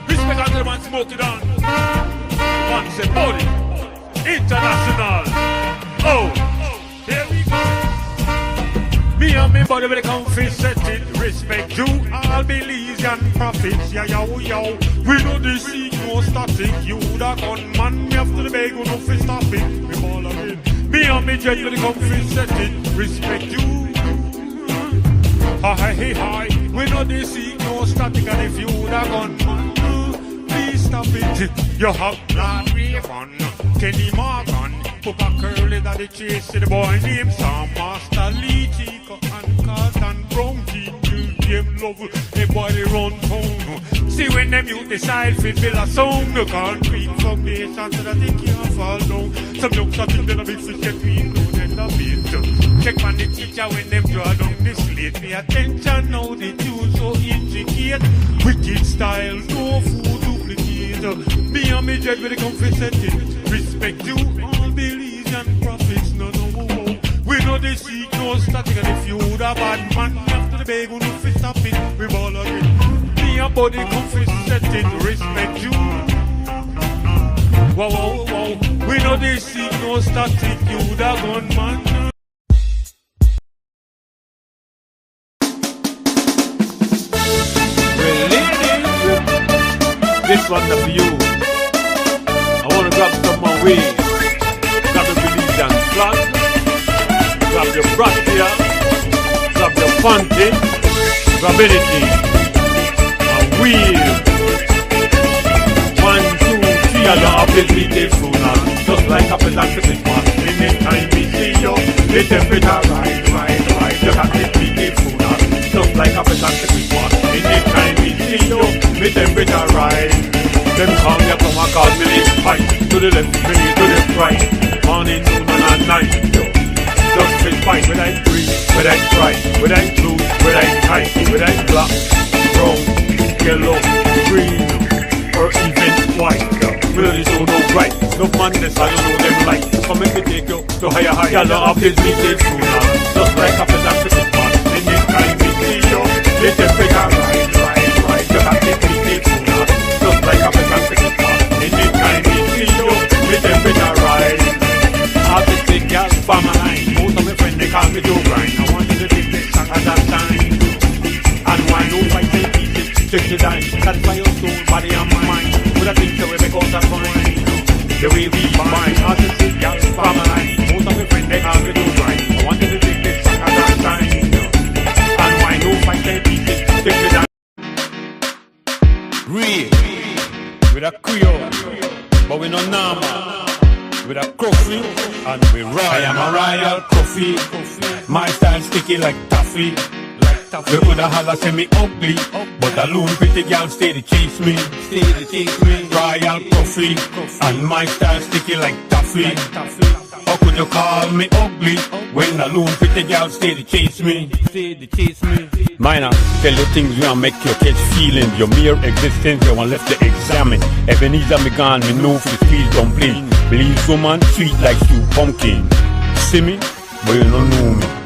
respect unto the man smoke it on. Man say body, international. Oh, here we go. Me and me body with a comfy setting. Respect you, all beliefs and profits. Yeah, yo, yo. We know this seek no static. You the gunman, me after the bag, no fi stop it. Me ball again. Me and me jet with a comfy setting. Respect you. Hi, hey, hi. We know this seek no static. And if you the gunman, please stop it. You have Lord Raven, Kenny Morgan, Papa Curly that they chase the boy named Sam Master Lee, Chico and Carlton Brown, game love, everybody run town. See when them youth decide fit build a song, the concrete foundation so that they can't fall down. Some young shot in the big fish get me included the beat. Check on the teacher when them draw down the slate. Pay attention now the tune so intricate. Wicked style, no food duplicate. Me and me jet with the comfy setting. Respect you, all beliefs and profits. No, no, no. We know they seek no static. And if you the bad man after the bag, we no fit stop it. We ball again. Me and body comfy setting. Respect you. Wow, wow, wow. We know they seek no static. You the gunman. This one for you. I wanna grab some more weed. Grab your beliefs and flat. Grab your brassiere. Grab your panty. Grab anything. And wheel. 1, 2, 3. I don't have this meeting sooner. Just like a peasant Christmas. Anytime we see you, the temperature rise. Just have this meeting sooner. Just like a peasant Christmas. Anytime we see you, the temperature rise. Them call me up from a call me live fight. To the left, me to the right. Morning, noon and night. Just fit fight whether I breathe, whether I try, whether I blue, whether I tight, whether I black, brown, yellow, green, or even white. Really don't know right. No madness, I don't know them right. Come and me take you to higher. Y'all don't have this meeting sooner. Just like a peasant to this part. Anytime we see you, the temperature rise. Just have this meeting sooner. Just like a peasant to this part. Anytime we see you, the temperature rise. Artistic girl for my line. Most of my friends they call me Joe Grind. I want you to take this song at that time. And why no fight and pieces, check the dime. Satisfy your soul, body and mind. With a thing to we make out that fine. The way we mind. Artistic girl for my line. Most of my friends they call me Joe Grind. I want you to take this song at that time. And why no fight and pieces, check the dime. Real. With a Creole. But we no normal. With a coffee and we royal. I am a royal coffee. My style sticky like taffy. They coulda holla say me ugly, but a loon pretty girl stay to chase me. Royal coffee and my style sticky like taffy. How could you call me ugly when a loon pretty girl stay to chase me? Minor, tell you things you make you catch feeling. Your mere existence you want left to examine. Ebenezer me gone, me know for the squeeze dumpling. Believe woman sweet like stew pumpkin. See me, but you don't know me.